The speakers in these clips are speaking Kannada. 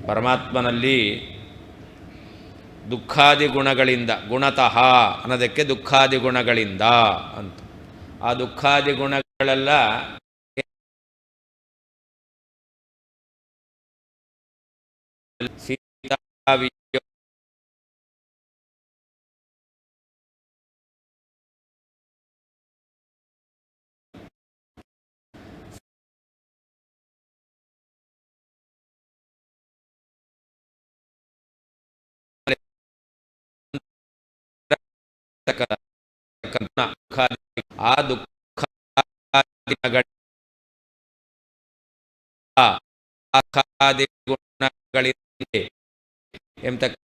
ಪರಮಾತ್ಮನಲ್ಲಿ ದುಃಖಾದಿ ಗುಣಗಳಿಂದ, ಗುಣತಃ ಅನ್ನೋದಕ್ಕೆ ದುಃಖಾದಿ ಗುಣಗಳಿಂದ ಅಂತ. ಆ ದುಃಖಾದಿ ಗುಣಗಳೆಲ್ಲ ಸೀತಾ ಆ ದುಃಖಾದಿ ಗುಣಗಳಿಂದ ಎಂತಕ್ಕ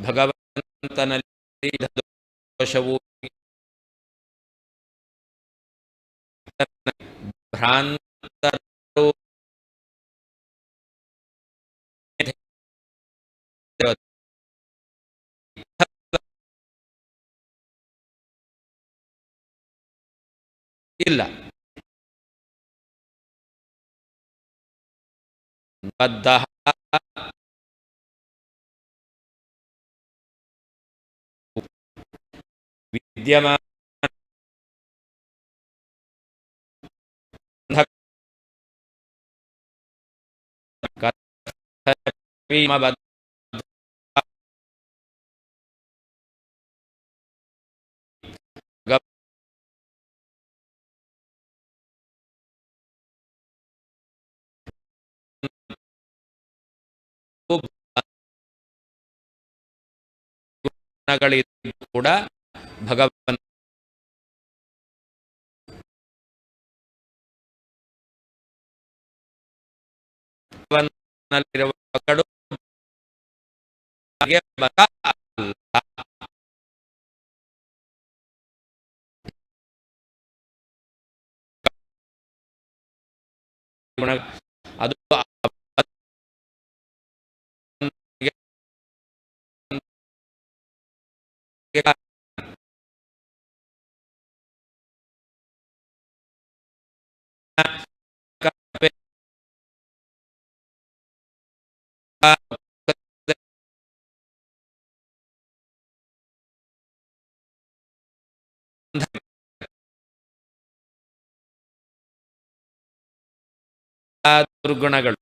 ಭಗವಂತನಲ್ಲಿ ದೋಷವು ಭ್ರಾಂತರು ಇಲ್ಲ. ಬದ್ಧ ವಿದ್ಯಮಾನ ಗುಣಗಳಿದ್ದು ಕೂಡ ಭಗವಂತನಲ್ಲಿರುವ ಕಡು ಅದು ದುರ್ಗುಣಗಳು.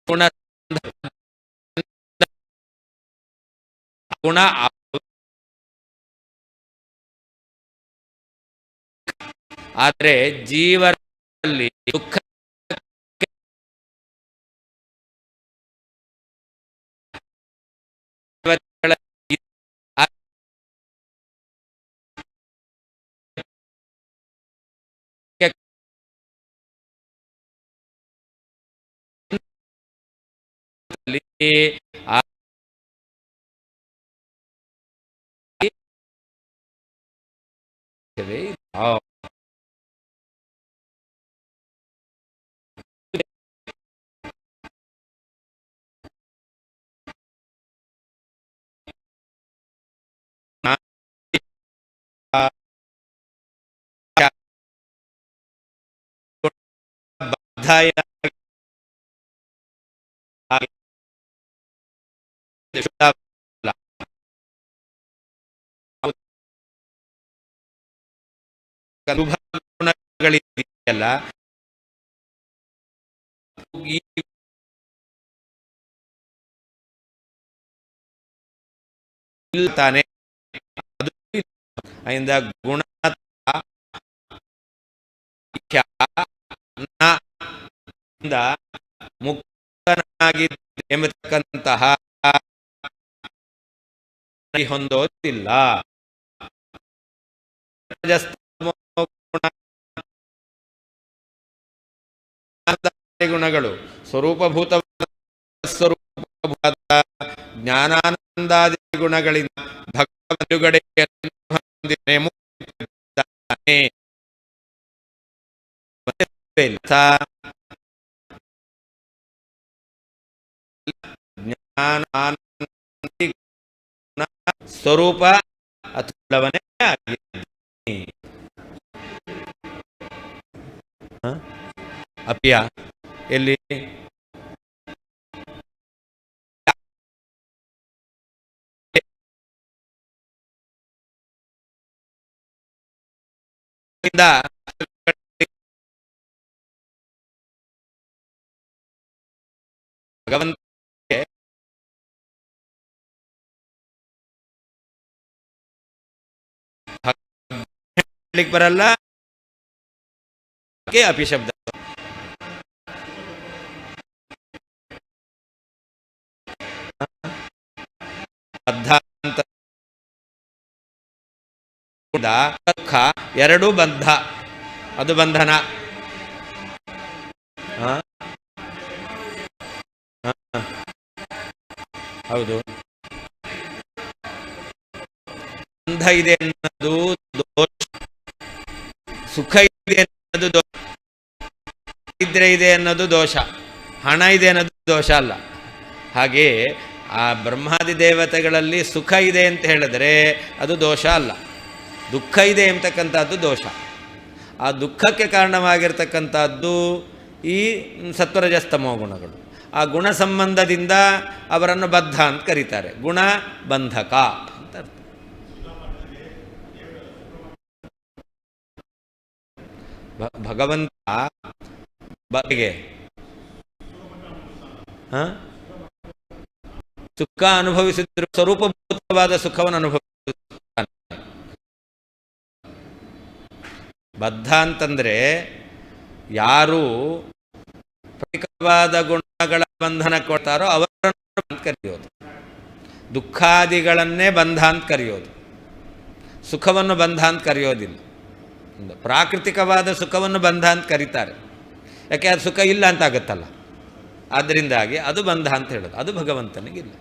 ಗುಣ ಗುಣ ಆದರೆ ಜೀವರಲ್ಲಿ ದುಃಖ ಗುಣಗಳಿದೆಯಲ್ಲ, ತಾನೆ ಅದು ಇಂದ ಗುಣ ಮುಕ್ತ ಎಂಬತಕ್ಕಂತಹ ಹೊಂದೋದಿಲ್ಲ. ಗುಣಗಳು ಸ್ವರೂಪಭೂತವಾದ ಜ್ಞಾನಾನಂದಾದಿ ಗುಣಗಳಿಂದ ಭಗವಂತನಿಗೆ ಸ್ವರೂಪ ಅಥುಲ್ಲವನೇ ಆಗಿದೆ. ಅಪ್ಯ ಎಲ್ಲಿ ಭಗವಂತ ಬರಲ್ಲ. ಅಪಿಶಬ್ದ ದುಃಖ ಎರಡೂ ಬಂಧ, ಅದು ಬಂಧನ. ಹೌದು, ಬಂಧ ಇದೆ ಅನ್ನೋದು ದೋಷ, ಸುಖ ಇದೆ ಅನ್ನೋದು ದೋಷ, ಇದ್ರೆ ಇದೆ ಅನ್ನೋದು ದೋಷ, ಹಣ ಇದೆ ಅನ್ನೋದು ದೋಷ ಅಲ್ಲ. ಹಾಗೆ ಆ ಬ್ರಹ್ಮಾದಿ ದೇವತೆಗಳಲ್ಲಿ ಸುಖ ಇದೆ ಅಂತ ಹೇಳಿದ್ರೆ ಅದು ದೋಷ ಅಲ್ಲ, ದುಃಖ ಇದೆ ಎಂಬತಕ್ಕಂಥದ್ದು ದೋಷ. ಆ ದುಃಖಕ್ಕೆ ಕಾರಣವಾಗಿರ್ತಕ್ಕಂಥದ್ದು ಈ ಸತ್ವರಜಸ್ತಮೋ ಗುಣಗಳು. ಆ ಗುಣ ಸಂಬಂಧದಿಂದ ಅವರನ್ನು ಬದ್ಧ ಅಂತ ಕರೀತಾರೆ, ಗುಣ ಬಂಧಕ ಅಂತ ಅರ್ಥ. ಭಗವಂತ ಬಗ್ಗೆ ಸುಖ ಅನುಭವಿಸಿದ್ರು ಸ್ವರೂಪಭೂತವಾದ ಸುಖವನ್ನು ಅನುಭವಿಸುತ್ತಾನೆ. ಬದ್ಧ ಅಂತಂದ್ರೆ ಯಾರು ಪ್ರತ್ಯೇಕವಾದ ಗುಣಗಳ ಬಂಧನ ಕೊಡ್ತಾರೋ ಅವರನ್ನು ಕರೆಯೋದು, ದುಃಖಾದಿಗಳನ್ನೇ ಬಂಧ ಅಂತ ಕರೆಯೋದು, ಸುಖವನ್ನು ಬಂಧ ಅಂತ ಕರೆಯೋದಿಲ್ಲ. ಪ್ರಾಕೃತಿಕವಾದ ಸುಖವನ್ನು ಬಂಧ ಅಂತ ಕರೀತಾರೆ, ಯಾಕೆ ಅದು ಸುಖ ಇಲ್ಲ ಅಂತ ಆಗುತ್ತಲ್ಲ, ಆದ್ದರಿಂದಾಗಿ ಅದು ಬಂಧ ಅಂತ ಹೇಳೋದು. ಅದು ಭಗವಂತನಿಗಿಲ್ಲ.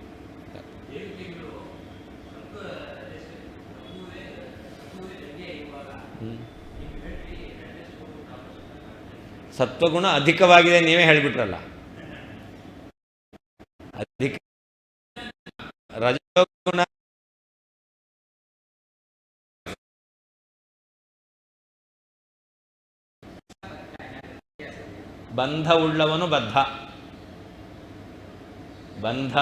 ಸತ್ವಗುಣ ಅಧಿಕವಾಗಿದೆ ನೀವೇ ಹೇಳಿಬಿಟ್ರಲ್ಲ. ಅಧಿಕ ರಜೋಗುಣ ಬಂಧವುಳ್ಳವನು ಬದ್ಧ, ಬಂಧ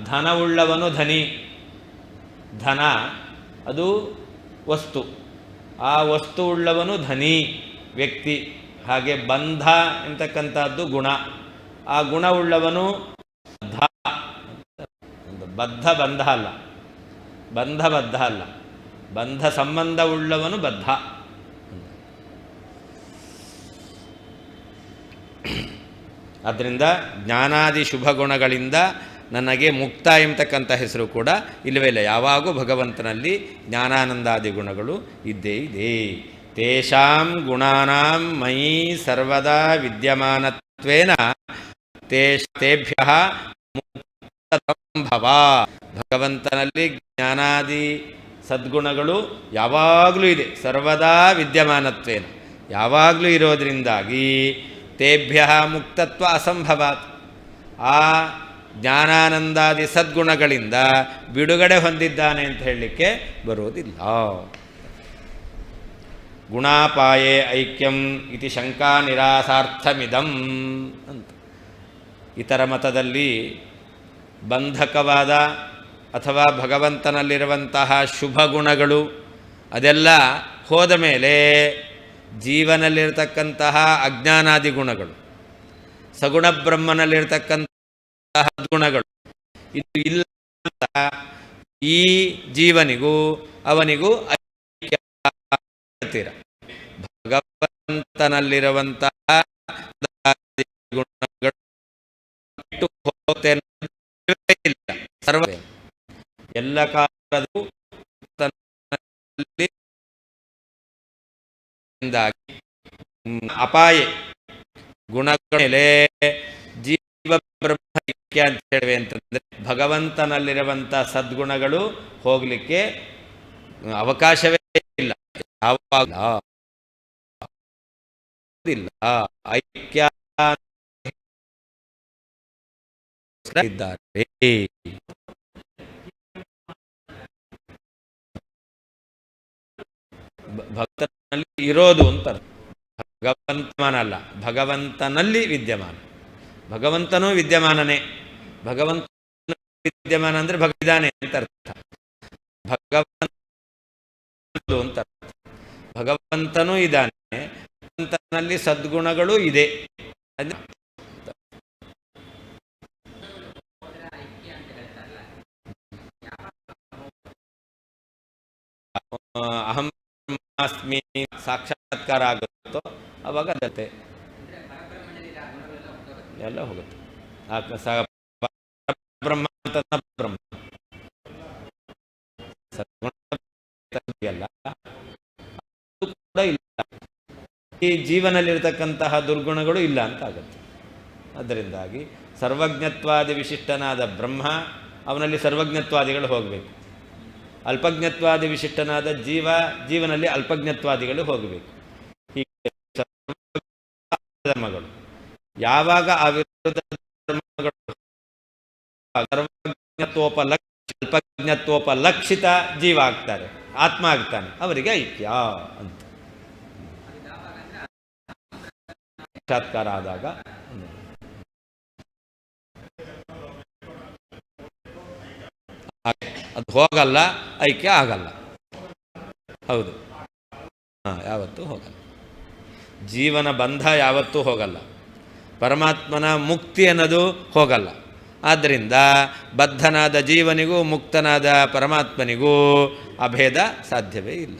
ಧನವುಳ್ಳವನು ಧನಿ. ಧನ ಅದು ವಸ್ತು, ಆ ವಸ್ತು ಉಳ್ಳವನು ಧನಿ ವ್ಯಕ್ತಿ. ಹಾಗೆ ಬಂಧ ಎಂತಕ್ಕಂಥದ್ದು ಗುಣ, ಆ ಗುಣವುಳ್ಳವನು ಬದ್ಧ. ಬಂಧ ಅಲ್ಲ, ಬಂಧ ಬದ್ಧ ಅಲ್ಲ, ಬಂಧ ಸಂಬಂಧವುಳ್ಳವನು ಬದ್ಧ. ಆದ್ದರಿಂದ ಜ್ಞಾನಾದಿ ಶುಭ ಗುಣಗಳಿಂದ ನನಗೆ ಮುಕ್ತ ಎಂಬತಕ್ಕಂಥ ಹೆಸರು ಕೂಡ ಇಲ್ಲವೇ ಇಲ್ಲ. ಯಾವಾಗೂ ಭಗವಂತನಲ್ಲಿ ಜ್ಞಾನಾನಂದಾದಿ ಗುಣಗಳು ಇದ್ದೇ ಇದೆ. ತೇಷಾಂ ಗುಣಾನಾಂ ಮಯಿ ಸರ್ವದಾ ವಿದ್ಯಮಾನತ್ವೇನ ತೇಭ್ಯಃ ಮುಕ್ತಸಂಭವ. ಭಗವಂತನಲ್ಲಿ ಜ್ಞಾನಾದಿ ಸದ್ಗುಣಗಳು ಯಾವಾಗಲೂ ಇದೆ, ಸರ್ವದಾ ವಿದ್ಯಮಾನತ್ವೇನ, ಯಾವಾಗಲೂ ಇರೋದರಿಂದಾಗಿ ತೇಭ್ಯ ಮುಕ್ತತ್ವ ಅಸಂಭವಾತ್, ಆ ಜ್ಞಾನಾನಂದಾದಿ ಸದ್ಗುಣಗಳಿಂದ ಬಿಡುಗಡೆ ಹೊಂದಿದ್ದಾನೆ ಅಂತ ಹೇಳಲಿಕ್ಕೆ ಬರುವುದಿಲ್ಲ. ಗುಣಾಪಾಯೇ ಐಕ್ಯಂ ಇತಿ ಶಂಕಾ ನಿರಾಸಾರ್ಥಮಿದಂ ಅಂತ. ಇತರ ಮತದಲ್ಲಿ ಬಂಧಕವಾದ ಅಥವಾ ಭಗವಂತನಲ್ಲಿರುವಂತಹ ಶುಭ ಗುಣಗಳು ಅದೆಲ್ಲ ಹೋದ ಮೇಲೆ ಜೀವನಲ್ಲಿರ್ತಕ್ಕಂತಹ ಅಜ್ಞಾನಾದಿ ಗುಣಗಳು, ಸಗುಣ ಬ್ರಹ್ಮನಲ್ಲಿರ್ತಕ್ಕಂತಹ ಗುಣಗಳು ಇದು ಇಲ್ಲ. ಈ ಜೀವನಿಗೂ ಅವನಿಗೂ ಭಗವಂತನಲ್ಲಿರುವಂತಹ ಗುಣಗಳು ಇಲ್ಲ. ಸರ್ವ ಎಲ್ಲ ಕಾಲದೂ ಅಪಾಯ ಗುಣಗಳ ಮೇಲೆ ಜೀವ ಬ್ರಹ್ಮ ಐಕ್ಯ ಅಂತ ಹೇಳಿವೆ ಅಂತಂದ್ರೆ ಭಗವಂತನಲ್ಲಿರುವಂಥ ಸದ್ಗುಣಗಳು ಹೋಗ್ಲಿಕ್ಕೆ ಅವಕಾಶವೇ ಇಲ್ಲ. ಯಾವಾಗ ಐಕ್ಯ ಇದ್ದಾರೆ. ಭಕ್ತನಲ್ಲಿ ಇರೋದು ಅಂತ ಭಗವಂತನಲ್ಲ, ಭಗವಂತನಲ್ಲಿ ವಿದ್ಯಮಾನ. ಭಗವಂತನೂ ವಿದ್ಯಮಾನನೇ. ಭಗವಂತ ವಿದ್ಯಮಾನ ಅಂದ್ರೆ ಭಗವಿದಾನೆ ಅಂತ ಅರ್ಥ. ಭಗವಂತ ಅಂತ ಅರ್ಥ. ಭಗವಂತನೂ ಇದ್ದಾನೆ, ಭಗವಂತನಲ್ಲಿ ಸದ್ಗುಣಗಳು ಇದೆ. ಅಹಂ ಬ್ರಹ್ಮಾಸ್ಮಿ ಸಾಕ್ಷಾತ್ಕಾರ ಆಗುತ್ತೋ ಅವಾಗ ಅದತ್ತೆ ಎಲ್ಲ ಹೋಗುತ್ತೆ. ಬ್ರಹ್ಮ ಅಂತ ಬ್ರಹ್ಮ ಅಲ್ಲ, ಕೂಡ ಇಲ್ಲ. ಈ ಜೀವನಲ್ಲಿರ್ತಕ್ಕಂತಹ ದುರ್ಗುಣಗಳು ಇಲ್ಲ ಅಂತ ಆಗುತ್ತೆ. ಅದರಿಂದಾಗಿ ಸರ್ವಜ್ಞತ್ವಾದಿ ವಿಶಿಷ್ಟನಾದ ಬ್ರಹ್ಮ, ಅವನಲ್ಲಿ ಸರ್ವಜ್ಞತ್ವಾದಿಗಳು ಹೋಗಬೇಕು. ಅಲ್ಪಜ್ಞತ್ವಾದಿ ವಿಶಿಷ್ಟನಾದ ಜೀವನಲ್ಲಿ ಅಲ್ಪಜ್ಞತ್ವಾದಿಗಳು ಹೋಗಬೇಕು. ಹೀಗೆ ಧರ್ಮಗಳು ಯಾವಾಗ ಆ ವಿರುದ್ಧ ಧರ್ಮಗಳು ಅಲ್ಪಜ್ಞತ್ವೋಪಲಕ್ಷಿತ ಜೀವ ಆಗ್ತಾರೆ, ಆತ್ಮ ಆಗ್ತಾನೆ, ಅವರಿಗೆ ಐಕ್ಯ ಅಂತ ಸಾಕ್ಷಾತ್ಕಾರ ಆದಾಗ ಅದು ಹೋಗಲ್ಲ, ಐಕ್ಯ ಆಗಲ್ಲ. ಹೌದು, ಯಾವತ್ತೂ ಹೋಗಲ್ಲ. ಜೀವನ ಬಂಧ ಯಾವತ್ತೂ ಹೋಗಲ್ಲ. ಪರಮಾತ್ಮನ ಮುಕ್ತಿ ಅನ್ನೋದು ಹೋಗಲ್ಲ. ಆದ್ದರಿಂದ ಬದ್ಧನಾದ ಜೀವನಿಗೂ ಮುಕ್ತನಾದ ಪರಮಾತ್ಮನಿಗೂ ಅಭೇದ ಸಾಧ್ಯವೇ ಇಲ್ಲ.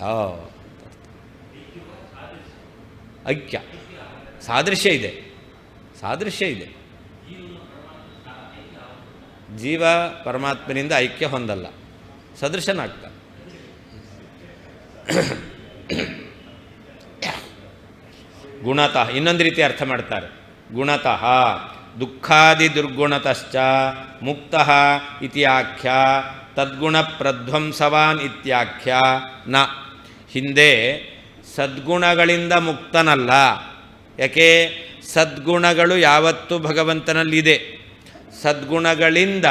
ಐಕ್ಯ ಸಾದೃಶ್ಯ ಇದೆ, ಸಾದೃಶ್ಯ ಇದೆ. ಜೀವ ಪರಮಾತ್ಮನಿಂದ ಐಕ್ಯ ಹೊಂದಲ್ಲ, ಸದೃಶನಾಗ್ತಾನೆ. ಗುಣತಃ ಇನ್ನೊಂದು ರೀತಿ ಅರ್ಥ ಮಾಡ್ತಾರೆ. ಗುಣತಃ ದುಃಖಾದಿ ದುರ್ಗುಣತಶ್ಚ ಮುಕ್ತಃ ಇತ್ಯಾಖ್ಯ ತದ್ಗುಣ ಪ್ರಧ್ವಂಸವಾನ್ ಇತ್ಯಾಖ್ಯ ನ. ಹಿಂದೆ ಸದ್ಗುಣಗಳಿಂದ ಮುಕ್ತನಲ್ಲ. ಯಾಕೆ? ಸದ್ಗುಣಗಳು ಯಾವತ್ತೂ ಭಗವಂತನಲ್ಲಿದೆ. ಸದ್ಗುಣಗಳಿಂದ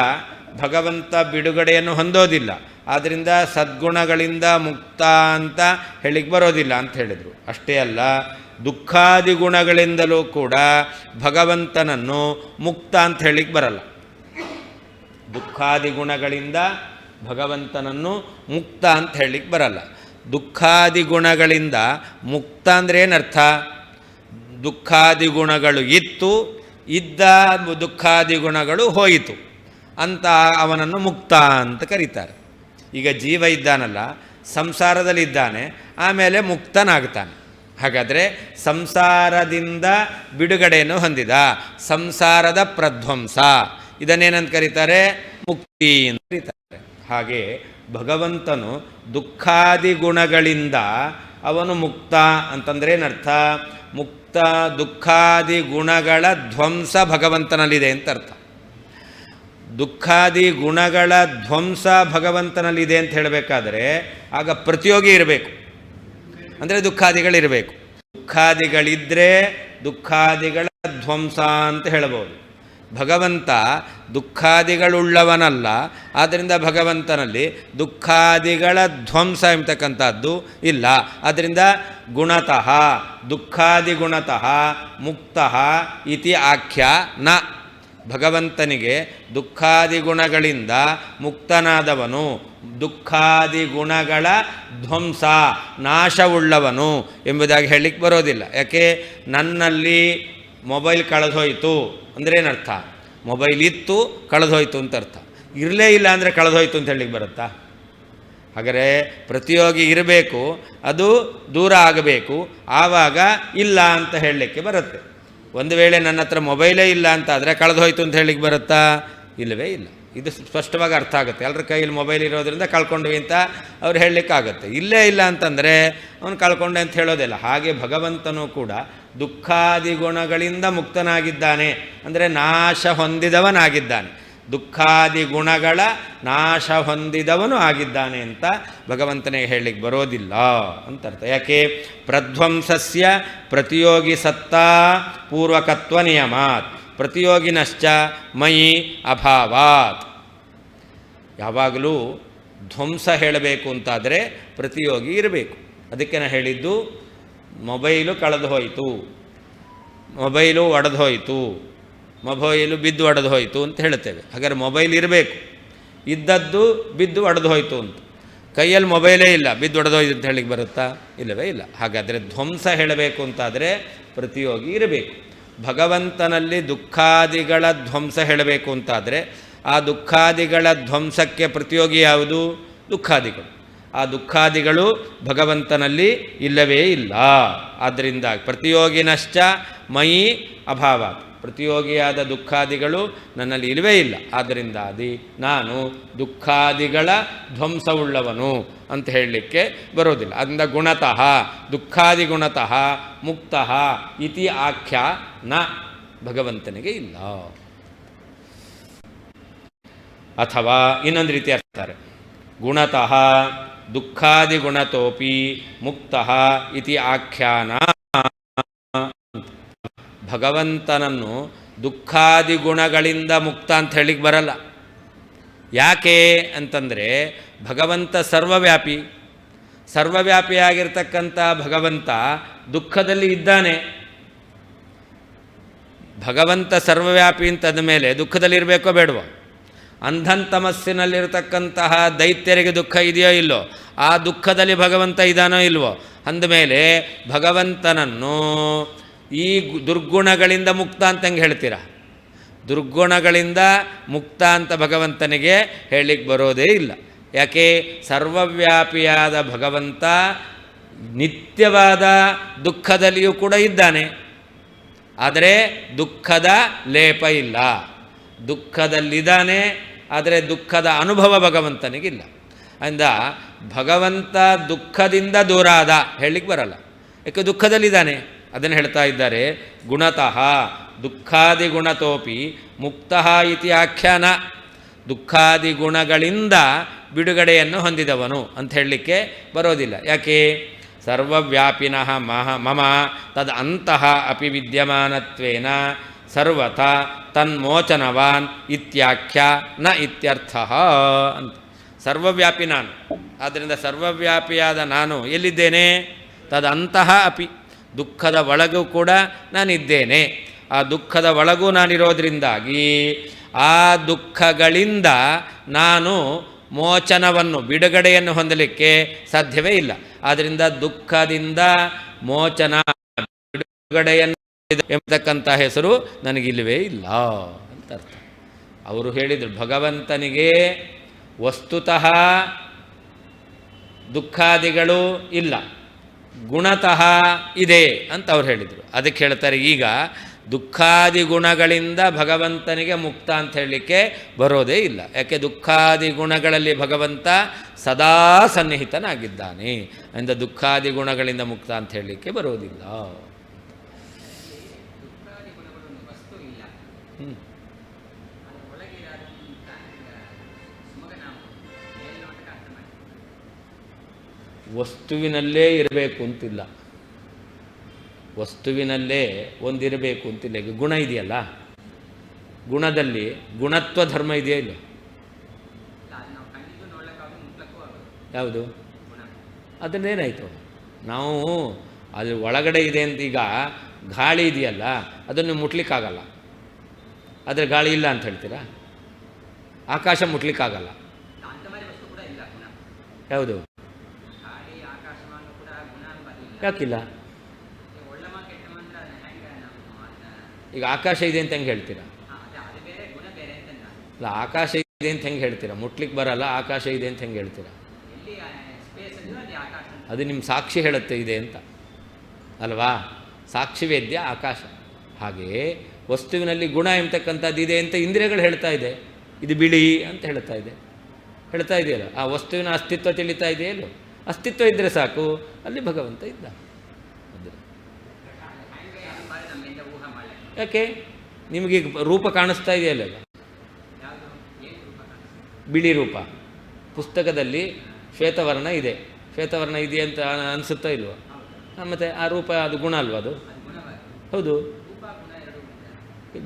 ಭಗವಂತ ಬಿಡುಗಡೆಯನ್ನು ಹೊಂದೋದಿಲ್ಲ. ಆದ್ದರಿಂದ ಸದ್ಗುಣಗಳಿಂದ ಮುಕ್ತ ಅಂತ ಹೇಳಿಕ್ಕೆ ಬರೋದಿಲ್ಲ ಅಂತ ಹೇಳಿದರು. ಅಷ್ಟೇ ಅಲ್ಲ, ದುಃಖಾದಿ ಗುಣಗಳಿಂದಲೂ ಕೂಡ ಭಗವಂತನನ್ನು ಮುಕ್ತ ಅಂತ ಹೇಳಿಕ್ಕೆ ಬರಲ್ಲ. ದುಃಖಾದಿ ಗುಣಗಳಿಂದ ಭಗವಂತನನ್ನು ಮುಕ್ತ ಅಂತ ಹೇಳಿಕ್ಕೆ ಬರಲ್ಲ. ದುಃಖಾದಿ ಗುಣಗಳಿಂದ ಮುಕ್ತ ಅಂದರೆ ಏನರ್ಥ? ದುಃಖಾದಿ ಗುಣಗಳು ಇದ್ದ ದುಃಖಾದಿ ಗುಣಗಳು ಹೋಯಿತು ಅಂತ ಅವನನ್ನು ಮುಕ್ತ ಅಂತ ಕರೀತಾರೆ. ಈಗ ಜೀವ ಇದ್ದಾನಲ್ಲ, ಸಂಸಾರದಲ್ಲಿದ್ದಾನೆ, ಆಮೇಲೆ ಮುಕ್ತನಾಗ್ತಾನೆ. ಹಾಗಾದರೆ ಸಂಸಾರದಿಂದ ಬಿಡುಗಡೆಯನ್ನು ಹೊಂದಿದ, ಸಂಸಾರದ ಪ್ರಧ್ವಂಸ, ಇದನ್ನೇನಂತ ಕರೀತಾರೆ? ಮುಕ್ತಿ ಅಂತ ಕರೀತಾರೆ. ಹಾಗೆ ಭಗವಂತನು ದುಃಖಾದಿ ಗುಣಗಳಿಂದ ಅವನು ಮುಕ್ತ ಅಂತಂದ್ರೆ ಏನರ್ಥ? ಮುಕ್ತ ದುಃಖಾದಿ ಗುಣಗಳ ಧ್ವಂಸ ಭಗವಂತನಲ್ಲಿದೆ ಅಂತ ಅರ್ಥ. ದುಃಖಾದಿ ಗುಣಗಳ ಧ್ವಂಸ ಭಗವಂತನಲ್ಲಿದೆ ಅಂತ ಹೇಳಬೇಕಾದ್ರೆ ಆಗ ಪ್ರತಿಯೋಗಿ ಇರಬೇಕು, ಅಂದರೆ ದುಃಖಾದಿಗಳಿರಬೇಕು. ದುಃಖಾದಿಗಳಿದ್ದರೆ ದುಃಖಾದಿಗಳ ಧ್ವಂಸ ಅಂತ ಹೇಳಬಹುದು. ಭಗವಂತ ದುಃಖಾದಿಗಳುಳ್ಳವನಲ್ಲ, ಆದ್ದರಿಂದ ಭಗವಂತನಲ್ಲಿ ದುಃಖಾದಿಗಳ ಧ್ವಂಸ ಎಂಬತಕ್ಕಂಥದ್ದು ಇಲ್ಲ. ಆದ್ದರಿಂದ ಗುಣತಃ ದುಃಖಾದಿ ಗುಣತಃ ಮುಕ್ತಃ ಇತಿ ಆಖ್ಯ ನ. ಭಗವಂತನಿಗೆ ದುಃಖಾದಿ ಗುಣಗಳಿಂದ ಮುಕ್ತನಾದವನು, ದುಃಖಾದಿ ಗುಣಗಳ ಧ್ವಂಸ ನಾಶವುಳ್ಳವನು ಎಂಬುದಾಗಿ ಹೇಳಲಿಕ್ಕೆ ಬರೋದಿಲ್ಲ. ಯಾಕೆ? ನನ್ನಲ್ಲಿ ಮೊಬೈಲ್ ಕಳೆದೋಯ್ತು ಅಂದರೆ ಏನರ್ಥ? ಮೊಬೈಲ್ ಇತ್ತು ಕಳೆದೋಯ್ತು ಅಂತ ಅರ್ಥ. ಇರಲೇ ಇಲ್ಲ ಅಂದರೆ ಕಳೆದೋಯ್ತು ಅಂತ ಹೇಳಲಿಕ್ಕೆ ಬರುತ್ತಾ? ಹಾಗಾದರೆ ಪ್ರತಿಯೋಗಿ ಇರಬೇಕು, ಅದು ದೂರ ಆಗಬೇಕು, ಆವಾಗ ಇಲ್ಲ ಅಂತ ಹೇಳಲಿಕ್ಕೆ ಬರುತ್ತೆ. ಒಂದು ವೇಳೆ ನನ್ನ ಹತ್ರ ಮೊಬೈಲೇ ಇಲ್ಲ ಅಂತ ಆದರೆ ಕಳೆದು ಹೋಯ್ತು ಅಂತ ಹೇಳಿಕ್ಕೆ ಬರುತ್ತಾ? ಇಲ್ಲವೇ ಇಲ್ಲ. ಇದು ಸ್ಪಷ್ಟವಾಗಿ ಅರ್ಥ ಆಗುತ್ತೆ. ಎಲ್ಲರ ಕೈಯಲ್ಲಿ ಮೊಬೈಲ್ ಇರೋದ್ರಿಂದ ಕಳ್ಕೊಂಡ್ವಿ ಅಂತ ಅವ್ರು ಹೇಳಲಿಕ್ಕಾಗತ್ತೆ. ಇಲ್ಲೇ ಇಲ್ಲ ಅಂತಂದರೆ ಅವನು ಕಳ್ಕೊಂಡೆ ಅಂತ ಹೇಳೋದಿಲ್ಲ. ಹಾಗೆ ಭಗವಂತನೂ ಕೂಡ ದುಃಖಾದಿ ಗುಣಗಳಿಂದ ಮುಕ್ತನಾಗಿದ್ದಾನೆ, ಅಂದರೆ ನಾಶ ಹೊಂದಿದವನಾಗಿದ್ದಾನೆ. ದುಃಖಾದಿ ಗುಣಗಳ ನಾಶ ಹೊಂದಿದವನು ಆಗಿದ್ದಾನೆ ಅಂತ ಭಗವಂತನಿಗೆ ಹೇಳಲಿಕ್ಕೆ ಬರೋದಿಲ್ಲ ಅಂತ ಅರ್ಥ. ಯಾಕೆ? ಪ್ರಧ್ವಂಸಸ್ಯ ಪ್ರತಿಯೋಗಿ ಸತ್ತಾ ಪೂರ್ವಕತ್ವ ನಿಯಮಾತ್ ಪ್ರತಿಯೋಗಿನಶ್ಚ ಮಯಿ ಅಭಾವಾತ್. ಯಾವಾಗಲೂ ಧ್ವಂಸ ಹೇಳಬೇಕು ಅಂತಾದರೆ ಪ್ರತಿಯೋಗಿ ಇರಬೇಕು. ಅದಕ್ಕೆ ನಾನು ಹೇಳಿದ್ದು ಮೊಬೈಲು ಕಳೆದು ಹೋಯಿತು, ಮೊಬೈಲು ಒಡೆದು ಹೋಯಿತು, ಮೊಬೈಲು ಬಿದ್ದು ಒಡೆದು ಹೋಯಿತು ಅಂತ ಹೇಳ್ತೇವೆ. ಹಾಗಾದ್ರೆ ಮೊಬೈಲ್ ಇರಬೇಕು, ಇದ್ದದ್ದು ಬಿದ್ದು ಒಡೆದು ಹೋಯಿತು ಅಂತ. ಕೈಯಲ್ಲಿ ಮೊಬೈಲೇ ಇಲ್ಲ, ಬಿದ್ದು ಒಡೆದೋಯ್ತು ಅಂತ ಹೇಳಿಕ್ಕೆ ಬರುತ್ತಾ? ಇಲ್ಲವೇ ಇಲ್ಲ. ಹಾಗಾದರೆ ಧ್ವಂಸ ಹೇಳಬೇಕು ಅಂತಾದರೆ ಪ್ರತಿಯೋಗಿ ಇರಬೇಕು. ಭಗವಂತನಲ್ಲಿ ದುಃಖಾದಿಗಳ ಧ್ವಂಸ ಹೇಳಬೇಕು ಅಂತಾದರೆ ಆ ದುಃಖಾದಿಗಳ ಧ್ವಂಸಕ್ಕೆ ಪ್ರತಿಯೋಗಿ ಯಾವುದು? ದುಃಖಾದಿಗಳು. ಆ ದುಃಖಾದಿಗಳು ಭಗವಂತನಲ್ಲಿ ಇಲ್ಲವೇ ಇಲ್ಲ. ಆದ್ದರಿಂದ ಪ್ರತಿಯೋಗಿನಶ್ಚ ಮಯಿ ಅಭಾವ, ಪ್ರತಿಯೋಗಿಯಾದ ದುಃಖಾದಿಗಳು ನನ್ನಲ್ಲಿ ಇಲ್ಲವೇ ಇಲ್ಲ. ಆದ್ದರಿಂದಾಗಿ ನಾನು ದುಃಖಾದಿಗಳ ಧ್ವಂಸವುಳ್ಳವನು ಅಂತ ಹೇಳಲಿಕ್ಕೆ ಬರೋದಿಲ್ಲ. ಅದರಿಂದ ಗುಣತಃ ದುಃಖಾದಿ ಗುಣತಃ ಮುಕ್ತಃ ಇತಿ ಆಖ್ಯ ನ ಭಗವಂತನಿಗೆ ಇಲ್ಲ. ಅಥವಾ ಇನ್ನೊಂದು ರೀತಿ ಅರ್ಥತಾರೆ, ಗುಣತಃ ದುಃಖಾದಿ ಗುಣತೋಪಿ ಮುಕ್ತಃ ಇತಿ ಆಖ್ಯಾನ. ಭಗವಂತನನ್ನು ದುಃಖಾದಿ ಗುಣಗಳಿಂದ ಮುಕ್ತ ಅಂತ ಹೇಳಿಕ್ಕೆ ಬರಲ್ಲ. ಯಾಕೆ ಅಂತಂದರೆ ಭಗವಂತ ಸರ್ವವ್ಯಾಪಿ. ಸರ್ವವ್ಯಾಪಿಯಾಗಿರ್ತಕ್ಕಂಥ ಭಗವಂತ ದುಃಖದಲ್ಲಿ ಇದ್ದಾನೆ. ಭಗವಂತ ಸರ್ವವ್ಯಾಪಿ ಅಂತದ ಮೇಲೆ ದುಃಖದಲ್ಲಿರಬೇಕೋ ಬೇಡವೋ? ಅಂಧಂತಮಸ್ಸಿನಲ್ಲಿರತಕ್ಕಂತಹ ದೈತ್ಯರಿಗೆ ದುಃಖ ಇದೆಯೋ ಇಲ್ಲೋ? ಆ ದುಃಖದಲ್ಲಿ ಭಗವಂತ ಇದ್ದಾನೋ ಇಲ್ವೋ? ಅಂದಮೇಲೆ ಭಗವಂತನನ್ನು ಈ ದುರ್ಗುಣಗಳಿಂದ ಮುಕ್ತ ಅಂತ ಹೆಂಗೆ ಹೇಳ್ತೀರಾ? ದುರ್ಗುಣಗಳಿಂದ ಮುಕ್ತ ಅಂತ ಭಗವಂತನಿಗೆ ಹೇಳಲಿಕ್ಕೆ ಬರೋದೇ ಇಲ್ಲ. ಯಾಕೆ? ಸರ್ವವ್ಯಾಪಿಯಾದ ಭಗವಂತ ನಿತ್ಯವಾದ ದುಃಖದಲ್ಲಿಯೂ ಕೂಡ ಇದ್ದಾನೆ. ಆದರೆ ದುಃಖದ ಲೇಪ ಇಲ್ಲ. ದುಃಖದಲ್ಲಿದ್ದಾನೆ, ಆದರೆ ದುಃಖದ ಅನುಭವ ಭಗವಂತನಿಗಿಲ್ಲ. ಅಂದ ಭಗವಂತ ದುಃಖದಿಂದ ದೂರ ಆದ ಹೇಳಲಿಕ್ಕೆ ಬರಲ್ಲ. ಯಾಕೆ? ದುಃಖದಲ್ಲಿದ್ದಾನೆ. ಅದನ್ನು ಹೇಳ್ತಾ ಇದ್ದಾರೆ, ಗುಣತಃ ದುಃಖಾದಿ ಗುಣತೋಪಿ ಮುಕ್ತಃ ಇತಿ ಆಖ್ಯಾನ. ದುಃಖಾದಿ ಗುಣಗಳಿಂದ ಬಿಡುಗಡೆಯನ್ನು ಹೊಂದಿದವನು ಅಂತ ಹೇಳಲಿಕ್ಕೆ ಬರೋದಿಲ್ಲ. ಯಾಕೆ? ಸರ್ವವ್ಯಾಪಿನಃ ಮಮ ತದ್ ಅಂತಃ ಅಪಿ ವಿದ್ಯಮಾನತ್ವೇನ ಸರ್ವಥ ತನ್ಮೋಚನವಾನ್ ಇತ್ಯಾಖ್ಯ ನ ಇತ್ಯರ್ಥ ಅಂತ. ಸರ್ವವ್ಯಾಪಿ ನಾನು. ಆದ್ದರಿಂದ ಸರ್ವವ್ಯಾಪಿಯಾದ ನಾನು ಎಲ್ಲಿದ್ದೇನೆ? ತದಂತಹ ಅಪಿ, ದುಃಖದ ಒಳಗೂ ಕೂಡ ನಾನಿದ್ದೇನೆ. ಆ ದುಃಖದ ಒಳಗೂ ನಾನಿರೋದ್ರಿಂದಾಗಿ ಆ ದುಃಖಗಳಿಂದ ನಾನು ಮೋಚನವನ್ನು ಬಿಡುಗಡೆಯನ್ನು ಹೊಂದಲಿಕ್ಕೆ ಸಾಧ್ಯವೇ ಇಲ್ಲ. ಆದ್ದರಿಂದ ದುಃಖದಿಂದ ಮೋಚನ ಬಿಡುಗಡೆಯನ್ನು ಎಂಬತಕ್ಕಂಥ ಹೆಸರು ನನಗಿಲ್ಲವೇ ಇಲ್ಲ ಅಂತ ಅರ್ಥ. ಅವರು ಹೇಳಿದರು, ಭಗವಂತನಿಗೆ ವಸ್ತುತಃ ದುಃಖಾದಿಗಳು ಇಲ್ಲ, ಗುಣತಃ ಇದೆ ಅಂತ ಅವ್ರು ಹೇಳಿದರು. ಅದಕ್ಕೆ ಹೇಳ್ತಾರೆ, ಈಗ ದುಃಖಾದಿ ಗುಣಗಳಿಂದ ಭಗವಂತನಿಗೆ ಮುಕ್ತ ಅಂತ ಹೇಳಲಿಕ್ಕೆ ಬರೋದೇ ಇಲ್ಲ. ಯಾಕೆ? ದುಃಖಾದಿ ಗುಣಗಳಲ್ಲಿ ಭಗವಂತ ಸದಾ ಸನ್ನಿಹಿತನಾಗಿದ್ದಾನೆ. ಅಂದರೆ ದುಃಖಾದಿ ಗುಣಗಳಿಂದ ಮುಕ್ತ ಅಂತ ಹೇಳಲಿಕ್ಕೆ ಬರೋದಿಲ್ಲ. ವಸ್ತುವಿನಲ್ಲೇ ಇರಬೇಕು ಅಂತಿಲ್ಲ. ವಸ್ತುವಿನಲ್ಲೇ ಒಂದಿರಬೇಕು ಅಂತಿಲ್ಲ. ಈಗ ಗುಣ ಇದೆಯಲ್ಲ, ಗುಣದಲ್ಲಿ ಗುಣತ್ವ ಧರ್ಮ ಇದೆಯಾ ಇಲ್ಲ? ಯಾವುದು? ಅದನ್ನೇನಾಯಿತು? ನಾವು ಅದು ಒಳಗಡೆ ಇದೆ ಅಂತ, ಈಗ ಗಾಳಿ ಇದೆಯಲ್ಲ ಅದನ್ನು ಮುಟ್ಲಿಕ್ಕಾಗಲ್ಲ. ಆದರೆ ಗಾಳಿ ಇಲ್ಲ ಅಂತ ಹೇಳ್ತೀರಾ? ಆಕಾಶ ಮುಟ್ಲಿಕ್ಕಾಗಲ್ಲ. ಯಾವುದು? ಯಾಕಿಲ್ಲ? ಈಗ ಆಕಾಶ ಇದೆ ಅಂತ ಹೆಂಗೆ ಹೇಳ್ತೀರಾ? ಅಲ್ಲ, ಆಕಾಶ ಇದೆ ಅಂತ ಹೆಂಗೆ ಹೇಳ್ತೀರಾ? ಮುಟ್ಲಿಕ್ಕೆ ಬರಲ್ಲ, ಆಕಾಶ ಇದೆ ಅಂತ ಹೆಂಗೆ ಹೇಳ್ತೀರಾ? ಅದು ನಿಮ್ಮ ಸಾಕ್ಷಿ ಹೇಳುತ್ತೆ ಇದೆ ಅಂತ ಅಲ್ವಾ? ಸಾಕ್ಷಿ ವೇದ್ಯ ಆಕಾಶ. ಹಾಗೆಯೇ ವಸ್ತುವಿನಲ್ಲಿ ಗುಣ ಎಂಬತಕ್ಕಂಥದ್ದು ಇದೆ ಅಂತ ಇಂದ್ರಿಯಗಳು ಹೇಳ್ತಾ ಇದೆ. ಇದು ಬಿಳಿ ಅಂತ ಹೇಳ್ತಾ ಇದೆಯಲ್ಲ, ಆ ವಸ್ತುವಿನ ಅಸ್ತಿತ್ವ ತಿಳಿತಾ ಇದೆಯಲ್ಲೋ. ಅಸ್ತಿತ್ವ ಇದ್ದರೆ ಸಾಕು, ಅಲ್ಲಿ ಭಗವಂತ ಇದ್ದ. ಯಾಕೆ ನಿಮಗೆ ರೂಪ ಕಾಣಿಸ್ತಾ ಇದೆಯಲ್ಲ, ಬಿಳಿ ರೂಪ. ಪುಸ್ತಕದಲ್ಲಿ ಶ್ವೇತವರ್ಣ ಇದೆ, ಶ್ವೇತವರ್ಣ ಇದೆ ಅಂತ ಅನಿಸುತ್ತಾ ಇಲ್ವ? ಮತ್ತು ಆ ರೂಪ ಅದು ಗುಣ ಅಲ್ವ? ಅದು ಹೌದು.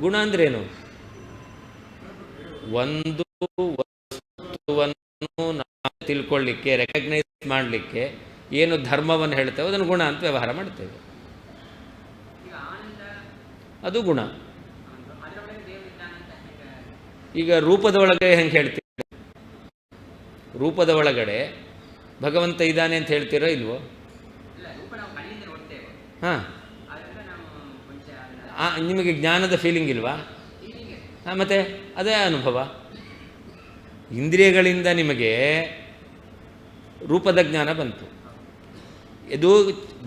ಗುಣ ಅಂದ್ರೇನು? ಒಂದು ವಸ್ತುವನ್ನು ನಾವು ತಿಳ್ಕೊಳ್ಳಿಕ್ಕೆ, ರೆಕಗ್ನೈಸ್ ಮಾಡಲಿಕ್ಕೆ ಏನು ಧರ್ಮವನ್ನು ಹೇಳ್ತೇವೆ ಅದನ್ನು ಗುಣ ಅಂತ ವ್ಯವಹಾರ ಮಾಡ್ತೇವೆ. ಅದು ಗುಣ. ಈಗ ರೂಪದ ಒಳಗೆ ಹೆಂಗೆ ಹೇಳ್ತೀವಿ? ರೂಪದ ಒಳಗಡೆ ಭಗವಂತ ಇದ್ದಾನೆ ಅಂತ ಹೇಳ್ತೀರೋ ಇಲ್ವೋ? ಹಾಂ, ನಿಮಗೆ ಜ್ಞಾನದ ಫೀಲಿಂಗ್ ಇಲ್ವಾ? ಹಾಂ, ಮತ್ತು ಅದೇ ಅನುಭವ. ಇಂದ್ರಿಯಗಳಿಂದ ನಿಮಗೆ ರೂಪದ ಜ್ಞಾನ ಬಂತು. ಇದು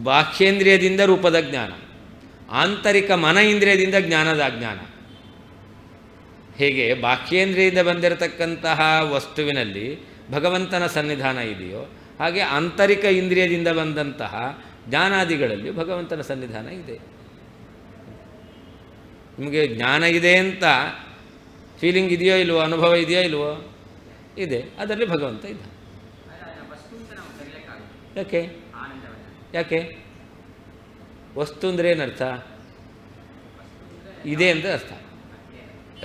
ಬಾಹ್ಯೇಂದ್ರಿಯದಿಂದ ರೂಪದ ಜ್ಞಾನ, ಆಂತರಿಕ ಮನ ಇಂದ್ರಿಯದಿಂದ ಜ್ಞಾನದ ಜ್ಞಾನ. ಹೇಗೆ ಬಾಹ್ಯೇಂದ್ರಿಯದಿಂದ ಬಂದಿರತಕ್ಕಂತಹ ವಸ್ತುವಿನಲ್ಲಿ ಭಗವಂತನ ಸನ್ನಿಧಾನ ಇದೆಯೋ, ಹಾಗೆ ಆಂತರಿಕ ಇಂದ್ರಿಯದಿಂದ ಬಂದಂತಹ ಜ್ಞಾನಾದಿಗಳಲ್ಲಿ ಭಗವಂತನ ಸನ್ನಿಧಾನ ಇದೆ. ನಿಮಗೆ ಜ್ಞಾನ ಇದೆ ಅಂತ ಫೀಲಿಂಗ್ ಇದೆಯೋ ಇಲ್ವೋ, ಅನುಭವ ಇದೆಯೋ ಇಲ್ವೋ? ಇದೆ. ಅದರಲ್ಲಿ ಭಗವಂತ ಇದ್ದ. ಯಾಕೆ ವಸ್ತು ಅಂದರೆ ಏನರ್ಥ? ಇದೆ ಅಂತ ಅರ್ಥ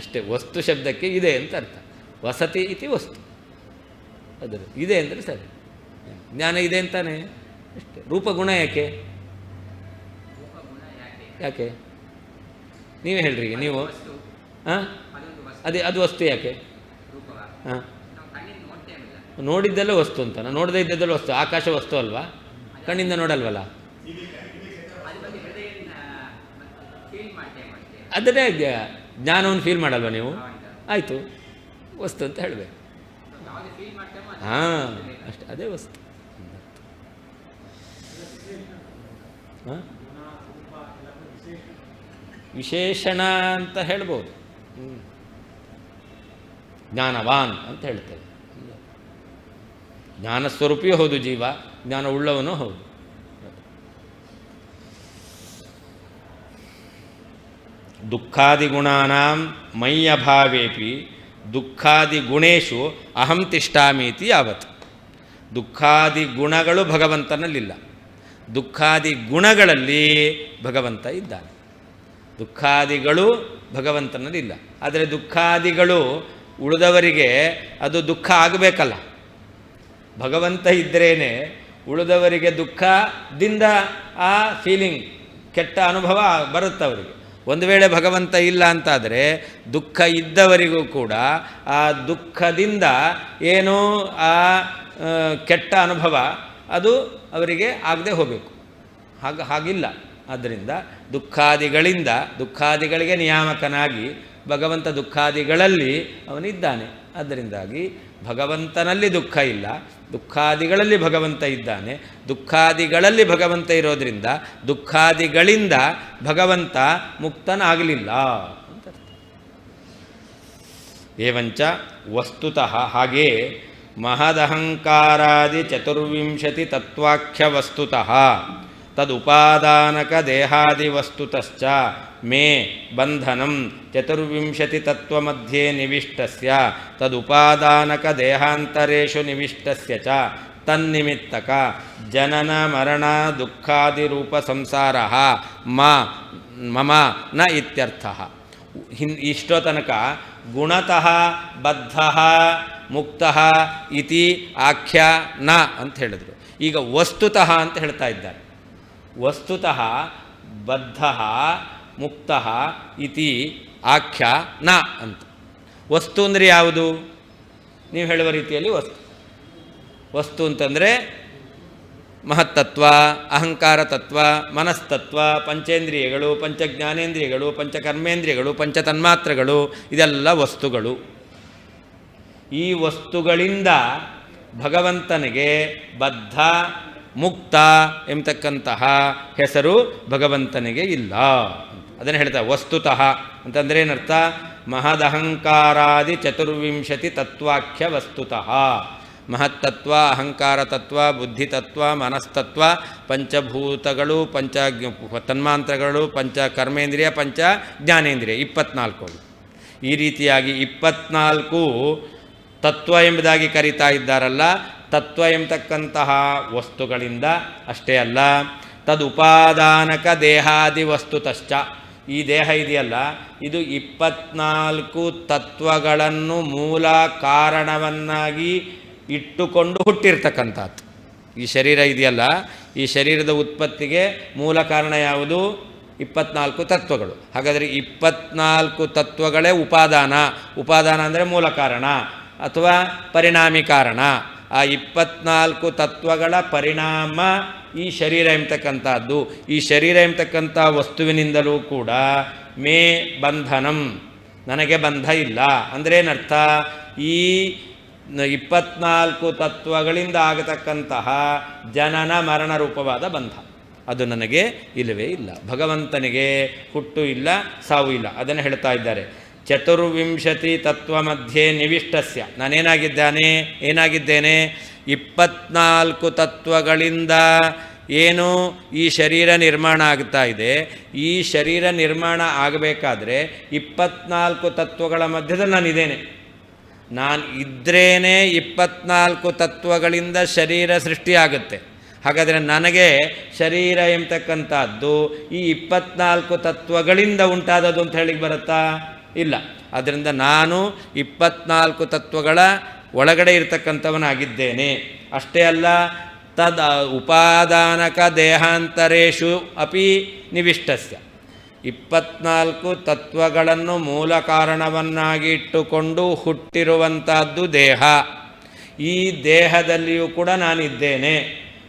ಅಷ್ಟೇ. ವಸ್ತು ಶಬ್ದಕ್ಕೆ ಇದೆ ಅಂತ ಅರ್ಥ. ವಸತಿ ಇತಿ ವಸ್ತು, ಅದರ ಇದೆ ಅಂದರೆ ಸರಿ. ಜ್ಞಾನ ಇದೆ ಅಂತಾನೆ ಅಷ್ಟೇ. ರೂಪಗುಣ ಯಾಕೆ ನೀವೇ ಹೇಳ್ರಿ. ನೀವು ಹಾಂ, ಅದು ವಸ್ತು ಯಾಕೆ? ಹಾಂ, ನೋಡಿದ್ದೆಲ್ಲ ವಸ್ತು ಅಂತ. ನೋಡದೇ ಇದ್ದದ್ದೆಲ್ಲ ವಸ್ತು. ಆಕಾಶ ವಸ್ತು ಅಲ್ವಾ? ಕಣ್ಣಿಂದ ನೋಡಲ್ವಲ್ಲ. ಅದನ್ನೇ ಜ್ಞಾನವನ್ನು ಫೀಲ್ ಮಾಡಲ್ವ ನೀವು? ಆಯಿತು, ವಸ್ತು ಅಂತ ಹೇಳಬೇಕು. ಹಾಂ, ಅಷ್ಟೇ, ಅದೇ ವಸ್ತು. ಹಾಂ, ವಿಶೇಷಣ ಅಂತ ಹೇಳ್ಬೋದು. ಜ್ಞಾನವಾನ್ ಅಂತ ಹೇಳ್ತೇವೆ. ಜ್ಞಾನಸ್ವರೂಪಿಯೂ ಹೌದು ಜೀವ, ಜ್ಞಾನ ಉಳ್ಳವನೂ ಹೌದು. ದುಃಖಾದಿಗುಣಾನಾಂ ಮಯ್ಯಭಾವೇಪಿ ದುಃಖಾದಿಗುಣೇಶು ಅಹಂ ತಿಷ್ಠಾಮೀತಿ ಯಾವತ್. ದುಃಖಾದಿ ಗುಣಗಳು ಭಗವಂತನಲ್ಲಿಲ್ಲ, ದುಃಖಾದಿ ಗುಣಗಳಲ್ಲಿ ಭಗವಂತ ಇದ್ದಾನೆ. ದುಃಖಾದಿಗಳು ಭಗವಂತನಲ್ಲಿಲ್ಲ. ಆದರೆ ದುಃಖಾದಿಗಳು ಉಳಿದವರಿಗೆ ಅದು ದುಃಖ ಆಗಬೇಕಲ್ಲ. ಭಗವಂತ ಇದ್ದರೇನೆ ಉಳಿದವರಿಗೆ ದುಃಖದಿಂದ ಆ ಫೀಲಿಂಗ್, ಕೆಟ್ಟ ಅನುಭವ ಬರುತ್ತವರಿಗೆ. ಒಂದು ವೇಳೆ ಭಗವಂತ ಇಲ್ಲ ಅಂತಾದರೆ ದುಃಖ ಇದ್ದವರಿಗೂ ಕೂಡ ಆ ದುಃಖದಿಂದ ಏನೋ ಆ ಕೆಟ್ಟ ಅನುಭವ ಅದು ಅವರಿಗೆ ಆಗದೆ ಹೋಗಬೇಕು. ಹಾಗಿಲ್ಲ. ಆದ್ದರಿಂದ ದುಃಖಾದಿಗಳಿಂದ, ದುಃಖಾದಿಗಳಿಗೆ ನಿಯಾಮಕನಾಗಿ ಭಗವಂತ ದುಃಖಾದಿಗಳಲ್ಲಿ ಅವನಿದ್ದಾನೆ. ಅದರಿಂದಾಗಿ ಭಗವಂತನಲ್ಲಿ ದುಃಖ ಇಲ್ಲ, ದುಃಖಾದಿಗಳಲ್ಲಿ ಭಗವಂತ ಇದ್ದಾನೆ. ದುಃಖಾದಿಗಳಲ್ಲಿ ಭಗವಂತ ಇರೋದರಿಂದ ದುಃಖಾದಿಗಳಿಂದ ಭಗವಂತ ಮುಕ್ತನಾಗಲಿಲ್ಲ ಅಂತ ಅರ್ಥ. ಏವಂಚ ವಸ್ತುತಃ, ಹಾಗೇ ಮಹದಹಂಕಾರಾದಿ 24 ತತ್ವಾಖ್ಯ ವಸ್ತುತಃ ತದುಪಾದಾನಕ ದೇಹಾದಿ ವಸ್ತುತಶ್ಚ ಮೇ ಬಂಧನಂ 24 ತತ್ವಮಧ್ಯೆ ನಿವಿಷ್ಟಸ್ಯ ತದುಪಾದಾನಕ ದೇಹಾಂತರೇಷು ನಿವಿಷ್ಟಸ್ಯ ಚ ತನ್ನಿಮಿತ್ತಕ ಜನನ ಮರಣ ದುಃಖಾದಿರೂಪ ಸಂಸಾರಃ ಮಮ ನ ಇತ್ಯರ್ಥಃ. ಇಷ್ಟೋ ತನಕ ಗುಣತಃ ಬದ್ಧಃ ಮುಕ್ತಃ ಇತಿ ಆಖ್ಯ ನ ಅಂತ ಹೇಳಿದರು. ಈಗ ವಸ್ತುತಃ ಅಂತ ಹೇಳ್ತಾ ಇದ್ದಾರೆ. ವಸ್ತುತಃ ಬದ್ಧಃ ಮುಕ್ತಃ ಇತಿ ಆಖ್ಯ ನ ಅಂತ. ವಸ್ತು ಅಂದರೆ ಯಾವುದು? ನೀವು ಹೇಳುವ ರೀತಿಯಲ್ಲಿ ವಸ್ತು ಅಂತಂದರೆ ಮಹತ್ತತ್ವ, ಅಹಂಕಾರ ತತ್ವ, ಮನಸ್ತತ್ವ, ಪಂಚೇಂದ್ರಿಯಗಳು, ಪಂಚಜ್ಞಾನೇಂದ್ರಿಯಗಳು, ಪಂಚಕರ್ಮೇಂದ್ರಿಯಗಳು, ಪಂಚತನ್ಮಾತ್ರಗಳು, ಇದೆಲ್ಲ ವಸ್ತುಗಳು. ಈ ವಸ್ತುಗಳಿಂದ ಭಗವಂತನಿಗೆ ಬದ್ಧ ಮುಕ್ತ ಎಂಬತಕ್ಕಂತಹ ಹೆಸರು ಭಗವಂತನಿಗೆ ಇಲ್ಲ. ಅದನ್ನು ಹೇಳ್ತಾರೆ. ವಸ್ತುತಃ ಅಂತಂದರೆ ಏನರ್ಥ? ಮಹದಹಂಕಾರಾದಿ ಚತುರ್ವಿಂಶತಿ ತತ್ವಾಖ್ಯ ವಸ್ತುತಃ. ಮಹತ್ತತ್ವ, ಅಹಂಕಾರ ತತ್ವ, ಬುದ್ಧಿತತ್ವ, ಮನಸ್ತತ್ವ, ಪಂಚಭೂತಗಳು, ಪಂಚ ತನ್ಮಾಂತ್ರಗಳು, ಪಂಚ ಕರ್ಮೇಂದ್ರಿಯ, ಪಂಚ ಜ್ಞಾನೇಂದ್ರಿಯ, 24. ಈ ರೀತಿಯಾಗಿ 24 ತತ್ವ ಎಂಬುದಾಗಿ ಕರೀತಾ ಇದ್ದಾರಲ್ಲ. ತತ್ವ ಎಂಬತಕ್ಕಂತಹ ವಸ್ತುಗಳಿಂದ ಅಷ್ಟೇ ಅಲ್ಲ, ತದುಪಾದಾನಕ ದೇಹಾದಿ ವಸ್ತುತಶ್ಚ. ಈ ದೇಹ ಇದೆಯಲ್ಲ, ಇದು 24 ತತ್ವಗಳನ್ನು ಮೂಲ ಕಾರಣವನ್ನಾಗಿ ಇಟ್ಟುಕೊಂಡು ಹುಟ್ಟಿರ್ತಕ್ಕಂಥದ್ದು. ಈ ಶರೀರ ಇದೆಯಲ್ಲ, ಈ ಶರೀರದ ಉತ್ಪತ್ತಿಗೆ ಮೂಲ ಕಾರಣ ಯಾವುದು? 24 ತತ್ವಗಳು. ಹಾಗಾದರೆ 24 ತತ್ವಗಳೇ ಉಪಾದಾನ. ಉಪಾದಾನ ಅಂದರೆ ಮೂಲ ಕಾರಣ ಅಥವಾ ಪರಿಣಾಮಿ ಕಾರಣ. ಆ 24 ತತ್ವಗಳ ಪರಿಣಾಮ ಈ ಶರೀರ ಎಂಬತಕ್ಕಂಥದ್ದು. ಈ ಶರೀರ ಎಂಬತಕ್ಕಂಥ ವಸ್ತುವಿನಿಂದಲೂ ಕೂಡ ಮೇ ಬಂಧನಂ, ನನಗೆ ಬಂಧ ಇಲ್ಲ. ಅಂದರೆ ಏನರ್ಥ? ಈ 24 ತತ್ವಗಳಿಂದ ಆಗತಕ್ಕಂತಹ ಜನನ ಮರಣ ರೂಪವಾದ ಬಂಧ ಅದು ನನಗೆ ಇಲ್ಲವೇ ಇಲ್ಲ. ಭಗವಂತನಿಗೆ ಹುಟ್ಟು ಇಲ್ಲ, ಸಾವು ಇಲ್ಲ. ಅದನ್ನು ಹೇಳ್ತಾ ಇದ್ದಾರೆ. ಚತುರ್ವಿಂಶತಿ ತತ್ವ ಮಧ್ಯೆ ನಿವಿಷ್ಟಸ್ಯ. ಏನಾಗಿದ್ದೇನೆ? 24 ತತ್ವಗಳಿಂದ ಏನು ಈ ಶರೀರ ನಿರ್ಮಾಣ ಆಗ್ತಾ ಇದೆ. ಈ ಶರೀರ ನಿರ್ಮಾಣ ಆಗಬೇಕಾದ್ರೆ 24 ತತ್ವಗಳ ಮಧ್ಯದಲ್ಲಿ ನಾನಿದ್ದೇನೆ. ನಾನು ಇದ್ರೇ 24 ತತ್ವಗಳಿಂದ ಶರೀರ ಸೃಷ್ಟಿಯಾಗುತ್ತೆ. ಹಾಗಾದರೆ ನನಗೆ ಶರೀರ ಎಂಬತಕ್ಕಂಥದ್ದು ಈ 24 ತತ್ವಗಳಿಂದ ಉಂಟಾದದ್ದು ಅಂತ ಹೇಳಿಕ್ಕೆ ಬರುತ್ತಾ? ಇಲ್ಲ. ಆದ್ದರಿಂದ ನಾನು 24 ತತ್ವಗಳ ಒಳಗಡೆ ಇರತಕ್ಕಂಥವನಾಗಿದ್ದೇನೆ. ಅಷ್ಟೇ ಅಲ್ಲ, ತದ್ ಉಪಾದಾನಕ ದೇಹಾಂತರೇಷು ಅಪಿ ನಿವಿಷ್ಟಸ್ಯ. 24 ತತ್ವಗಳನ್ನು ಮೂಲ ಕಾರಣವನ್ನಾಗಿ ಇಟ್ಟುಕೊಂಡು ಹುಟ್ಟಿರುವಂಥದ್ದು ದೇಹ. ಈ ದೇಹದಲ್ಲಿಯೂ ಕೂಡ ನಾನಿದ್ದೇನೆ.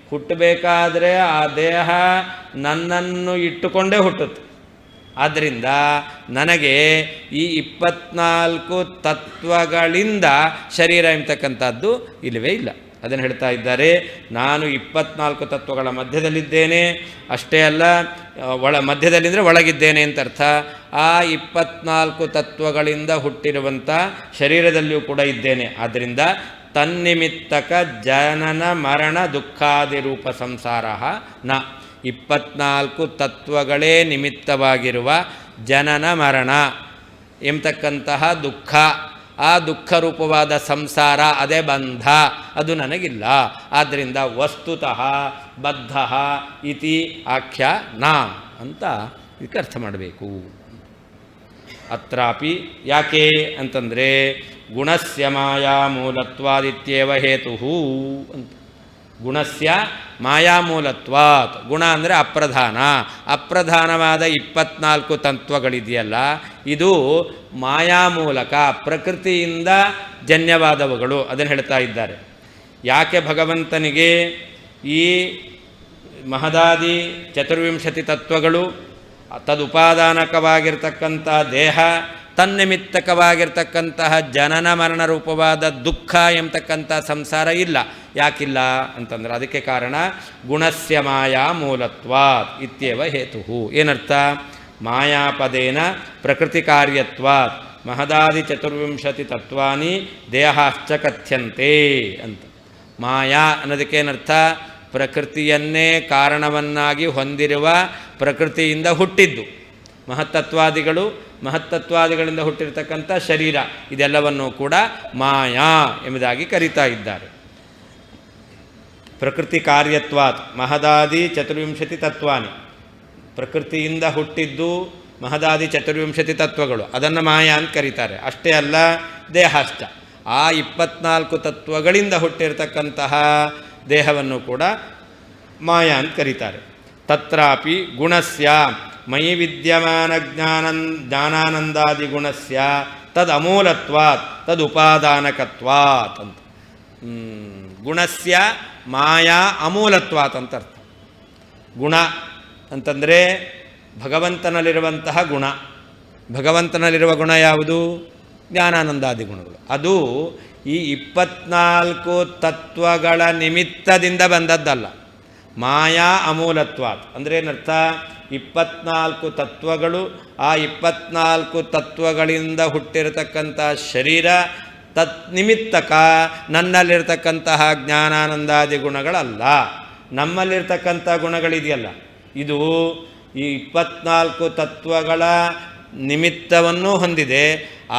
ಹುಟ್ಟಬೇಕಾದ್ರೆ ಆ ದೇಹ ನನ್ನನ್ನು ಇಟ್ಟುಕೊಂಡೇ ಹುಟ್ಟುತ್ತೆ. ಆದ್ದರಿಂದ ನನಗೆ ಈ 24 ತತ್ವಗಳಿಂದ ಶರೀರ ಎಂಬತಕ್ಕಂಥದ್ದು ಇಲ್ಲವೇ ಇಲ್ಲ. ಅದನ್ನು ಹೇಳ್ತಾ ಇದ್ದಾರೆ. ನಾನು 24 ತತ್ವಗಳ ಮಧ್ಯದಲ್ಲಿದ್ದೇನೆ. ಅಷ್ಟೇ ಅಲ್ಲ, ಮಧ್ಯದಲ್ಲಿದ್ದರೆ ಒಳಗಿದ್ದೇನೆ ಅಂತ ಅರ್ಥ. ಆ 24 ತತ್ವಗಳಿಂದ ಹುಟ್ಟಿರುವಂಥ ಶರೀರದಲ್ಲಿಯೂ ಕೂಡ ಇದ್ದೇನೆ. ಆದ್ದರಿಂದ ತನ್ನಿಮಿತ್ತಕ ಜನನ ಮರಣ ದುಃಖಾದಿರೂಪ ಸಂಸಾರ ನ. 24 ತತ್ವಗಳೇ ನಿಮಿತ್ತವಾಗಿರುವ ಜನನ ಮರಣ ಎಂಬತಕ್ಕಂತಹ ದುಃಖ, ಆ ದುಃಖ ರೂಪವಾದ ಸಂಸಾರ, ಅದೇ ಬಂಧ, ಅದು ನನಗಿಲ್ಲ. ಆದ್ದರಿಂದ ವಸ್ತುತಃ ಬದ್ಧ ಇತಿ ಆಖ್ಯ ನ ಅಂತ ಇದಕ್ಕೆ ಅರ್ಥ ಮಾಡಬೇಕು. ಅತ್ರಾಪಿ ಯಾಕೆ ಅಂತಂದರೆ ಗುಣಸ್ಯ ಮಾಯಾಮೂಲತ್ವಾದಿತ್ಯೇವ ಹೇತು ಅಂತ. ಗುಣಸ್ಯ ಮಾಯಾಮೂಲತ್ವಾತ್. ಗುಣ ಅಂದರೆ ಅಪ್ರಧಾನ. ಅಪ್ರಧಾನವಾದ 24 ತತ್ವಗಳಿದೆಯಲ್ಲ, ಇದು ಮಾಯಾಮೂಲಕ, ಪ್ರಕೃತಿಯಿಂದ ಜನ್ಯವಾದವುಗಳು. ಅದನ್ನು ಹೇಳ್ತಾ ಇದ್ದಾರೆ. ಯಾಕೆ ಭಗವಂತನಿಗೆ ಈ ಮಹದಾದಿ ಚತುರ್ವಿಂಶತಿ ತತ್ವಗಳು, ತದುಪಾದಾನಕವಾಗಿರ್ತಕ್ಕಂಥ ದೇಹ, ತನ್ನಿಮಿತ್ತಕವಾಗಿರ್ತಕ್ಕಂತಹ ಜನನ ಮರಣ ರೂಪವಾದ ದುಃಖ ಎಂಬತಕ್ಕಂಥ ಸಂಸಾರ ಇಲ್ಲ? ಯಾಕಿಲ್ಲ ಅಂತಂದ್ರೆ ಅದಕ್ಕೆ ಕಾರಣ ಗುಣಸ್ಯ ಮಾಯಾ ಮೂಲತ್ವಾತ್ ಇತ್ಯೇವ ಹೇತು. ಏನರ್ಥ? ಮಾಯಾಪದೇನ ಪ್ರಕೃತಿ ಕಾರ್ಯತ್ವಾತ್ ಮಹದಾದಿ ಚತುರ್ವಿಂಶತಿ ತತ್ವಾನಿ ದೇಹಾಶ್ಚ ಕಥ್ಯಂತೆ ಅಂತ. ಮಾಯಾ ಅನ್ನೋದಕ್ಕೇನರ್ಥ? ಪ್ರಕೃತಿಯನ್ನೇ ಕಾರಣವನ್ನಾಗಿ ಹೊಂದಿರುವ, ಪ್ರಕೃತಿಯಿಂದ ಹುಟ್ಟಿದ್ದು ಮಹತ್ತತ್ವಾದಿಗಳಿಂದ ಹುಟ್ಟಿರ್ತಕ್ಕಂಥ ಶರೀರ, ಇದೆಲ್ಲವನ್ನೂ ಕೂಡ ಮಾಯಾ ಎಂಬುದಾಗಿ ಕರೀತಾ ಇದ್ದಾರೆ. ಪ್ರಕೃತಿ ಕಾರ್ಯತ್ವಾತ್ ಮಹದಾದಿ ಚತುರ್ವಿಂಶತಿ ತತ್ವಾನಿ. ಪ್ರಕೃತಿಯಿಂದ ಹುಟ್ಟಿದ್ದು ಮಹದಾದಿ ಚತುರ್ವಿಂಶತಿ ತತ್ವಗಳು, ಅದನ್ನು ಮಾಯಾ ಅಂತ ಕರೀತಾರೆ. ಅಷ್ಟೇ ಅಲ್ಲ, ದೇಹಾಶ್ಚ, ಆ 24 ತತ್ವಗಳಿಂದ ಹುಟ್ಟಿರ್ತಕ್ಕಂತಹ ದೇಹವನ್ನು ಕೂಡ ಮಾಯಾ ಅಂತ ಕರೀತಾರೆ. ತತ್ರಾಪಿ ಗುಣಸ್ಯ ಮಯಿ ವಿದ್ಯಮಾನ ಜ್ಞಾನಾನಂದಾದಿ ಗುಣಸ್ಯ ತದ್ ಅಮೂಲತ್ವಾತ್ ತದ್ ಉಪಾದಾನಕತ್ವಾತ್ ಅಂತ. ಗುಣಸ್ಯ ಮಾಯಾ ಅಮೂಲತ್ವಾತ್ ಅಂತ ಅರ್ಥ. ಗುಣ ಅಂತಂದರೆ ಭಗವಂತನಲ್ಲಿರುವಂತಹ ಗುಣ. ಭಗವಂತನಲ್ಲಿರುವ ಗುಣ ಯಾವುದು? ಜ್ಞಾನಾನಂದಾದಿ ಗುಣಗಳು. ಅದು ಈ 24 ತತ್ವಗಳ ನಿಮಿತ್ತದಿಂದ ಬಂದದ್ದಲ್ಲ. ಮಾಯಾ ಅಮೂಲತ್ವಾತ್ ಅಂದರೆ ಏನರ್ಥ? 24 ತತ್ವಗಳು, ಆ 24 ತತ್ವಗಳಿಂದ ಹುಟ್ಟಿರತಕ್ಕಂಥ ಶರೀರ ನಿಮಿತ್ತಕ ನನ್ನಲ್ಲಿರ್ತಕ್ಕಂತಹ ಜ್ಞಾನಾನಂದಾದಿ ಗುಣಗಳಲ್ಲ. ನಮ್ಮಲ್ಲಿರ್ತಕ್ಕಂಥ ಗುಣಗಳಿದೆಯಲ್ಲ, ಇದು ಈ 24 ತತ್ವಗಳ ನಿಮಿತ್ತವನ್ನು ಹೊಂದಿದೆ.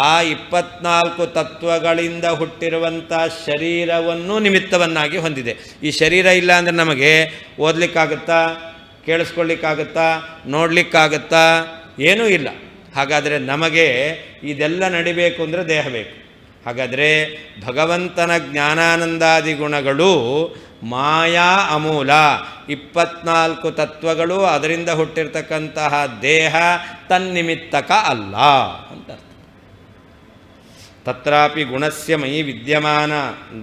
ಆ 24 ತತ್ವಗಳಿಂದ ಹುಟ್ಟಿರುವಂಥ ಶರೀರವನ್ನು ನಿಮಿತ್ತವನ್ನಾಗಿ ಹೊಂದಿದೆ. ಈ ಶರೀರ ಇಲ್ಲ ಅಂದರೆ ನಮಗೆ ಓದಲಿಕ್ಕಾಗುತ್ತಾ, ಕೇಳಿಸ್ಕೊಳ್ಳಿಕ್ಕಾಗುತ್ತಾ, ನೋಡಲಿಕ್ಕಾಗುತ್ತಾ? ಏನೂ ಇಲ್ಲ. ಹಾಗಾದರೆ ನಮಗೆ ಇದೆಲ್ಲ ನಡಿಬೇಕು ಅಂದರೆ ದೇಹ ಬೇಕು. ಹಾಗಾದರೆ ಭಗವಂತನ ಜ್ಞಾನಾನಂದಾದಿ ಗುಣಗಳು ಮಾಯಾ ಅಮೂಲ, 24 ತತ್ವಗಳು, ಅದರಿಂದ ಹುಟ್ಟಿರ್ತಕ್ಕಂತಹ ದೇಹ ತನ್ನಿಮಿತ್ತಕ ಅಲ್ಲ ಅಂತ ಅರ್ಥ. ತತ್ರಾಪಿ ಗುಣಸ್ಯ ಮಯಿ ವಿದ್ಯಮಾನ,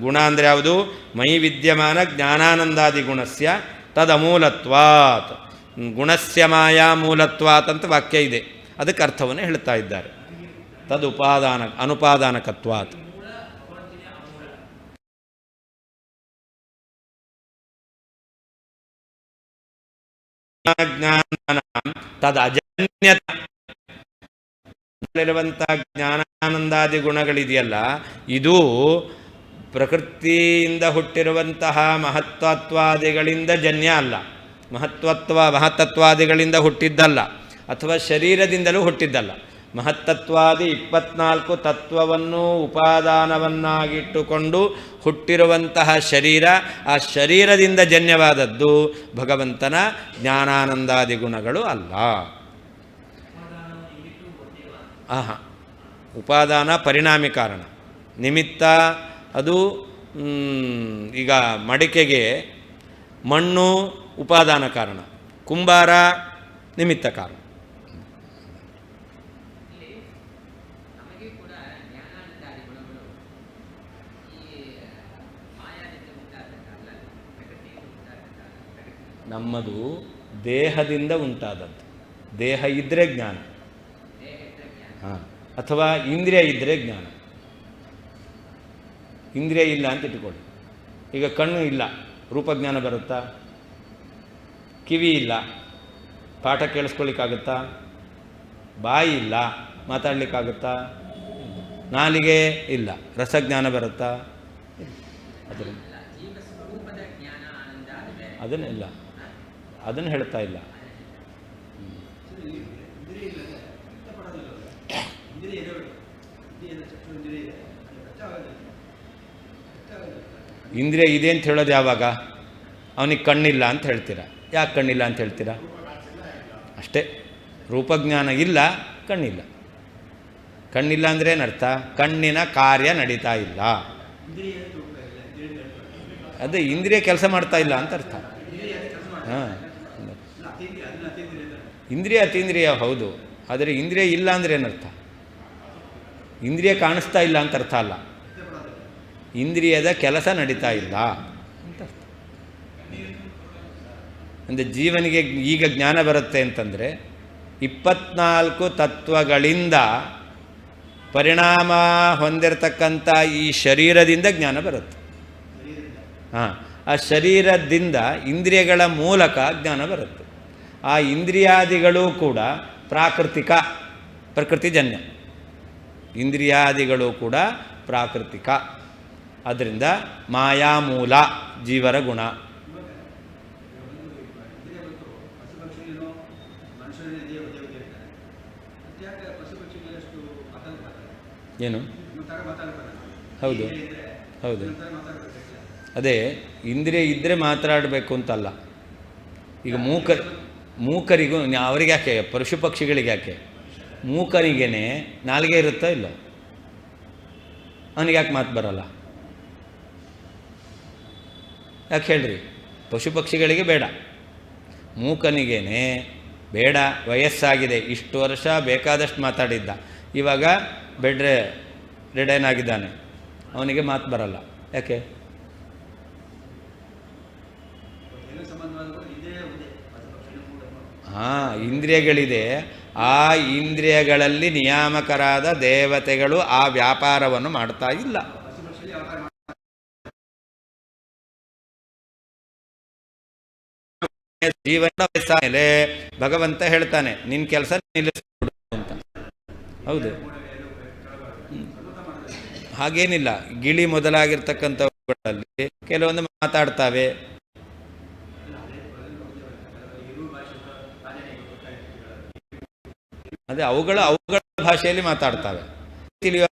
ಗುಣ ಅಂದರೆ ಯಾವುದು? ಮಯಿ ವಿದ್ಯಮಾನ ಜ್ಞಾನಾನಂದಾದಿ ಗುಣಸ್ಯ ತದಮೂಲತ್ವಾತ್, ಗುಣಸ್ಯ ಮಾಯಾ ಮೂಲತ್ವಾತ್ ಅಂತ ವಾಕ್ಯ ಇದೆ. ಅದಕ್ಕೆ ಅರ್ಥವನ್ನು ಹೇಳ್ತಾ ಇದ್ದಾರೆ. ಅನುಪಾದಾನಕತ್ವಾತ್. ಜ್ಞಾನ ತದಜನ್ಯತ, ಜ್ಞಾನಾನಂದಾದಿ ಗುಣಗಳಿದೆಯಲ್ಲ, ಇದು ಪ್ರಕೃತಿಯಿಂದ ಹುಟ್ಟಿರುವಂತಹ ಮಹತ್ತತ್ವಾದಿಗಳಿಂದ ಜನ್ಯ ಅಲ್ಲ, ಮಹತ್ತತ್ವಾದಿಗಳಿಂದ ಹುಟ್ಟಿದ್ದಲ್ಲ, ಅಥವಾ ಶರೀರದಿಂದಲೂ ಹುಟ್ಟಿದ್ದಲ್ಲ. ಮಹತ್ತತ್ವಾದಿ 24 ತತ್ವವನ್ನು ಉಪಾದಾನವನ್ನಾಗಿಟ್ಟುಕೊಂಡು ಹುಟ್ಟಿರುವಂತಹ ಶರೀರ, ಆ ಶರೀರದಿಂದ ಜನ್ಯವಾದದ್ದು ಭಗವಂತನ ಜ್ಞಾನಾನಂದಾದಿ ಗುಣಗಳು ಅಲ್ಲ. ಉಪಾದಾನ ಪರಿಣಾಮಿ ಕಾರಣ, ನಿಮಿತ್ತ ಅದು ಈಗ ಮಡಿಕೆಗೆ ಮಣ್ಣು ಉಪಾದಾನ ಕಾರಣ, ಕುಂಬಾರ ನಿಮಿತ್ತ ಕಾರಣ. ನಮ್ಮದು ದೇಹದಿಂದ ಉಂಟಾದದ್ದು. ದೇಹ ಇದ್ದರೆ ಜ್ಞಾನ, ಅಥವಾ ಇಂದ್ರಿಯ ಇದ್ದರೆ ಜ್ಞಾನ. ಇಂದ್ರಿಯ ಇಲ್ಲ ಅಂತ ಇಟ್ಟುಕೊಳ್ಳಿ. ಈಗ ಕಣ್ಣು ಇಲ್ಲ, ರೂಪಜ್ಞಾನ ಬರುತ್ತಾ? ಕಿವಿ ಇಲ್ಲ, ಪಾಠ ಕೇಳಿಸ್ಕೊಳ್ಳಿಕ್ಕಾಗುತ್ತಾ? ಬಾಯಿ ಇಲ್ಲ, ಮಾತಾಡಲಿಕ್ಕಾಗುತ್ತಾ? ನಾಲಿಗೆ ಇಲ್ಲ, ರಸಜ್ಞಾನ ಬರುತ್ತಾ? ಅದನ್ನಿಲ್ಲ, ಅದನ್ನು ಹೇಳ್ತಾ ಇಲ್ಲ. ಇಂದ್ರಿಯ ಇದೆ ಅಂತ ಹೇಳೋದು ಯಾವಾಗ? ಅವನಿಗೆ ಕಣ್ಣಿಲ್ಲ ಅಂತ ಹೇಳ್ತೀರಾ. ಯಾಕೆ ಕಣ್ಣಿಲ್ಲ ಅಂತ ಹೇಳ್ತೀರಾ? ಅಷ್ಟೇ, ರೂಪಜ್ಞಾನ ಇಲ್ಲ, ಕಣ್ಣಿಲ್ಲ. ಕಣ್ಣಿಲ್ಲ ಅಂದರೆ ಏನರ್ಥ? ಕಣ್ಣಿನ ಕಾರ್ಯ ನಡೀತಾ ಇಲ್ಲ, ಅದು ಇಂದ್ರಿಯ ಕೆಲಸ ಮಾಡ್ತಾ ಇಲ್ಲ ಅಂತ ಅರ್ಥ. ಇಂದ್ರಿಯ ಅತೀಂದ್ರಿಯ ಹೌದು, ಆದರೆ ಇಂದ್ರಿಯ ಇಲ್ಲ ಅಂದರೆ ಏನರ್ಥ? ಇಂದ್ರಿಯ ಕಾಣಿಸ್ತಾ ಇಲ್ಲ ಅಂತ ಅರ್ಥ ಅಲ್ಲ, ಇಂದ್ರಿಯದ ಕೆಲಸ ನಡೀತಾ ಇಲ್ಲ ಅಂತ ಅರ್ಥ. ಅಂದರೆ ಜೀವನಿಗೆ ಈಗ ಜ್ಞಾನ ಬರುತ್ತೆ ಅಂತಂದರೆ 24 ತತ್ವಗಳಿಂದ ಪರಿಣಾಮ ಹೊಂದಿರತಕ್ಕಂಥ ಈ ಶರೀರದಿಂದ ಜ್ಞಾನ ಬರುತ್ತೆ. ಆ ಶರೀರದಿಂದ ಇಂದ್ರಿಯಗಳ ಮೂಲಕ ಜ್ಞಾನ ಬರುತ್ತೆ. ಆ ಇಂದ್ರಿಯಾದಿಗಳು ಕೂಡ ಪ್ರಾಕೃತಿಕ, ಪ್ರಕೃತಿಜನ್ಯ. ಇಂದ್ರಿಯಾದಿಗಳು ಕೂಡ ಪ್ರಾಕೃತಿಕ. ಆದ್ದರಿಂದ ಮಾಯಾಮೂಲ ಜೀವರ ಗುಣ. ಏನು? ಹೌದು ಹೌದು, ಅದೇ ಇಂದ್ರಿಯ ಇದ್ದರೆ ಮಾತಾಡಬೇಕು ಅಂತಲ್ಲ. ಈಗ ಮೂಕರಿಗೂ ಅವ್ರಿಗೆ ಯಾಕೆ, ಪಶು ಪಕ್ಷಿಗಳಿಗೆ ಯಾಕೆ? ಮೂಕನಿಗೇನೆ ನಾಲಿಗೆ ಇರುತ್ತಾ ಇಲ್ಲ? ಅವನಿಗೆ ಯಾಕೆ ಮಾತು ಬರಲ್ಲ? ಯಾಕೆ ಹೇಳ್ರಿ? ಪಶು ಪಕ್ಷಿಗಳಿಗೆ ಬೇಡ, ಮೂಕನಿಗೇನೆ ಬೇಡ. ವಯಸ್ಸಾಗಿದೆ, ಇಷ್ಟು ವರ್ಷ ಬೇಕಾದಷ್ಟು ಮಾತಾಡಿದ್ದ, ಇವಾಗ ರೆಡೇನಾಗಿದ್ದಾನೆ, ಅವನಿಗೆ ಮಾತು ಬರಲ್ಲ. ಯಾಕೆ? ಇಂದ್ರಿಯಗಳಿದೆ. ಆ ಇಂದ್ರಿಯಗಳಲ್ಲಿ ನಿಯಾಮಕರಾದ ದೇವತೆಗಳು ಆ ವ್ಯಾಪಾರವನ್ನು ಮಾಡ್ತಾ ಇಲ್ಲ. ಜೀವನ ವಯಸ್ಸಾದ್ಮೇಲೆ ಭಗವಂತ ಹೇಳ್ತಾನೆ ನಿನ್ನ ಕೆಲಸ ನಿಲ್ಲಿಸ್ಬಿಡು ಅಂತ. ಹೌದು, ಹಾಗೇನಿಲ್ಲ. ಗಿಳಿ ಮೊದಲಾಗಿರ್ತಕ್ಕಂಥವುಗಳಲ್ಲಿ ಕೆಲವೊಂದು ಮಾತಾಡ್ತಾವೆ. ಅದೇ ಅವುಗಳ ಭಾಷೆಯಲ್ಲಿ ಮಾತಾಡ್ತಾವೆ, ತಿಳಿಯುವ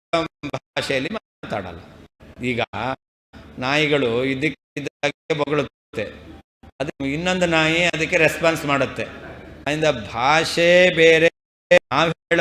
ಭಾಷೆಯಲ್ಲಿ ಮಾತಾಡಲ್ಲ. ಈಗ ನಾಯಿಗಳು ಇದಕ್ಕೆ ಬೊಗಳುತ್ತೆ, ಅದು ಇನ್ನೊಂದು ನಾಯಿ ಅದಕ್ಕೆ ರೆಸ್ಪಾನ್ಸ್ ಮಾಡುತ್ತೆ. ಅದರಿಂದ ಭಾಷೆ ಬೇರೆ. ನಾವು ಹೇಳ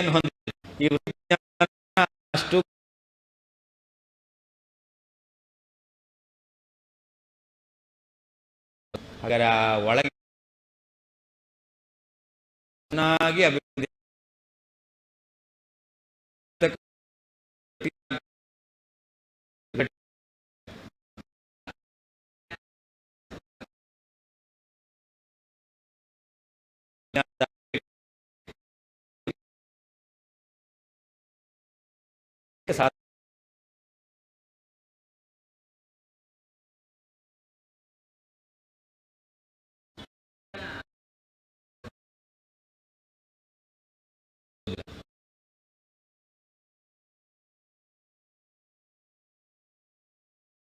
ನೋಡಿಲ್ಲ ಅಷ್ಟು ಹಾಗಾದ್ರೆ ಒಳಗೆ ಚೆನ್ನಾಗಿ ಅಭಿವೃದ್ಧಿ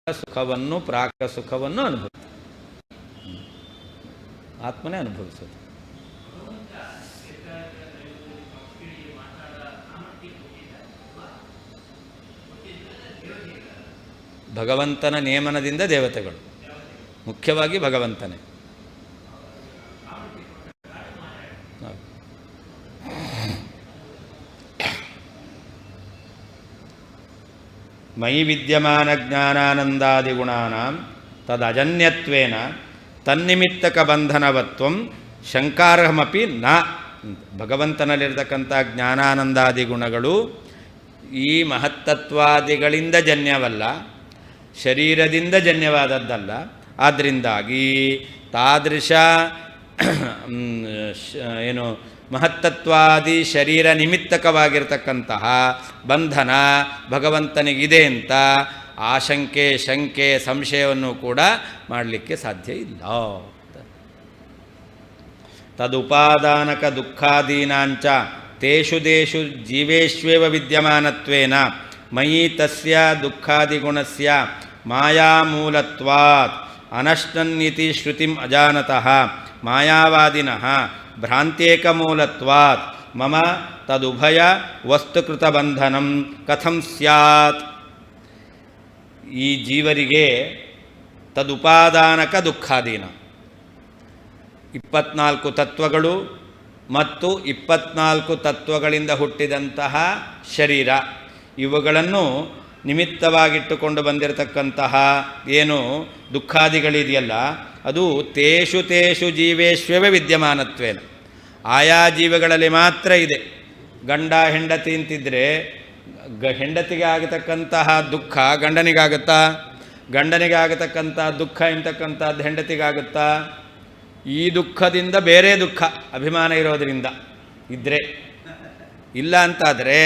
ಸುಖವನ್ನು ಪ್ರಾಕ ಸುಖವನ್ನು ಅನುಭವಿಸ ಆತ್ಮನೇ ಅನುಭವಿಸೋದು. ಭಗವಂತನ ನೇಮನದಿಂದ ದೇವತೆಗಳು, ಮುಖ್ಯವಾಗಿ ಭಗವಂತನೇ. ಮಯಿ ವಿದ್ಯಮಾನ ಜ್ಞಾನಾನಂದಾದಿಗುಣಾನಾಂ ತದಜನ್ಯತ್ವೇನ ತನ್ನಿಮಿತ್ತಕ ಬಂಧನವತ್ವಂ ಶಂಕಾರ್ಹಮಪಿ ನ. ಭಗವಂತನಲ್ಲಿರ್ತಕ್ಕಂಥ ಜ್ಞಾನಾನಂದಾದಿ ಗುಣಗಳು ಈ ಮಹತ್ತತ್ವಾದಿಗಳಿಂದ ಜನ್ಯವಲ್ಲ, ಶರೀರದಿಂದ ಜನ್ಯವಾದದ್ದಲ್ಲ. ಆದ್ದರಿಂದಾಗಿ ತಾದೃಶ ಏನು ಮಹತ್ತತ್ವಾದಿ ಶರೀರ ನಿಮಿತ್ತಕವಾಗಿರ್ತಕ್ಕಂತಹ ಬಂಧನ ಭಗವಂತನಿಗಿದೆ ಅಂತ ಆಶಂಕೆ, ಶಂಕೆ, ಸಂಶಯವನ್ನು ಕೂಡ ಮಾಡಲಿಕ್ಕೆ ಸಾಧ್ಯ ಇಲ್ಲ. ತದುಪಾದಾನಕ ದುಃಖಾದೀನಾಂಚ ತೇಷು ದೇಷು ಜೀವೇಶ್ವೇವ ವಿದ್ಯಮಾನತ್ವೇನ ಮಯಿ ತಸ್ಯ ದುಃಖಾದಿಗುಣಸ್ಯ ಮಾಯಾಮೂಲತ್ವಾತ್ ಅನಶ್ನನ್ನಿತಿ ಶ್ರುತಿಂ ಅಜಾನತಃ ಮಾಯಾವಾದಿನಃ ಭ್ರಾಂತ್ಯೇಕಮೂಲತ್ವಾತ್ ಮಮ ತದುಭಯ ವಸ್ತುಕೃತಬಂಧನಂ ಕಥಂ ಸ್ಯಾತ್. ಈ ಜೀವರಿಗೆ ತದುಪಾದಾನಕ ದುಃಖಾದೀನ 24 ತತ್ವಗಳು ಮತ್ತು 24 ತತ್ವಗಳಿಂದ ಹುಟ್ಟಿದಂತಹ ಶರೀರ, ಇವುಗಳನ್ನು ನಿಮಿತ್ತವಾಗಿಟ್ಟುಕೊಂಡು ಬಂದಿರತಕ್ಕಂತಹ ಏನು ದುಃಖಾದಿಗಳಿದೆಯಲ್ಲ, ಅದು ತೇಷು ತೇಷು ಜೀವೇಶ್ವವೇ ವಿದ್ಯಮಾನತ್ವೇನ, ಆಯಾ ಜೀವಗಳಲ್ಲಿ ಮಾತ್ರ ಇದೆ. ಗಂಡ ಹೆಂಡತಿ ಅಂತಿದ್ದರೆ ಹೆಂಡತಿಗೆ ಆಗತಕ್ಕಂತಹ ದುಃಖ ಗಂಡನಿಗಾಗುತ್ತಾ? ಗಂಡನಿಗೆ ಆಗತಕ್ಕಂಥ ದುಃಖ ಎಂತಕ್ಕಂಥದ್ದು ಹೆಂಡತಿಗಾಗುತ್ತಾ? ಈ ದುಃಖದಿಂದ ಬೇರೆ ದುಃಖ ಅಭಿಮಾನ ಇರೋದರಿಂದ ಇದ್ದರೆ. ಇಲ್ಲ ಅಂತಾದರೆ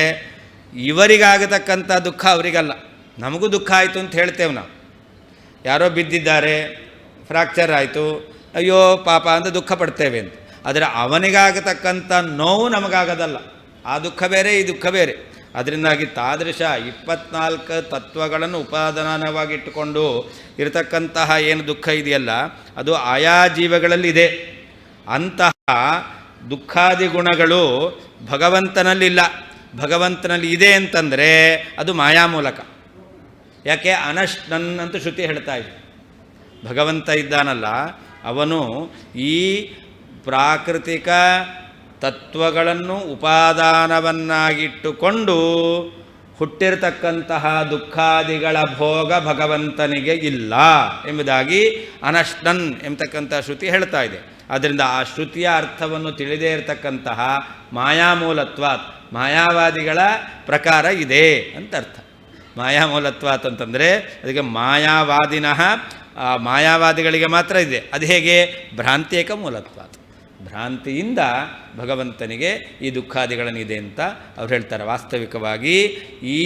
ಇವರಿಗಾಗತಕ್ಕಂಥ ದುಃಖ ಅವರಿಗಲ್ಲ. ನಮಗೂ ದುಃಖ ಆಯಿತು ಅಂತ ಹೇಳ್ತೇವೆ ನಾವು. ಯಾರೋ ಬಿದ್ದಿದ್ದಾರೆ, ಫ್ರ್ಯಾಕ್ಚರ್ ಆಯಿತು, ಅಯ್ಯೋ ಪಾಪ ಅಂತ ದುಃಖ ಪಡ್ತೇವೆ ಅಂತ. ಆದರೆ ಅವನಿಗಾಗತಕ್ಕಂಥ ನೋವು ನಮಗಾಗದಲ್ಲ. ಆ ದುಃಖ ಬೇರೆ, ಈ ದುಃಖ ಬೇರೆ. ಅದರಿಂದಾಗಿ ತಾದೃಶ 24 ತತ್ವಗಳನ್ನು ಉಪಾದಾನವಾಗಿಟ್ಟುಕೊಂಡು ಇರತಕ್ಕಂತಹ ಏನು ದುಃಖ ಇದೆಯಲ್ಲ, ಅದು ಆಯಾ ಜೀವಗಳಲ್ಲಿದೆ. ಅಂತಹ ದುಃಖಾದಿ ಗುಣಗಳು ಭಗವಂತನಲ್ಲಿಲ್ಲ. ಭಗವಂತನಲ್ಲಿ ಇದೆ ಅಂತಂದರೆ ಅದು ಮಾಯಾ ಮೂಲಕ. ಯಾಕೆ? ಅನಶ್ನನ್ ಅಂತ ಶ್ರುತಿ ಹೇಳ್ತಾ ಇದೆ. ಭಗವಂತ ಇದ್ದಾನಲ್ಲ, ಅವನು ಈ ಪ್ರಾಕೃತಿಕ ತತ್ವಗಳನ್ನು ಉಪಾದಾನವನ್ನಾಗಿಟ್ಟುಕೊಂಡು ಹುಟ್ಟಿರತಕ್ಕಂತಹ ದುಃಖಾದಿಗಳ ಭೋಗ ಭಗವಂತನಿಗೆ ಇಲ್ಲ ಎಂಬುದಾಗಿ ಅನಶ್ನನ್ ಎಂಬತಕ್ಕಂಥ ಶ್ರುತಿ ಹೇಳ್ತಾ ಇದೆ. ಆದ್ದರಿಂದ ಆ ಶ್ರುತಿಯ ಅರ್ಥವನ್ನು ತಿಳಿದೇ ಇರತಕ್ಕಂತಹ ಮಾಯಾಮೂಲತ್ವಾತ್, ಮಾಯಾವಾದಿಗಳ ಪ್ರಕಾರ ಇದೆ ಅಂತ ಅರ್ಥ. ಮಾಯಾಮೂಲತ್ವಾತ್ ಅಂತಂದರೆ ಅದಕ್ಕೆ ಮಾಯಾವಾದಿನಃ, ಮಾಯಾವಾದಿಗಳಿಗೆ ಮಾತ್ರ ಇದೆ. ಅದು ಹೇಗೆ? ಭ್ರಾಂತ್ಯೇಕ ಮೂಲತ್ವಾತ್, ಭ್ರಾಂತಿಯಿಂದ ಭಗವಂತನಿಗೆ ಈ ದುಃಖಾದಿಗಳನ್ನಿದೆ ಅಂತ ಅವ್ರು ಹೇಳ್ತಾರೆ. ವಾಸ್ತವಿಕವಾಗಿ ಈ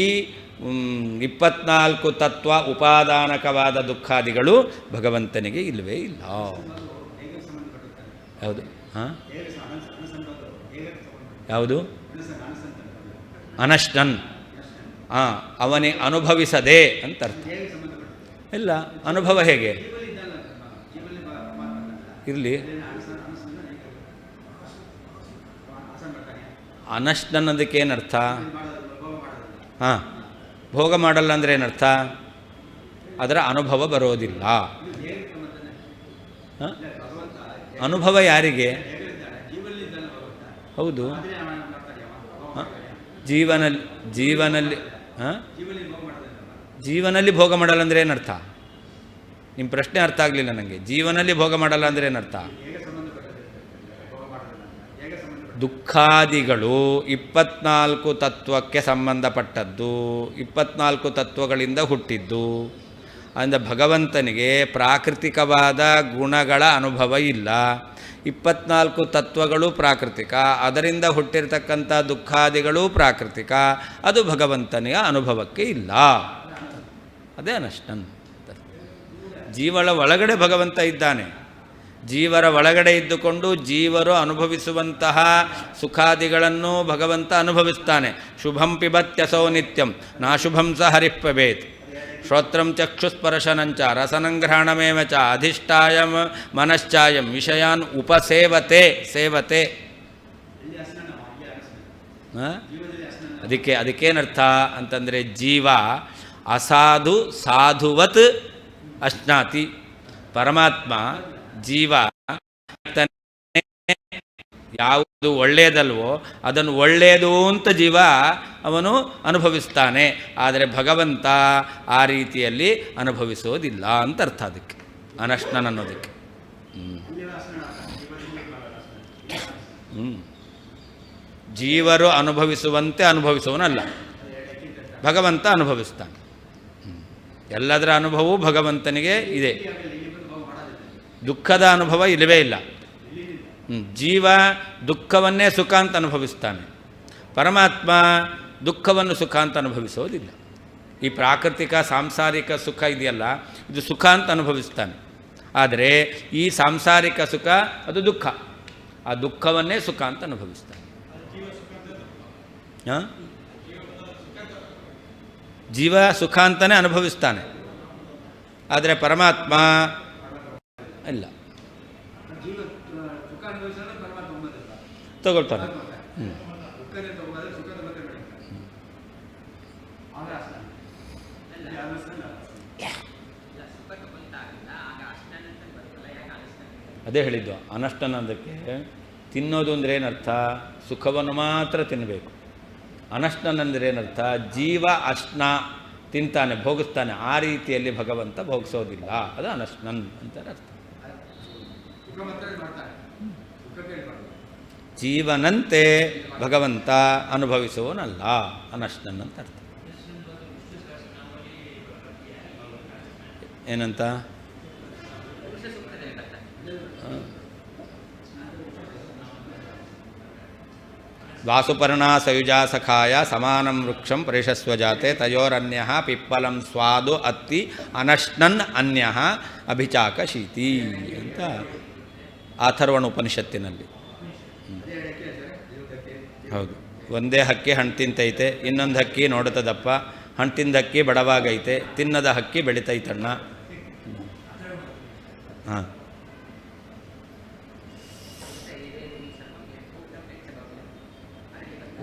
24 ತತ್ವ ಉಪಾದಾನಕವಾದ ದುಃಖಾದಿಗಳು ಭಗವಂತನಿಗೆ ಇಲ್ಲವೇ ಇಲ್ಲ. ಯಾವುದು? ಹಾಂ, ಯಾವುದು? ಅನಶ್ನನ್. ಅವನೇ ಅನುಭವಿಸದೆ ಅಂತ ಅರ್ಥ. ಇಲ್ಲ, ಅನುಭವ ಹೇಗೆ ಇರಲಿ? ಅನಶ್ನನ್ ಅದಕ್ಕೆ ಏನರ್ಥ? ಹಾಂ, ಭೋಗ ಮಾಡಲ್ಲ ಅಂದರೆ ಏನರ್ಥ? ಅದರ ಅನುಭವ ಬರೋದಿಲ್ಲ. ಅನುಭವ ಯಾರಿಗೆ? ಹೌದು, ಜೀವನಲ್ಲಿ ಹಾಂ, ಜೀವನಲ್ಲಿ ಭೋಗ ಮಾಡಲ್ಲ ಅಂದರೆ ಏನರ್ಥ? ನಿಮ್ಮ ಪ್ರಶ್ನೆ ಅರ್ಥ ಆಗಲಿಲ್ಲ ನನಗೆ. ಜೀವನಲ್ಲಿ ಭೋಗ ಮಾಡಲ್ಲ ಅಂದರೆ ಏನರ್ಥ? ದುಃಖಾದಿಗಳು 24 ತತ್ವಕ್ಕೆ ಸಂಬಂಧಪಟ್ಟದ್ದು, 24 ತತ್ವಗಳಿಂದ ಹುಟ್ಟಿದ್ದು. ಅಂದರೆ ಭಗವಂತನಿಗೆ ಪ್ರಾಕೃತಿಕವಾದ ಗುಣಗಳ ಅನುಭವ ಇಲ್ಲ. 24 ತತ್ವಗಳು ಪ್ರಾಕೃತಿಕ, ಅದರಿಂದ ಹುಟ್ಟಿರ್ತಕ್ಕಂಥ ದುಃಖಾದಿಗಳು ಪ್ರಾಕೃತಿಕ, ಅದು ಭಗವಂತನಿಗೆ ಅನುಭವಕ್ಕೆ ಇಲ್ಲ. ಅದೇ ಅನಶ್ನನ್. ಜೀವಳ ಒಳಗಡೆ ಭಗವಂತ ಇದ್ದಾನೆ. ಜೀವರ ಒಳಗಡೆ ಇದ್ದುಕೊಂಡು ಜೀವರು ಅನುಭವಿಸುವಂತಹ ಸುಖಾದಿಗಳನ್ನು ಭಗವಂತ ಅನುಭವಿಸ್ತಾನೆ. ಶುಭಂ ಪಿಬತ್ಯಸೋ ನಿತ್ಯಂ ನಾಶುಭಂ ಸ ಹರಿಪ್ಪಬೇತ್. ಶ್ರೋತ್ರಂ ಚಕ್ಷುಸ್ಪರ್ಶನಂಚ ರಸನಂಗ್ರಹಣಮೇವ ಚ ಅಧಿಷ್ಠಾಯಂ ಮನಶ್ಚಾಯಂ ವಿಷಯಾನ್ ಉಪಸೇವತೆ. ಸೇವತೆ ಅದಕ್ಕೇನರ್ಥ ಅಂತಂದರೆ ಜೀವ ಅಸಾಧು ಸಾಧುವತ್ ಅಶ್ನಾತಿ. ಪರಮಾತ್ಮ ಜೀವ ಯಾವುದು ಒಳ್ಳೆಯದಲ್ವೋ ಅದನ್ನು ಒಳ್ಳೆಯದು ಅಂತ ಜೀವ ಅವನು ಅನುಭವಿಸ್ತಾನೆ. ಆದರೆ ಭಗವಂತ ಆ ರೀತಿಯಲ್ಲಿ ಅನುಭವಿಸೋದಿಲ್ಲ ಅಂತ ಅರ್ಥ ಅದಕ್ಕೆ ಅನಶ್ನನ್ ಅನ್ನೋದಕ್ಕೆ. ಜೀವರು ಅನುಭವಿಸುವಂತೆ ಅನುಭವಿಸುವನಲ್ಲ, ಭಗವಂತ ಅನುಭವಿಸ್ತಾನೆ. ಎಲ್ಲದರ ಅನುಭವವೂ ಭಗವಂತನಿಗೆ ಇದೆ. ದುಃಖದ ಅನುಭವ ಇಲ್ಲವೇ ಇಲ್ಲ. ಜೀವ ದುಃಖವನ್ನೇ ಸುಖ ಅಂತ ಅನುಭವಿಸ್ತಾನೆ. ಪರಮಾತ್ಮ ದುಃಖವನ್ನು ಸುಖ ಅಂತ ಅನುಭವಿಸೋದಿಲ್ಲ. ಈ ಪ್ರಾಕೃತಿಕ ಸಾಂಸಾರಿಕ ಸುಖ ಇದೆಯಲ್ಲ, ಇದು ಸುಖ ಅಂತ ಅನುಭವಿಸ್ತಾನೆ. ಆದರೆ ಈ ಸಾಂಸಾರಿಕ ಸುಖ ಅದು ದುಃಖ, ಆ ದುಃಖವನ್ನೇ ಸುಖ ಅಂತ ಅನುಭವಿಸ್ತಾನೆ. ಜೀವ ಸುಖ ಅಂತಲೇ ಅನುಭವಿಸ್ತಾನೆ, ಆದರೆ ಪರಮಾತ್ಮ ಇಲ್ಲ, ತಗೊಳ್ತಾನೆ. ಅದೇ ಹೇಳಿದ್ದು ಅನಷ್ಟನ. ಅದಕ್ಕೆ ತಿನ್ನೋದು ಅಂದರೆ ಏನರ್ಥ? ಸುಖವನ್ನು ಮಾತ್ರ ತಿನ್ನಬೇಕು. ಅನಷ್ಟನ್ ಅಂದರೆ ಏನರ್ಥ? ಜೀವ ಅಶ್ನ ತಿಂತಾನೆ, ಭೋಗಿಸ್ತಾನೆ. ಆ ರೀತಿಯಲ್ಲಿ ಭಗವಂತ ಭೋಗಿಸೋದಿಲ್ಲ, ಅದು ಅನಶ್ನನ್ ಅಂತ ಅರ್ಥ. ಜೀವನಂತೆ ಭಗವಂತ ಅನುಭವಿಸುವನಲ್ಲ, ಅನಶ್ನನ್ ಅಂತ ಅರ್ಥ. ಏನಂತ? ವಾಸುಪರ್ಣಾ ಸಯುಜಾ ಸಖಾಯ ಸಮಾನಂ ವೃಕ್ಷಂ ಪರಿಷಸ್ವ ಜಾತೆ ತಯೋರನ್ಯಃ ಪಿಪ್ಪಲಂ ಸ್ವಾದು ಅತ್ತಿ ಅನಶ್ನನ್ ಅನ್ಯಃ ಅಭಿಚಾಕ ಶೀತಿ ಅಂತ ಅಥರ್ವಣ ಉಪನಿಷತ್ತಿನಲ್ಲಿ. ಹೌದು, ಒಂದೇ ಹಕ್ಕಿ ಹಣ್ಣು ತಿಂತೈತೆ, ಇನ್ನೊಂದು ಹಕ್ಕಿ ನೋಡುತ್ತದಪ್ಪ, ಹಣ್ಣು ತಿಂದ ಹಕ್ಕಿ ಬಡವಾಗೈತೆ, ತಿನ್ನದ ಹಕ್ಕಿ ಬೆಳಿತೈತಣ್ಣ. ಹಾಂ,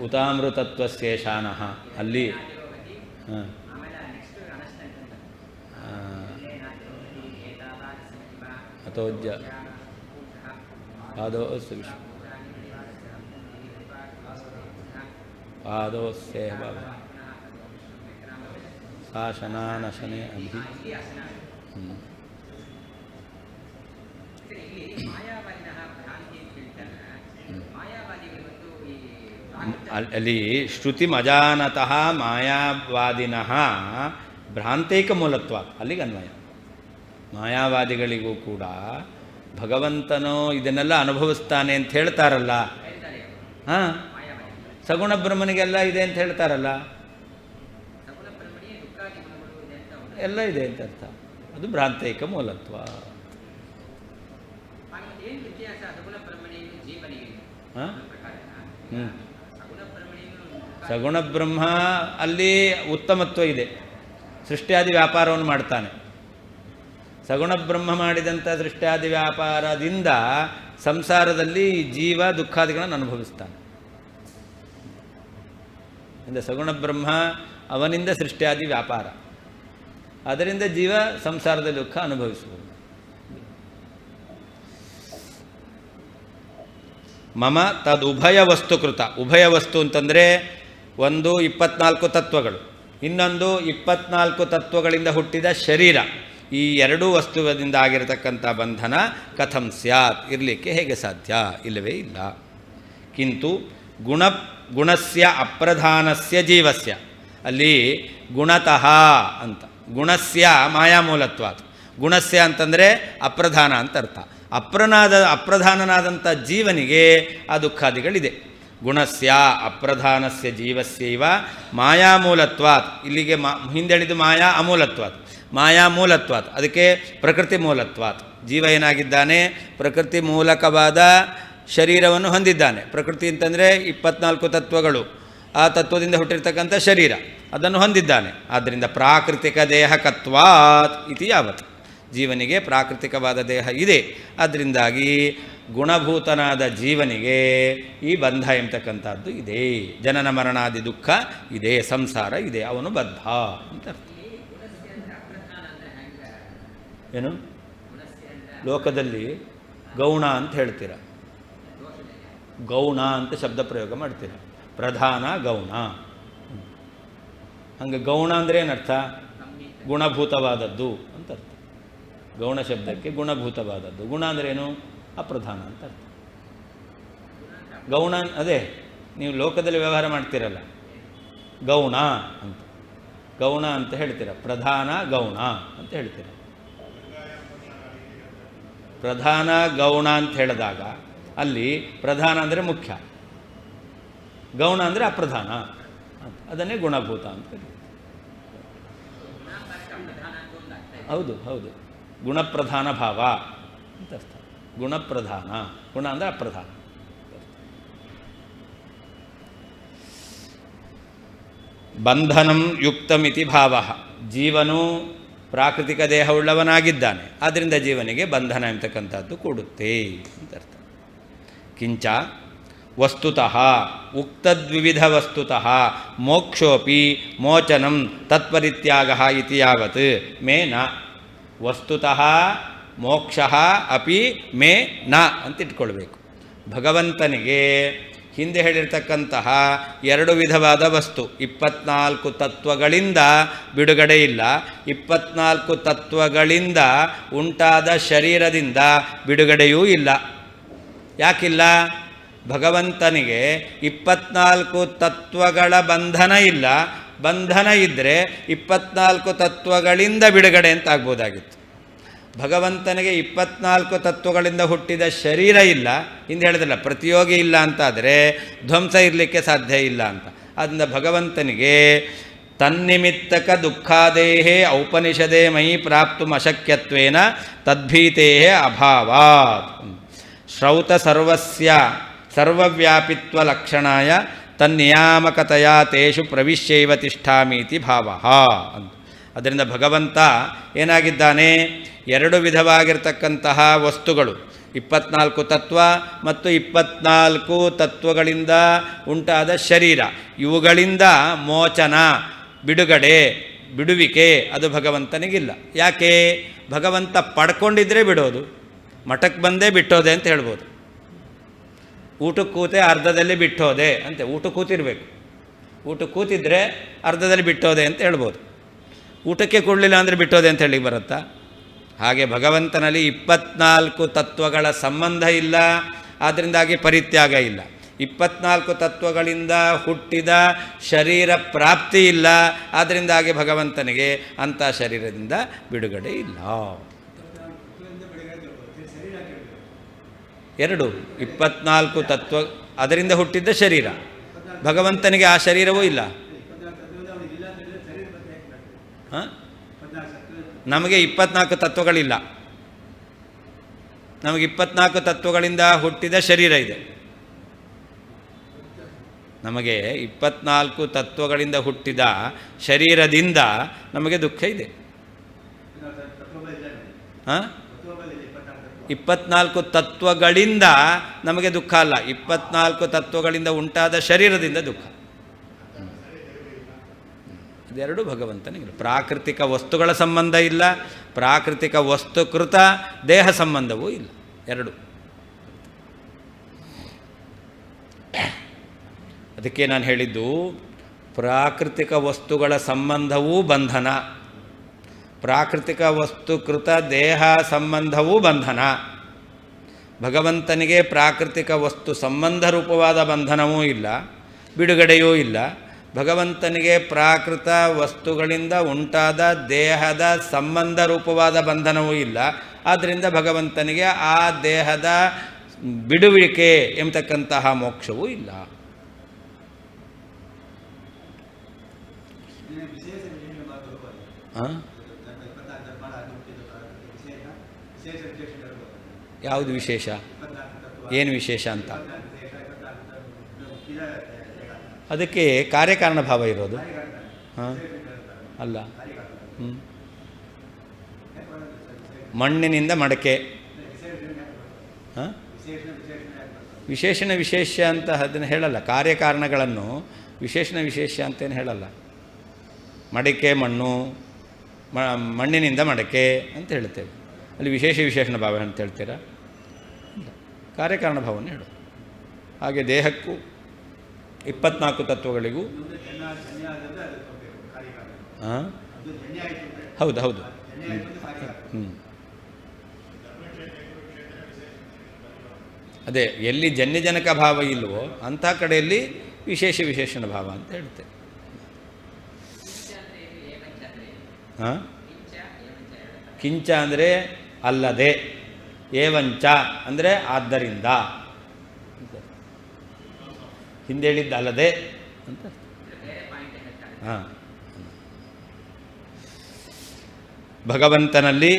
ಉತಾಮೃತತ್ವಶೇಷಾನಃ ಅಲ್ಲಿ. ಹಾಂ, ಅಥೋಜ್ಯ ಪಾದೋಸ್ಯ ವಿಷ್ಣು ಪಾದೋಸ್ಯೇವ ಶಾಸನಾನಶನೆ ಅಭಿ. ಅಲ್ಲಿ ಶ್ರುತಿ ಮಜಾನತಃ ಮಾಯಾವಾದಿನಃ ಭ್ರಾಂತೈಕ ಮೂಲತ್ವ ಅಲ್ಲಿಗೆ ಅನ್ವಯ. ಮಾಯಾವಾದಿಗಳಿಗೂ ಕೂಡ ಭಗವಂತನೋ ಇದನ್ನೆಲ್ಲ ಅನುಭವಿಸ್ತಾನೆ ಅಂತ ಹೇಳ್ತಾರಲ್ಲ. ಹಾಂ, ಸಗುಣ ಬ್ರಹ್ಮನಿಗೆಲ್ಲ ಇದೆ ಅಂತ ಹೇಳ್ತಾರಲ್ಲ, ಎಲ್ಲ ಇದೆ ಅಂತ ಅರ್ಥ. ಅದು ಭ್ರಾಂತೈಕ ಮೂಲತ್ವ. ಹಾಂ, ಸಗುಣ ಬ್ರಹ್ಮ ಅಲ್ಲಿ ಉತ್ತಮತ್ವ ಇದೆ, ಸೃಷ್ಟಿಯಾದಿ ವ್ಯಾಪಾರವನ್ನು ಮಾಡ್ತಾನೆ. ಸಗುಣ ಬ್ರಹ್ಮ ಮಾಡಿದಂಥ ಸೃಷ್ಟಿಯಾದಿ ವ್ಯಾಪಾರದಿಂದ ಸಂಸಾರದಲ್ಲಿ ಜೀವ ದುಃಖಾದಿಗಳನ್ನು ಅನುಭವಿಸ್ತಾನೆ. ಅಂದರೆ ಸಗುಣ ಬ್ರಹ್ಮ ಅವನಿಂದ ಸೃಷ್ಟಿಯಾದಿ ವ್ಯಾಪಾರ, ಅದರಿಂದ ಜೀವ ಸಂಸಾರದ ದುಃಖ ಅನುಭವಿಸುವುದು. ಮಮ ತದುಭಯ ವಸ್ತುಕೃತ. ಉಭಯ ವಸ್ತು ಅಂತಂದರೆ ಒಂದು 24 ತತ್ವಗಳು, ಇನ್ನೊಂದು 24 ತತ್ವಗಳಿಂದ ಹುಟ್ಟಿದ ಶರೀರ. ಈ ಎರಡೂ ವಸ್ತುವಿನಿಂದ ಆಗಿರತಕ್ಕಂಥ ಬಂಧನ ಕಥಂ ಸ್ಯಾತ್, ಇರಲಿಕ್ಕೆ ಹೇಗೆ ಸಾಧ್ಯ? ಇಲ್ಲವೇ ಇಲ್ಲ. ಕಿಂತು ಗುಣಸ್ಯ ಅಪ್ರಧಾನಸ್ಯ ಜೀವಸ್ಯ, ಅಲ್ಲಿ ಗುಣತಃ ಅಂತ, ಗುಣಸ್ಯ ಮಾಯಾಮೂಲತ್ವಾತ್. ಗುಣಸ್ಯ ಅಂತಂದರೆ ಅಪ್ರಧಾನ ಅಂತ ಅರ್ಥ. ಅಪ್ರಧಾನನಾದಂಥ ಜೀವನಿಗೆ ಆ ದುಃಖಾದಿಗಳಿದೆ. ಗುಣಸ್ಯ ಅಪ್ರಧಾನಸ್ಯ ಜೀವಸ್ಯೈವ ಮಾಯಾಮೂಲತ್ವಾತ್. ಇಲ್ಲಿಗೆ ಹಿಂದೆಳಿದು ಮಾಯಾ ಅಮೂಲತ್ವಾತ್, ಮಾಯಾ ಮೂಲತ್ವಾತ್, ಅದಕ್ಕೆ ಪ್ರಕೃತಿ ಮೂಲತ್ವಾತ್. ಜೀವ ಏನಾಗಿದ್ದಾನೆ? ಪ್ರಕೃತಿ ಮೂಲಕವಾದ ಶರೀರವನ್ನು ಹೊಂದಿದ್ದಾನೆ. ಪ್ರಕೃತಿ ಅಂತಂದರೆ 24 ತತ್ವಗಳು, ಆ ತತ್ವದಿಂದ ಹುಟ್ಟಿರ್ತಕ್ಕಂಥ ಶರೀರ, ಅದನ್ನು ಹೊಂದಿದ್ದಾನೆ. ಆದ್ದರಿಂದ ಪ್ರಾಕೃತಿಕ ದೇಹಕತ್ವಾತ್ ಇತಿ ಯಾವತ್, ಜೀವನಿಗೆ ಪ್ರಾಕೃತಿಕವಾದ ದೇಹ ಇದೆ. ಅದರಿಂದಾಗಿ ಗುಣಭೂತನಾದ ಜೀವನಿಗೆ ಈ ಬಂಧ ಎಂಬತಕ್ಕಂಥದ್ದು ಇದೆ, ಜನನ ಮರಣಾದಿ ದುಃಖ ಇದೆ, ಸಂಸಾರ ಇದೆ, ಅವನು ಬದ್ಧ ಅಂತ ಅರ್ಥ. ಏನು ಲೋಕದಲ್ಲಿ ಗೌಣ ಅಂತ ಹೇಳ್ತೀರ, ಗೌಣ ಅಂತ ಶಬ್ದ ಪ್ರಯೋಗ ಮಾಡ್ತೀರ, ಪ್ರಧಾನ ಗೌಣ. ಹಂಗೆ ಗೌಣ ಅಂದರೆ ಏನರ್ಥ? ಗುಣಭೂತವಾದದ್ದು ಅಂತ ಅರ್ಥ. ಗೌಣ ಶಬ್ದಕ್ಕೆ ಗುಣಭೂತವಾದದ್ದು. ಗುಣ ಅಂದ್ರೇನು? ಅಪ್ರಧಾನ ಅಂತ ಅರ್ಥ. ಗೌಣ ಅದೇ ನೀವು ಲೋಕದಲ್ಲಿ ವ್ಯವಹಾರ ಮಾಡ್ತೀರಲ್ಲ, ಗೌಣ ಅಂತ, ಗೌಣ ಅಂತ ಹೇಳ್ತೀರ, ಪ್ರಧಾನ ಗೌಣ ಅಂತ ಹೇಳ್ತೀರ. ಪ್ರಧಾನ ಗೌಣ ಅಂತ ಹೇಳಿದಾಗ ಅಲ್ಲಿ ಪ್ರಧಾನ ಅಂದರೆ ಮುಖ್ಯ, ಗೌಣ ಅಂದರೆ ಅಪ್ರಧಾನ, ಅದನ್ನೇ ಗುಣಭೂತ ಅಂತ ಕರೀತಾರೆ. ಹೌದು ಹೌದು, ಗುಣಪ್ರಧಾನ ಭಾವ ಅಂತ ಅರ್ಥ. ಗುಣಪ್ರಧಾನ, ಗುಣ ಅಂದರೆ ಅಪ್ರಧಾನ. ಬಂಧನಂ ಯುಕ್ತಮಿತಿ ಭಾವ. ಜೀವನು ಪ್ರಾಕೃತಿಕ ದೇಹವುಳ್ಳವನಾಗಿದ್ದಾನೆ, ಆದ್ದರಿಂದ ಜೀವನಿಗೆ ಬಂಧನ ಎಂಬತಕ್ಕಂಥದ್ದು ಕೂಡುತ್ತೆ ಅಂತ ಅರ್ಥ. ಕಿಂಚ ವಸ್ತುತಃ ಉಕ್ತದ್ವಿವಿಧ ವಸ್ತುತಃ ಮೋಕ್ಷೋಪಿ ಮೋಚನಂ ತತ್ಪರಿತ್ಯಾಗಃ ಇತಿ ಯಾವತ್ ಮೇ ನ. ವಸ್ತುತಃ ಮೋಕ್ಷ ಅಪಿ ಮೇ ನ ಅಂತ ಇಟ್ಕೊಳ್ಬೇಕು. ಭಗವಂತನಿಗೆ ಹಿಂದೆ ಹೇಳಿರ್ತಕ್ಕಂತಹ 2 ವಿಧವಾದ ವಸ್ತು, 24 ತತ್ವಗಳಿಂದ ಬಿಡುಗಡೆ ಇಲ್ಲ, 24 ತತ್ವಗಳಿಂದ ಉಂಟಾದ ಶರೀರದಿಂದ ಬಿಡುಗಡೆಯೂ ಇಲ್ಲ. ಯಾಕಿಲ್ಲ? ಭಗವಂತನಿಗೆ 24 ತತ್ವಗಳ ಬಂಧನ ಇಲ್ಲ. ಬಂಧನ ಇದ್ದರೆ 24 ತತ್ವಗಳಿಂದ ಬಿಡುಗಡೆ ಅಂತ ಆಗ್ಬೋದಾಗಿತ್ತು. ಭಗವಂತನಿಗೆ 24 ತತ್ವಗಳಿಂದ ಹುಟ್ಟಿದ ಶರೀರ ಇಲ್ಲ, ಹಿಂದೆ ಹೇಳಿದ್ರಲ್ಲ ಪ್ರತಿಯೋಗಿ ಇಲ್ಲ ಅಂತಾದರೆ ಧ್ವಂಸ ಇರಲಿಕ್ಕೆ ಸಾಧ್ಯ ಇಲ್ಲ ಅಂತ. ಆದ್ದರಿಂದ ಭಗವಂತನಿಗೆ ತನ್ನಿಮಿತ್ತಕ ದುಃಖಾದೇಹೇ ಔಪನಿಷದೇ ಮಯಿ ಪ್ರಾಪ್ತು ಅಶಕ್ಯತ್ವೇನ ತದ್ಭೀತೇ ಅಭಾವಾತ್. ಶ್ರೌತ ಸರ್ವಸ್ಯ ಸರ್ವವ್ಯಾಪಿತ್ವ ಲಕ್ಷಣಾಯ ತನ್ನಿಯಾಮಕತೆಯ ತೇಷು ಪ್ರವಿಶ್ಯೈವ ತಿಷ್ಠಾಮೀತಿ ಭಾವ ಅಂತ. ಅದರಿಂದ ಭಗವಂತ ಏನಾಗಿದ್ದಾನೆ, ಎರಡು ವಿಧವಾಗಿರ್ತಕ್ಕಂತಹ ವಸ್ತುಗಳು 24 ತತ್ವ ಮತ್ತು 24 ತತ್ವಗಳಿಂದ ಉಂಟಾದ ಶರೀರ, ಇವುಗಳಿಂದ ಮೋಚನ, ಬಿಡುವಿಕೆ ಅದು ಭಗವಂತನಿಗಿಲ್ಲ. ಯಾಕೆ? ಭಗವಂತ ಪಡ್ಕೊಂಡಿದ್ರೆ ಬಿಡೋದು, ಮಠಕ್ಕೆ ಬಂದೇ ಬಿಟ್ಟೋದೆ ಅಂತ ಹೇಳ್ಬೋದು. ಊಟಕ್ಕೆ ಕೂತೆ ಅರ್ಧದಲ್ಲಿ ಬಿಟ್ಟೋದೆ ಅಂತೆ, ಊಟಕ್ಕೆ ಕೂತಿರ್ಬೇಕು, ಊಟಕ್ಕೆ ಕೂತಿದ್ರೆ ಅರ್ಧದಲ್ಲಿ ಬಿಟ್ಟೋದೆ ಅಂತ ಹೇಳ್ಬೋದು. ಊಟಕ್ಕೆ ಕೊಡಲಿಲ್ಲ ಅಂದರೆ ಬಿಟ್ಟೋದೆ ಅಂತ ಹೇಳಿ ಬರುತ್ತಾ? ಹಾಗೆ ಭಗವಂತನಲ್ಲಿ 24 ತತ್ವಗಳ ಸಂಬಂಧ ಇಲ್ಲ, ಆದ್ದರಿಂದಾಗಿ ಪರಿತ್ಯಾಗ ಇಲ್ಲ. 24 ತತ್ವಗಳಿಂದ ಹುಟ್ಟಿದ ಶರೀರ ಪ್ರಾಪ್ತಿ ಇಲ್ಲ, ಆದ್ದರಿಂದಾಗಿ ಭಗವಂತನಿಗೆ ಅಂಥ ಶರೀರದಿಂದ ಬಿಡುಗಡೆ ಇಲ್ಲ. ಎರಡು 24 ತತ್ವ ಅದರಿಂದ ಹುಟ್ಟಿದ್ದ ಶರೀರ, ಭಗವಂತನಿಗೆ ಆ ಶರೀರವೂ ಇಲ್ಲ. ನಮಗೆ 24 ತತ್ವಗಳಿಲ್ಲ, ನಮಗೆ 24 ತತ್ವಗಳಿಂದ ಹುಟ್ಟಿದ ಶರೀರ ಇದೆ. ನಮಗೆ 24 ತತ್ವಗಳಿಂದ ಹುಟ್ಟಿದ ಶರೀರದಿಂದ ನಮಗೆ ದುಃಖ ಇದೆ. 24 ತತ್ವಗಳಿಂದ ನಮಗೆ ದುಃಖ ಅಲ್ಲ, 24 ತತ್ವಗಳಿಂದ ಉಂಟಾದ ಶರೀರದಿಂದ ದುಃಖ. ಅದೆರಡು ಭಗವಂತನಿಗೆ. ಪ್ರಾಕೃತಿಕ ವಸ್ತುಗಳ ಸಂಬಂಧ ಇಲ್ಲ, ಪ್ರಾಕೃತಿಕ ವಸ್ತುಕೃತ ದೇಹ ಸಂಬಂಧವೂ ಇಲ್ಲ, ಎರಡು. ಅದಕ್ಕೆ ನಾನು ಹೇಳಿದ್ದು ಪ್ರಾಕೃತಿಕ ವಸ್ತುಗಳ ಸಂಬಂಧವೂ ಬಂಧನ, ಪ್ರಾಕೃತಿಕ ವಸ್ತುಕೃತ ದೇಹ ಸಂಬಂಧವೂ ಬಂಧನ. ಭಗವಂತನಿಗೆ ಪ್ರಾಕೃತಿಕ ವಸ್ತು ಸಂಬಂಧ ರೂಪವಾದ ಬಂಧನವೂ ಇಲ್ಲ, ಬಿಡುಗಡೆಯೂ ಇಲ್ಲ. ಭಗವಂತನಿಗೆ ಪ್ರಾಕೃತ ವಸ್ತುಗಳಿಂದ ಉಂಟಾದ ದೇಹದ ಸಂಬಂಧ ರೂಪವಾದ ಬಂಧನವೂ ಇಲ್ಲ, ಆದ್ದರಿಂದ ಭಗವಂತನಿಗೆ ಆ ದೇಹದ ಬಿಡುವಿಕೆ ಎಂಬತಕ್ಕಂತಹ ಮೋಕ್ಷವೂ ಇಲ್ಲ. ಯಾವುದು ವಿಶೇಷ? ಏನು ವಿಶೇಷ ಅಂತ? ಅದಕ್ಕೆ ಕಾರ್ಯಕಾರಣ ಭಾವ ಇರೋದು. ಅಲ್ಲ, ಮಣ್ಣಿನಿಂದ ಮಡಕೆ, ವಿಶೇಷಣ ವಿಶೇಷ ಅಂತ ಅದನ್ನು ಹೇಳಲ್ಲ. ಕಾರ್ಯಕಾರಣಗಳನ್ನು ವಿಶೇಷಣ ವಿಶೇಷ ಅಂತೇನು ಹೇಳಲ್ಲ. ಮಡಿಕೆ ಮಣ್ಣು, ಮಣ್ಣಿನಿಂದ ಮಡಕೆ ಅಂತ ಹೇಳ್ತೇವೆ. ಅಲ್ಲಿ ವಿಶೇಷ ವಿಶೇಷಣ ಭಾವ ಅಂತ ಹೇಳ್ತೀರಾ? ಕಾರ್ಯಕಾರಣ ಭಾವನೆ ಹೇಳು. ಹಾಗೆ ದೇಹಕ್ಕೂ 24 ತತ್ವಗಳಿಗೂ ಹೌದು ಹೌದು. ಅದೇ ಎಲ್ಲಿ ಜನ್ಯಜನಕ ಭಾವ ಇಲ್ವೋ ಅಂಥ ಕಡೆಯಲ್ಲಿ ವಿಶೇಷ ವಿಶೇಷಣ ಭಾವ ಅಂತ ಹೇಳ್ತೇವೆ. ಕಿಂಚ ಅಂದರೆ ಅಲ್ಲದೆ, ಏವಂಚ ಅಂದರೆ ಆದ್ದರಿಂದ, ಹಿಂದೆ ಹೇಳಿದ್ದ ಅಲ್ಲದೆ ಅಂತ. ಭಗವಂತನಲ್ಲಿ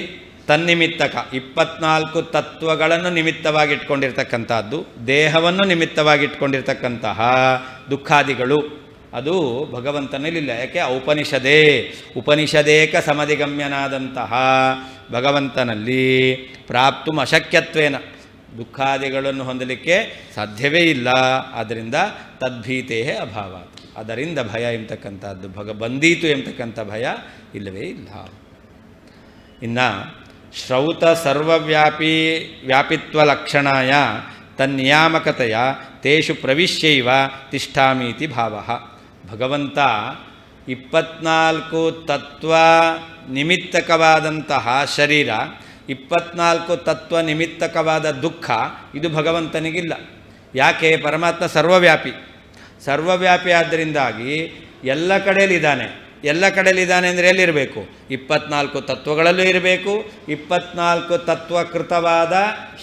ತನ್ನಿಮಿತ್ತಕ 24 ತತ್ವಗಳನ್ನು ನಿಮಿತ್ತವಾಗಿಟ್ಕೊಂಡಿರ್ತಕ್ಕಂಥದ್ದು, ದೇಹವನ್ನು ನಿಮಿತ್ತವಾಗಿಟ್ಕೊಂಡಿರ್ತಕ್ಕಂತಹ ದುಃಖಾದಿಗಳು ಅದು ಭಗವಂತನಲ್ಲಿಲ್ಲ. ಯಾಕೆ? ಉಪನಿಷದೇಕ ಸಮಧಿಗಮ್ಯನಾದಂತಹ ಭಗವಂತನಲ್ಲಿ ಪ್ರಾಪ್ತು ಅಶಕ್ಯತ್ವೇನ ದುಃಖಾದಿಗಳನ್ನು ಹೊಂದಲಿಕ್ಕೆ ಸಾಧ್ಯವೇ ಇಲ್ಲ. ಆದ್ದರಿಂದ ತದ್ಭೀತೇ ಅಭಾವ, ಅದರಿಂದ ಭಯ ಎಂಬತಕ್ಕಂಥದ್ದು ಬಂದೀತು ಎಂಬತಕ್ಕಂಥ ಭಯ ಇಲ್ಲವೇ ಇಲ್ಲ. ಇನ್ನು ಶ್ರೌತ ವ್ಯಾಪಿತ್ವ ಲಕ್ಷಣಾಯ ತನ್ನಿಯಾಮಕತೆಯ ತೇಷು ಪ್ರವಿಶ್ಯೈವ ತಿಷ್ಠಾಮೀತಿ ಭಾವ. ಭಗವಂತ 24 ತತ್ವ ನಿಮಿತ್ತಕವಾದಂತಹ ಶರೀರ, 24 ತತ್ವ ನಿಮಿತ್ತಕವಾದ ದುಃಖ ಇದು ಭಗವಂತನಿಗಿಲ್ಲ. ಯಾಕೆ? ಪರಮಾತ್ಮ ಸರ್ವವ್ಯಾಪಿ. ಸರ್ವವ್ಯಾಪಿ ಆದ್ದರಿಂದಾಗಿ ಎಲ್ಲ ಕಡೆಯಲ್ಲಿದ್ದಾನೆ. ಎಲ್ಲ ಕಡೆಯಲ್ಲಿದ್ದಾನೆ ಅಂದರೆ ಎಲ್ಲಿರಬೇಕು? 24 ತತ್ವಗಳಲ್ಲೂ ಇರಬೇಕು, 24 ತತ್ವಕೃತವಾದ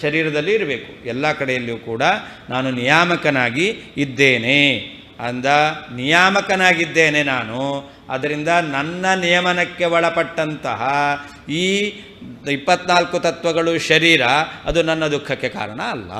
ಶರೀರದಲ್ಲಿ ಇರಬೇಕು. ಎಲ್ಲ ಕಡೆಯಲ್ಲಿಯೂ ಕೂಡ ನಾನು ನಿಯಾಮಕನಾಗಿ ಇದ್ದೇನೆ. ನಿಯಾಮಕನಾಗಿದ್ದೇನೆ ನಾನು. ಅದರಿಂದ ನನ್ನ ನಿಯಮನಕ್ಕೆ ಒಳಪಟ್ಟಂತಹ ಈ 24 ತತ್ವಗಳು ಶರೀರ ಅದು ನನ್ನ ದುಃಖಕ್ಕೆ ಕಾರಣ ಅಲ್ಲ.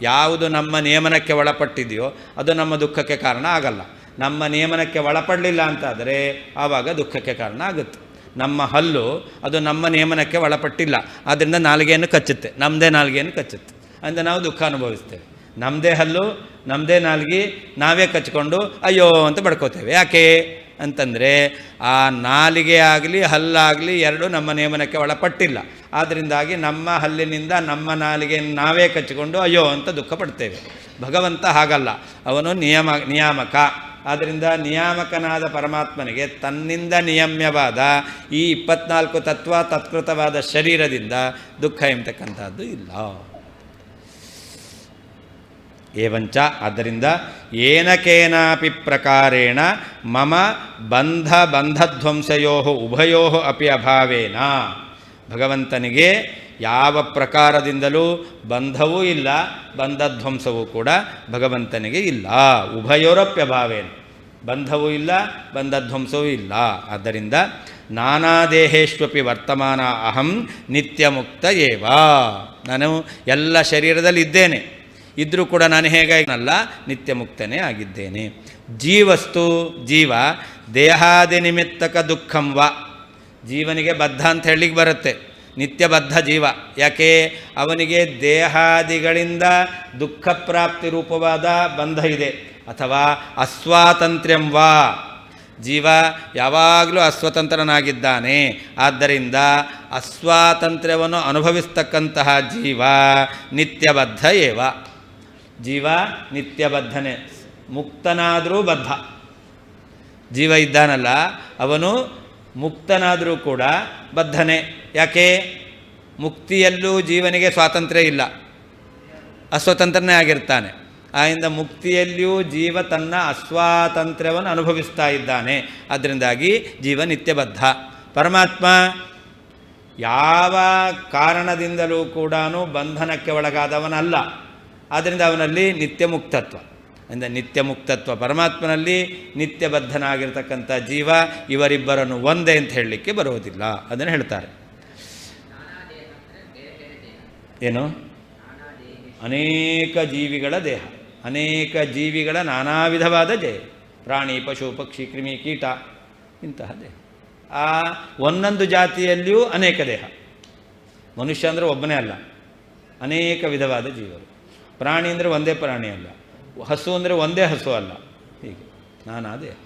ಯಾವುದು ನಮ್ಮ ನಿಯಮನಕ್ಕೆ ಒಳಪಟ್ಟಿದೆಯೋ ಅದು ನಮ್ಮ ದುಃಖಕ್ಕೆ ಕಾರಣ ಆಗಲ್ಲ. ನಮ್ಮ ನಿಯಮನಕ್ಕೆ ಒಳಪಡಲಿಲ್ಲ ಅಂತಾದರೆ ಆವಾಗ ದುಃಖಕ್ಕೆ ಕಾರಣ ಆಗುತ್ತೆ. ನಮ್ಮ ಹಲ್ಲು ಅದು ನಮ್ಮ ನಿಯಮನಕ್ಕೆ ಒಳಪಟ್ಟಿಲ್ಲ, ಆದ್ದರಿಂದ ನಾಲಿಗೆಯನ್ನು ಕಚ್ಚುತ್ತೆ, ನಮ್ಮದೇ ನಾಲಿಗೆಯನ್ನು ಕಚ್ಚುತ್ತೆ, ಅಂದರೆ ನಾವು ದುಃಖ ಅನುಭವಿಸ್ತೇವೆ. ನಮ್ಮದೇ ಹಲ್ಲು ನಮ್ಮದೇ ನಾಲ್ಗೆ ನಾವೇ ಕಚ್ಕೊಂಡು ಅಯ್ಯೋ ಅಂತ ಬಡ್ಕೋತೇವೆ. ಯಾಕೆ ಅಂತಂದರೆ ಆ ನಾಲಿಗೆ ಆಗಲಿ ಹಲ್ಲಾಗಲಿ ಎರಡೂ ನಮ್ಮ ನಿಯಮನಕ್ಕೆ ಒಳಪಟ್ಟಿಲ್ಲ. ಆದ್ದರಿಂದಾಗಿ ನಮ್ಮ ಹಲ್ಲಿನಿಂದ ನಮ್ಮ ನಾಲಿಗೆಯನ್ನು ನಾವೇ ಕಚ್ಚಿಕೊಂಡು ಅಯ್ಯೋ ಅಂತ ದುಃಖ ಪಡ್ತೇವೆ. ಭಗವಂತ ಹಾಗಲ್ಲ, ಅವನು ನಿಯಾಮಕ. ಆದ್ದರಿಂದ ನಿಯಾಮಕನಾದ ಪರಮಾತ್ಮನಿಗೆ ತನ್ನಿಂದ ನಿಯಮ್ಯವಾದ ಈ 24 ತತ್ವ ತತ್ಕೃತವಾದ ಶರೀರದಿಂದ ದುಃಖ ಎಂಬತಕ್ಕಂಥದ್ದು ಇಲ್ಲ. ಏವಂಚ ಆದ್ದರಿಂದ ಏನಕೇನಾಪಿ ಪ್ರಕಾರೇಣ ಮಮ ಬಂಧಧ್ವಂಸಯೋ ಉಭಯೋ ಅಪಿ ಅಭಾವೇನ, ಭಗವಂತನಿಗೆ ಯಾವ ಪ್ರಕಾರದಿಂದಲೂ ಬಂಧವೂ ಇಲ್ಲ, ಬಂಧಧ್ವಂಸವೂ ಕೂಡ ಭಗವಂತನಿಗೆ ಇಲ್ಲ. ಉಭಯೋರಪ್ಯಭಾವೇನ, ಬಂಧವೂ ಇಲ್ಲ ಬಂಧಧ್ವಂಸವೂ ಇಲ್ಲ. ಆದ್ದರಿಂದ ನಾನಾ ದೇಹೇಶ್ವಪಿ ವರ್ತಮಾನ ಅಹಂ ನಿತ್ಯಮುಕ್ತ ಏವ, ನಾನು ಎಲ್ಲ ಶರೀರದಲ್ಲಿ ಇದ್ದೇನೆ, ಇದ್ದರೂ ಕೂಡ ನಾನು ಹೇಗಾಗಿನಲ್ಲ ನಿತ್ಯ ಮುಕ್ತನೇ ಆಗಿದ್ದೇನೆ. ಜೀವಸ್ತು ಜೀವ ದೇಹಾದಿ ನಿಮಿತ್ತಕ ದುಃಖಂ ವ, ಜೀವನಿಗೆ ಬದ್ಧ ಅಂತ ಹೇಳಲಿಕ್ಕೆ ಬರುತ್ತೆ, ನಿತ್ಯಬದ್ಧ ಜೀವ. ಯಾಕೆ? ಅವನಿಗೆ ದೇಹಾದಿಗಳಿಂದ ದುಃಖ ಪ್ರಾಪ್ತಿ ರೂಪವಾದ ಬಂಧ ಇದೆ. ಅಥವಾ ಅಸ್ವಾತಂತ್ರ್ಯಂ ವಾ, ಜೀವ ಯಾವಾಗಲೂ ಅಸ್ವತಂತ್ರನಾಗಿದ್ದಾನೆ. ಆದ್ದರಿಂದ ಅಸ್ವಾತಂತ್ರ್ಯವನ್ನು ಅನುಭವಿಸ್ತಕ್ಕಂತಹ ಜೀವ ನಿತ್ಯಬದ್ಧ ಏವ, ಜೀವ ನಿತ್ಯಬದ್ಧನೇ. ಮುಕ್ತನಾದರೂ ಬದ್ಧ, ಜೀವ ಇದ್ದಾನಲ್ಲ ಅವನು ಮುಕ್ತನಾದರೂ ಕೂಡ ಬದ್ಧನೇ. ಯಾಕೆ? ಮುಕ್ತಿಯಲ್ಲೂ ಜೀವನಿಗೆ ಸ್ವಾತಂತ್ರ್ಯ ಇಲ್ಲ, ಅಸ್ವತಂತ್ರನೇ ಆಗಿರ್ತಾನೆ. ಆದ್ದರಿಂದ ಮುಕ್ತಿಯಲ್ಲಿಯೂ ಜೀವ ತನ್ನ ಅಸ್ವಾತಂತ್ರ್ಯವನ್ನು ಅನುಭವಿಸ್ತಾ ಇದ್ದಾನೆ. ಅದರಿಂದಾಗಿ ಜೀವ ನಿತ್ಯಬದ್ಧ. ಪರಮಾತ್ಮ ಯಾವ ಕಾರಣದಿಂದಲೂ ಕೂಡ ಬಂಧನಕ್ಕೆ ಒಳಗಾದವನಲ್ಲ. ಆದ್ದರಿಂದ ಅವನಲ್ಲಿ ನಿತ್ಯ ಮುಕ್ತತ್ವ, ಅಂದರೆ ನಿತ್ಯ ಮುಕ್ತತ್ವ ಪರಮಾತ್ಮನಲ್ಲಿ ನಿತ್ಯಬದ್ಧನಾಗಿರ್ತಕ್ಕಂಥ ಜೀವ, ಇವರಿಬ್ಬರನ್ನು ಒಂದೇ ಅಂತ ಹೇಳಲಿಕ್ಕೆ ಬರುವುದಿಲ್ಲ. ಅದನ್ನು ಹೇಳ್ತಾರೆ. ಏನು? ಅನೇಕ ಜೀವಿಗಳ ದೇಹ, ಅನೇಕ ಜೀವಿಗಳ ನಾನಾ ವಿಧವಾದ ದೇಹ, ಪ್ರಾಣಿ ಪಶು ಪಕ್ಷಿ ಕ್ರಿಮಿ ಕೀಟ ಇಂತಹ ದೇಹ. ಆ ಒಂದೊಂದು ಜಾತಿಯಲ್ಲಿಯೂ ಅನೇಕ ದೇಹ. ಮನುಷ್ಯ ಅಂದರೆ ಒಬ್ಬನೇ ಅಲ್ಲ, ಅನೇಕ ವಿಧವಾದ ಜೀವರು. ಪ್ರಾಣಿ ಅಂದರೆ ಒಂದೇ ಪ್ರಾಣಿ ಅಲ್ಲ, ಹಸು ಅಂದರೆ ಒಂದೇ ಹಸು ಅಲ್ಲ, ಹೀಗೆ ನಾನಾ ದೇಹ.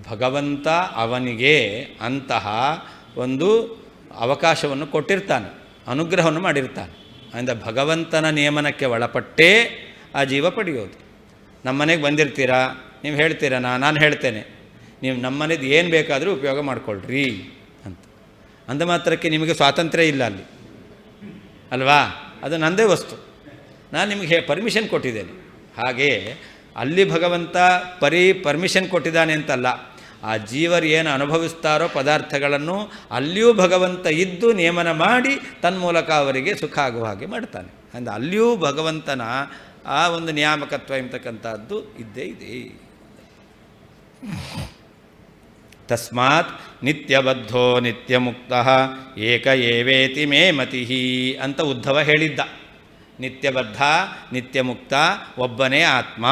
ಭಗವಂತ ಅವನಿಗೆ ಅಂತಹ ಒಂದು ಅವಕಾಶವನ್ನು ಕೊಟ್ಟಿರ್ತಾನೆ, ಅನುಗ್ರಹವನ್ನು ಮಾಡಿರ್ತಾನೆ. ಅಂದರೆ ಭಗವಂತನ ನಿಯಮನಕ್ಕೆ ಒಳಪಟ್ಟೇ ಆ ಜೀವ ಪಡೆಯೋದು. ನಮ್ಮ ಮನೆಗೆ ಬಂದಿರ್ತೀರಾ, ನೀವು ಹೇಳ್ತೀರಾ, ನಾನು ಹೇಳ್ತೇನೆ ನೀವು ನಮ್ಮ ಮನೇದು ಏನು ಬೇಕಾದರೂ ಉಪಯೋಗ ಮಾಡಿಕೊಳ್ಳ್ರಿ ಅಂತ. ಅಂದ ಮಾತ್ರಕ್ಕೆ ನಿಮಗೆ ಸ್ವಾತಂತ್ರ್ಯ ಇಲ್ಲ ಅಲ್ಲಿ ಅಲ್ವಾ? ಅದು ನನ್ನದೇ ವಸ್ತು, ನಾನು ನಿಮಗೆ ಪರ್ಮಿಷನ್ ಕೊಟ್ಟಿದ್ದೇನೆ. ಹಾಗೆ ಅಲ್ಲಿ ಭಗವಂತ ಪರ್ಮಿಷನ್ ಕೊಟ್ಟಿದ್ದಾನೆ ಅಂತಲ್ಲ, ಆ ಜೀವರು ಏನು ಅನುಭವಿಸ್ತಾರೋ ಪದಾರ್ಥಗಳನ್ನು ಅಲ್ಲಿಯೂ ಭಗವಂತ ಇದ್ದು ನಿಯಮನ ಮಾಡಿ ತನ್ಮೂಲಕ ಅವರಿಗೆ ಸುಖ ಆಗುವ ಹಾಗೆ ಮಾಡ್ತಾನೆ. ಅಂದರೆ ಅಲ್ಲಿಯೂ ಭಗವಂತನ ಆ ಒಂದು ನಿಯಾಮಕತ್ವ ಎಂಬತಕ್ಕಂಥದ್ದು ಇದ್ದೇ ಇದೆ. ತಸ್ಮಾತ್ ನಿತ್ಯಬದ್ಧೋ ನಿತ್ಯಮುಕ್ತಃ ಏಕ ಏವೇತಿ ಮೇ ಮತಿಃ ಅಂತ ಉದ್ಧವ ಹೇಳಿದ್ದ. ನಿತ್ಯಬದ್ಧ ನಿತ್ಯಮುಕ್ತ ಒಬ್ಬನೇ ಆತ್ಮ.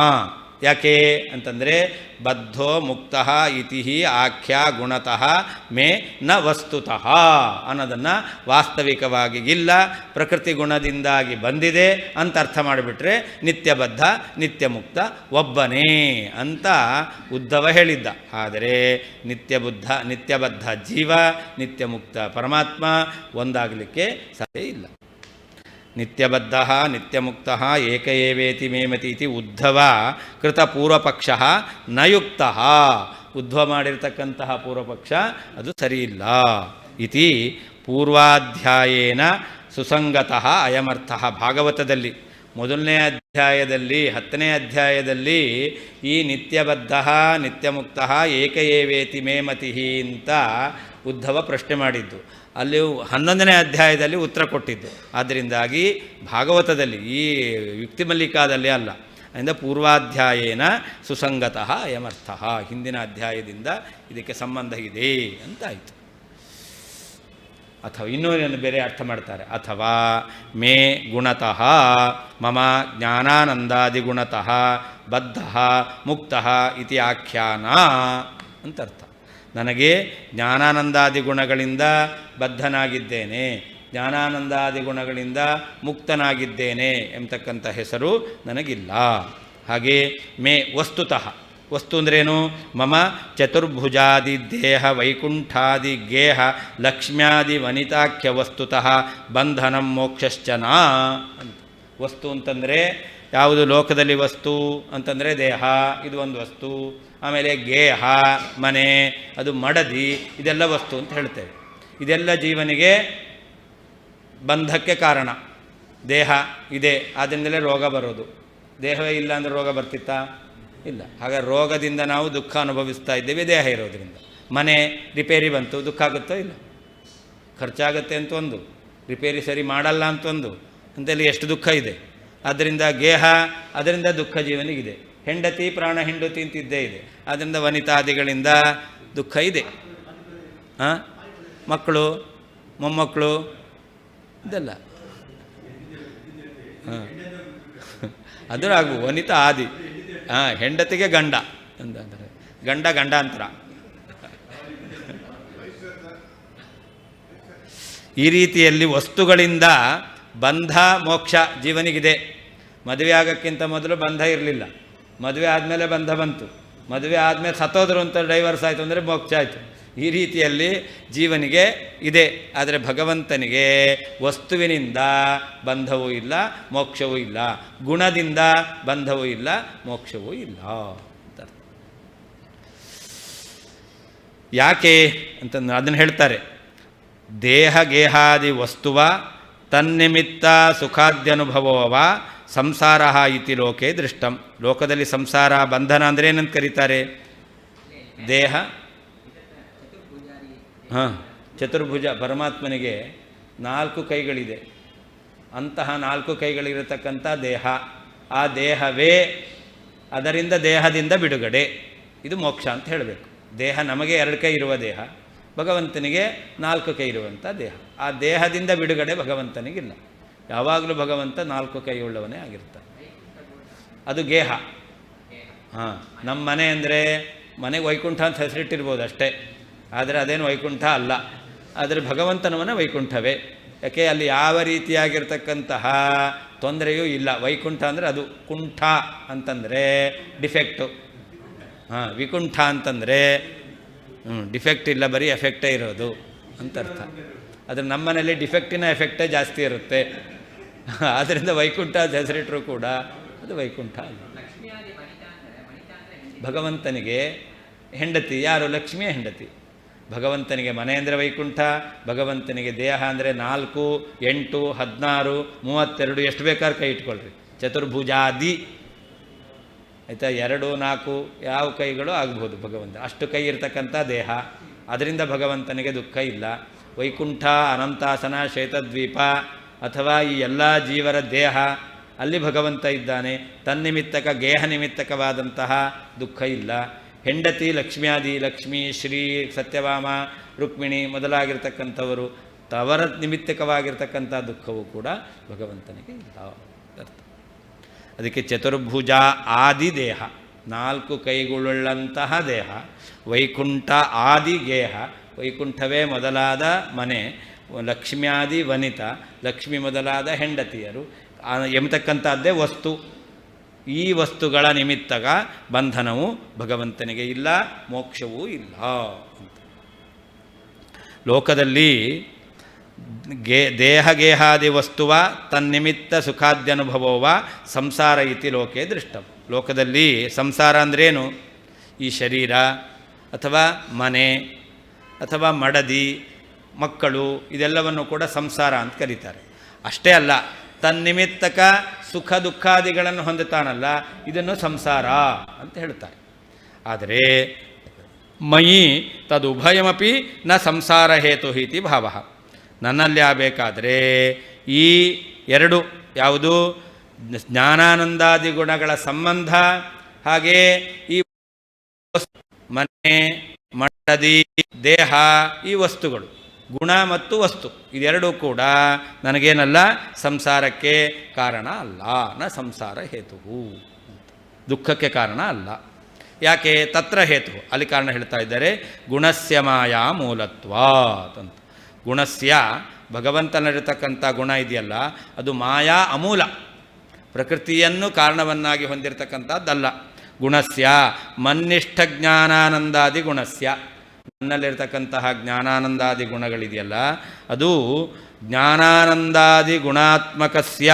ಯಾಕೆ ಅಂತಂದರೆ ಬದ್ಧೋ ಮುಕ್ತಃ ಇತಿ ಆಖ್ಯಾ ಗುಣತಃ ಮೇ ನ ವಸ್ತುತಃ ಅನ್ನೋದನ್ನು ವಾಸ್ತವಿಕವಾಗಿ ಇಲ್ಲ, ಪ್ರಕೃತಿ ಗುಣದಿಂದಾಗಿ ಬಂದಿದೆ ಅಂತ ಅರ್ಥ ಮಾಡಿಬಿಟ್ರೆ ನಿತ್ಯಬದ್ಧ ನಿತ್ಯಮುಕ್ತ ಒಬ್ಬನೇ ಅಂತ ಉದ್ಧವ ಹೇಳಿದ್ದ. ಆದರೆ ನಿತ್ಯಬದ್ಧ ಜೀವ ನಿತ್ಯಮುಕ್ತ ಪರಮಾತ್ಮ ಒಂದಾಗಲಿಕ್ಕೆ ಸಾಧ್ಯ ಇಲ್ಲ. ನಿತ್ಯಬದ್ಧ ನಿತ್ಯಮುಕ್ತ ಏಕ ಏವೇತಿ ಮೇಮತಿ ಇತಿ ಉದ್ಧವ ಕೃತ ಪೂರ್ವಪಕ್ಷ ನಯುಕ್ತ. ಉದ್ಧವ ಮಾಡಿರ್ತಕ್ಕಂತಹ ಪೂರ್ವಪಕ್ಷ ಅದು ಸರಿಯಿಲ್ಲ. ಇತಿ ಪೂರ್ವಾಧ್ಯಾಯೇನ ಸುಸಂಗತಃ ಅಯಮರ್ಥಃ. ಭಾಗವತದಲ್ಲಿ ಮೊದಲನೇ ಅಧ್ಯಾಯದಲ್ಲಿ 10ನೇ ಅಧ್ಯಾಯದಲ್ಲಿ ಈ ನಿತ್ಯಬದ್ಧ ನಿತ್ಯಮುಕ್ತ ಏಕ ಏವೇತಿ ಮೇ ಮತಿಃ ಅಂತ ಉದ್ಧವ ಪ್ರಶ್ನೆ ಮಾಡಿದ್ದು, ಅಲ್ಲಿ 11ನೇ ಅಧ್ಯಾಯದಲ್ಲಿ ಉತ್ತರ ಕೊಟ್ಟಿದ್ದು. ಆದ್ದರಿಂದಾಗಿ ಭಾಗವತದಲ್ಲಿ ಈ ಯುಕ್ತಿಮಲ್ಲಿಕಾದಲ್ಲಿ ಅಲ್ಲ, ಅದರಿಂದ ಪೂರ್ವಾಧ್ಯಾಯೇನ ಸುಸಂಗತಃ ಅಯಮರ್ಥಃ, ಹಿಂದಿನ ಅಧ್ಯಾಯದಿಂದ ಇದಕ್ಕೆ ಸಂಬಂಧ ಇದೆ ಅಂತಾಯಿತು. ಅಥವಾ ಇನ್ನೂ ಬೇರೆ ಅರ್ಥ ಮಾಡ್ತಾರೆ, ಅಥವಾ ಮೇ ಗುಣತಃ ಮಮ ಜ್ಞಾನಾನಂದಾದಿಗುಣತಃ ಬದ್ಧ ಮುಕ್ತ ಇತಿ ಆಖ್ಯಾನ ಅಂತ ಅರ್ಥ. ನನಗೆ ಜ್ಞಾನಾನಂದಾದಿ ಗುಣಗಳಿಂದ ಬದ್ಧನಾಗಿದ್ದೇನೆ, ಜ್ಞಾನಾನಂದಾದಿ ಗುಣಗಳಿಂದ ಮುಕ್ತನಾಗಿದ್ದೇನೆ ಎಂಬತಕ್ಕಂಥ ಹೆಸರು ನನಗಿಲ್ಲ. ಹಾಗೆ ಮೇ ವಸ್ತುತಃ, ವಸ್ತು ಅಂದ್ರೇನು? ಮಮ ಚತುರ್ಭುಜಾದಿ ದೇಹ ವೈಕುಂಠಾದಿ ಗೇಹ ಲಕ್ಷ್ಮ್ಯಾದಿ ವನಿತಾಖ್ಯ ವಸ್ತುತಃ ಬಂಧನಂ ಮೋಕ್ಷಶ್ಚನ ಅಂತ. ವಸ್ತು ಅಂತಂದರೆ ಯಾವುದು? ಲೋಕದಲ್ಲಿ ವಸ್ತು ಅಂತಂದರೆ ದೇಹ, ಇದು ಒಂದು ವಸ್ತು. ಆಮೇಲೆ ಗೇಹ ಮನೆ, ಅದು ಮಡದಿ, ಇದೆಲ್ಲ ವಸ್ತು ಅಂತ ಹೇಳ್ತೇವೆ. ಇದೆಲ್ಲ ಜೀವನಿಗೆ ಬಂಧಕ್ಕೆ ಕಾರಣ. ದೇಹ ಇದೆ, ಆದ್ದರಿಂದಲೇ ರೋಗ ಬರೋದು. ದೇಹವೇ ಇಲ್ಲ ಅಂದರೆ ರೋಗ ಬರ್ತಿತ್ತಾ? ಇಲ್ಲ. ಹಾಗಾಗಿ ರೋಗದಿಂದ ನಾವು ದುಃಖ ಅನುಭವಿಸ್ತಾ ಇದ್ದೇವೆ ದೇಹ ಇರೋದರಿಂದ. ಮನೆ ರಿಪೇರಿ ಬಂತು, ದುಃಖ ಆಗುತ್ತೋ ಇಲ್ಲ? ಖರ್ಚಾಗತ್ತೆ ಅಂತ ಒಂದು, ರಿಪೇರಿ ಸರಿ ಮಾಡಲ್ಲ ಅಂತ ಒಂದು, ಅಂತಲ್ಲಿ ಎಷ್ಟು ದುಃಖ ಇದೆ. ಆದ್ದರಿಂದ ಗೇಹ, ಅದರಿಂದ ದುಃಖ ಜೀವನಿಗಿದೆ. ಹೆಂಡತಿ ಪ್ರಾಣ ಹೆಂಡತಿ ಅಂತಿದ್ದೇ ಇದೆ, ಆದ್ದರಿಂದ ವನಿತಾದಿಗಳಿಂದ ದುಃಖ ಇದೆ. ಮಕ್ಕಳು ಮೊಮ್ಮಕ್ಕಳು ಇದೆಲ್ಲ ಅದರ ಆಗು ವನಿತಾ ಆದಿ. ಹೆಂಡತಿಗೆ ಗಂಡ ಅಂತಂದರೆ ಗಂಡಾಂತರ. ಈ ರೀತಿಯಲ್ಲಿ ವಸ್ತುಗಳಿಂದ ಬಂಧ ಮೋಕ್ಷ ಜೀವನಿಗಿದೆ. ಮದುವೆ ಆಗೋಕ್ಕಿಂತ ಮೊದಲು ಬಂಧ ಇರಲಿಲ್ಲ, ಮದುವೆ ಆದಮೇಲೆ ಬಂಧ ಬಂತು, ಮದುವೆ ಆದಮೇಲೆ ಸತ್ತೋದ್ರು ಅಂತ ಡೈವರ್ಸ್ ಆಯಿತು ಅಂದರೆ ಮೋಕ್ಷ ಆಯಿತು. ಈ ರೀತಿಯಲ್ಲಿ ಜೀವನಿಗೆ ಇದೆ. ಆದರೆ ಭಗವಂತನಿಗೆ ವಸ್ತುವಿನಿಂದ ಬಂಧವೂ ಇಲ್ಲ, ಮೋಕ್ಷವೂ ಇಲ್ಲ, ಗುಣದಿಂದ ಬಂಧವೂ ಇಲ್ಲ, ಮೋಕ್ಷವೂ ಇಲ್ಲ ಅಂತ. ಯಾಕೆ ಅಂತ ಅದನ್ನು ಹೇಳ್ತಾರೆ. ದೇಹ ಗೇಹಾದಿ ವಸ್ತುವ ತನ್ನಿಮಿತ್ತ ಸುಖಾದ್ಯನುಭವವ ಸಂಸಾರ ಇತಿ ಲೋಕೆ ದೃಷ್ಟಂ. ಲೋಕದಲ್ಲಿ ಸಂಸಾರ ಬಂಧನ ಅಂದರೆ ಏನಂತ ಕರೀತಾರೆ? ದೇಹ ಚತುರ್ಭುಜ. ಪರಮಾತ್ಮನಿಗೆ 4 ಕೈಗಳಿದೆ. ಅಂತಹ 4 ಕೈಗಳಿರತಕ್ಕಂಥ ದೇಹ, ಆ ದೇಹವೇ ಅದರಿಂದ ದೇಹದಿಂದ ಬಿಡುಗಡೆ, ಇದು ಮೋಕ್ಷ ಅಂತ ಹೇಳಬೇಕು. ದೇಹ ನಮಗೆ 2 ಕೈ ಇರುವ ದೇಹ, ಭಗವಂತನಿಗೆ 4 ಕೈ ಇರುವಂಥ ದೇಹ. ಆ ದೇಹದಿಂದ ಬಿಡುಗಡೆ ಭಗವಂತನಿಗಿಲ್ಲ. ಯಾವಾಗಲೂ ಭಗವಂತ 4 ಕೈ ಉಳ್ಳವನೇ ಆಗಿರ್ತಾನೆ. ಅದು ಗೇಹ. ನಮ್ಮ ಮನೆ ಅಂದರೆ ಮನೆಗೆ ವೈಕುಂಠ ಅಂತ ಹೆಸರಿಟ್ಟಿರ್ಬೋದು ಅಷ್ಟೇ, ಆದರೆ ಅದೇನು ವೈಕುಂಠ ಅಲ್ಲ. ಆದರೆ ಭಗವಂತನ ಮನೆ ವೈಕುಂಠವೇ. ಯಾಕೆ? ಅಲ್ಲಿ ಯಾವ ರೀತಿಯಾಗಿರ್ತಕ್ಕಂತಹ ತೊಂದರೆಯೂ ಇಲ್ಲ. ವೈಕುಂಠ ಅಂದರೆ ಅದು, ಕುಂಠ ಅಂತಂದರೆ ಡಿಫೆಕ್ಟು, ವಿಕುಂಠ ಅಂತಂದರೆ ಡಿಫೆಕ್ಟ್ ಇಲ್ಲ, ಬರೀ ಎಫೆಕ್ಟೇ ಇರೋದು ಅಂತ ಅರ್ಥ. ಆದರೆ ನಮ್ಮನೇಲಿ ಡಿಫೆಕ್ಟಿನ ಎಫೆಕ್ಟೇ ಜಾಸ್ತಿ ಇರುತ್ತೆ. ಆದ್ದರಿಂದ ವೈಕುಂಠ ಹೆಸರಿಟ್ಟರೂ ಕೂಡ ಅದು ವೈಕುಂಠ ಅಲ್ಲ. ಭಗವಂತನಿಗೆ ಹೆಂಡತಿ ಯಾರು? ಲಕ್ಷ್ಮಿಯ ಹೆಂಡತಿ. ಭಗವಂತನಿಗೆ ಮನೆ ಅಂದರೆ ವೈಕುಂಠ, ಭಗವಂತನಿಗೆ ದೇಹ ಅಂದರೆ 4, 8, 16, 32 ಎಷ್ಟು ಬೇಕಾದ್ರೆ ಕೈ ಇಟ್ಕೊಳ್ರಿ. ಚತುರ್ಭುಜಾದಿ ಆಯಿತಾ? 2, 4 ಯಾವ ಕೈಗಳು ಆಗ್ಬೋದು ಭಗವಂತ. ಅಷ್ಟು ಕೈ ಇರ್ತಕ್ಕಂಥ ದೇಹ, ಅದರಿಂದ ಭಗವಂತನಿಗೆ ದುಃಖ ಇಲ್ಲ. ವೈಕುಂಠ, ಅನಂತಾಸನ, ಶ್ವೇತದ್ವೀಪ ಅಥವಾ ಈ ಎಲ್ಲ ಜೀವರ ದೇಹ, ಅಲ್ಲಿ ಭಗವಂತ ಇದ್ದಾನೆ. ತನ್ನಿಮಿತ್ತಕ ಗೇಹ ನಿಮಿತ್ತಕವಾದಂತಹ ದುಃಖ ಇಲ್ಲ. ಹೆಂಡತಿ ಲಕ್ಷ್ಮ್ಯಾದಿ, ಲಕ್ಷ್ಮೀ, ಶ್ರೀ, ಸತ್ಯಭಾಮ, ರುಕ್ಮಿಣಿ ಮೊದಲಾಗಿರ್ತಕ್ಕಂಥವರು, ಅವರ ನಿಮಿತ್ತಕವಾಗಿರ್ತಕ್ಕಂಥ ದುಃಖವೂ ಕೂಡ ಭಗವಂತನಿಗೆ ಇಲ್ಲ. ಅದಕ್ಕೆ ಚತುರ್ಭುಜ ಆದಿ ದೇಹ, 4 ಕೈಗಳುಳ್ಳಂತಹ ದೇಹ. ವೈಕುಂಠ ಆದಿ ಗೇಹ, ವೈಕುಂಠವೇ ಮೊದಲಾದ ಮನೆ. ಲಕ್ಷ್ಮ್ಯಾದಿ ವನಿತ, ಲಕ್ಷ್ಮಿ ಮೊದಲಾದ ಹೆಂಡತಿಯರು ಎಂಬತಕ್ಕಂಥದ್ದೇ ವಸ್ತು. ಈ ವಸ್ತುಗಳ ನಿಮಿತ್ತಕ ಬಂಧನವು ಭಗವಂತನಿಗೆ ಇಲ್ಲ, ಮೋಕ್ಷವೂ ಇಲ್ಲ ಅಂತ. ಲೋಕದಲ್ಲಿ ದೇಹಗೇಹಾದಿ ವಸ್ತುವ ತನ್ನಿಮಿತ್ತ ಸುಖಾದ್ಯನುಭವವ ಸಂಸಾರ ಇತಿ ಲೋಕೆ ದೃಷ್ಟಂ. ಲೋಕದಲ್ಲಿ ಸಂಸಾರ ಅಂದ್ರೇನು? ಈ ಶರೀರ ಅಥವಾ ಮನೆ ಅಥವಾ ಮಡದಿ ಮಕ್ಕಳು ಇದೆಲ್ಲವನ್ನು ಕೂಡ ಸಂಸಾರ ಅಂತ ಕರೀತಾರೆ. ಅಷ್ಟೇ ಅಲ್ಲ, ತನ್ನಿಮಿತ್ತಕ ಸುಖ ದುಃಖಾದಿಗಳನ್ನು ಹೊಂದುತ್ತಾನಲ್ಲ, ಇದನ್ನು ಸಂಸಾರ ಅಂತ ಹೇಳ್ತಾರೆ. ಆದರೆ ಮಯಿ ತದುಭಯಮಪಿ ನ ಸಂಸಾರ ಹೇತು ಇತಿ ಭಾವ. ನನ್ನಲ್ಲಿ ಆಗಬೇಕಾದ್ರೆ ಈ ಎರಡು ಯಾವುದು ಜ್ಞಾನಾನಂದಾದಿ ಗುಣಗಳ ಸಂಬಂಧ, ಹಾಗೇ ಈ ಮನೆ ಮಡದಿ ದೇಹ ಈ ವಸ್ತುಗಳು ಗುಣ ಮತ್ತು ವಸ್ತು ಇದೆರಡೂ ಕೂಡ ನನಗೇನಲ್ಲ ಸಂಸಾರಕ್ಕೆ ಕಾರಣ ಅಲ್ಲ. ನ ಸಂಸಾರ ಹೇತುವು, ದುಃಖಕ್ಕೆ ಕಾರಣ ಅಲ್ಲ. ಯಾಕೆ? ತತ್ರ ಹೇತು, ಅಲ್ಲಿ ಕಾರಣ ಹೇಳ್ತಾ ಇದ್ದಾರೆ. ಗುಣಸ್ಯ ಮಾಯಾ ಮೂಲತ್ವಾತ್ ಅಂತ. ಗುಣಸ್ಯ ಭಗವಂತನಲ್ಲಿರತಕ್ಕಂಥ ಗುಣ ಇದೆಯಲ್ಲ, ಅದು ಮಾಯಾ ಅಮೂಲ, ಪ್ರಕೃತಿಯನ್ನು ಕಾರಣವನ್ನಾಗಿ ಹೊಂದಿರತಕ್ಕಂಥದ್ದಲ್ಲ. ಗುಣಸ್ಯ ಮನ್ನಿಷ್ಠ ಜ್ಞಾನಾನಂದಾದಿ ಗುಣಸ್ಯ, ನನ್ನಲ್ಲಿರ್ತಕ್ಕಂತಹ ಜ್ಞಾನಾನಂದಾದಿ ಗುಣಗಳಿದೆಯಲ್ಲ, ಅದು ಜ್ಞಾನಾನಂದಾದಿ ಗುಣಾತ್ಮಕಸ್ಯ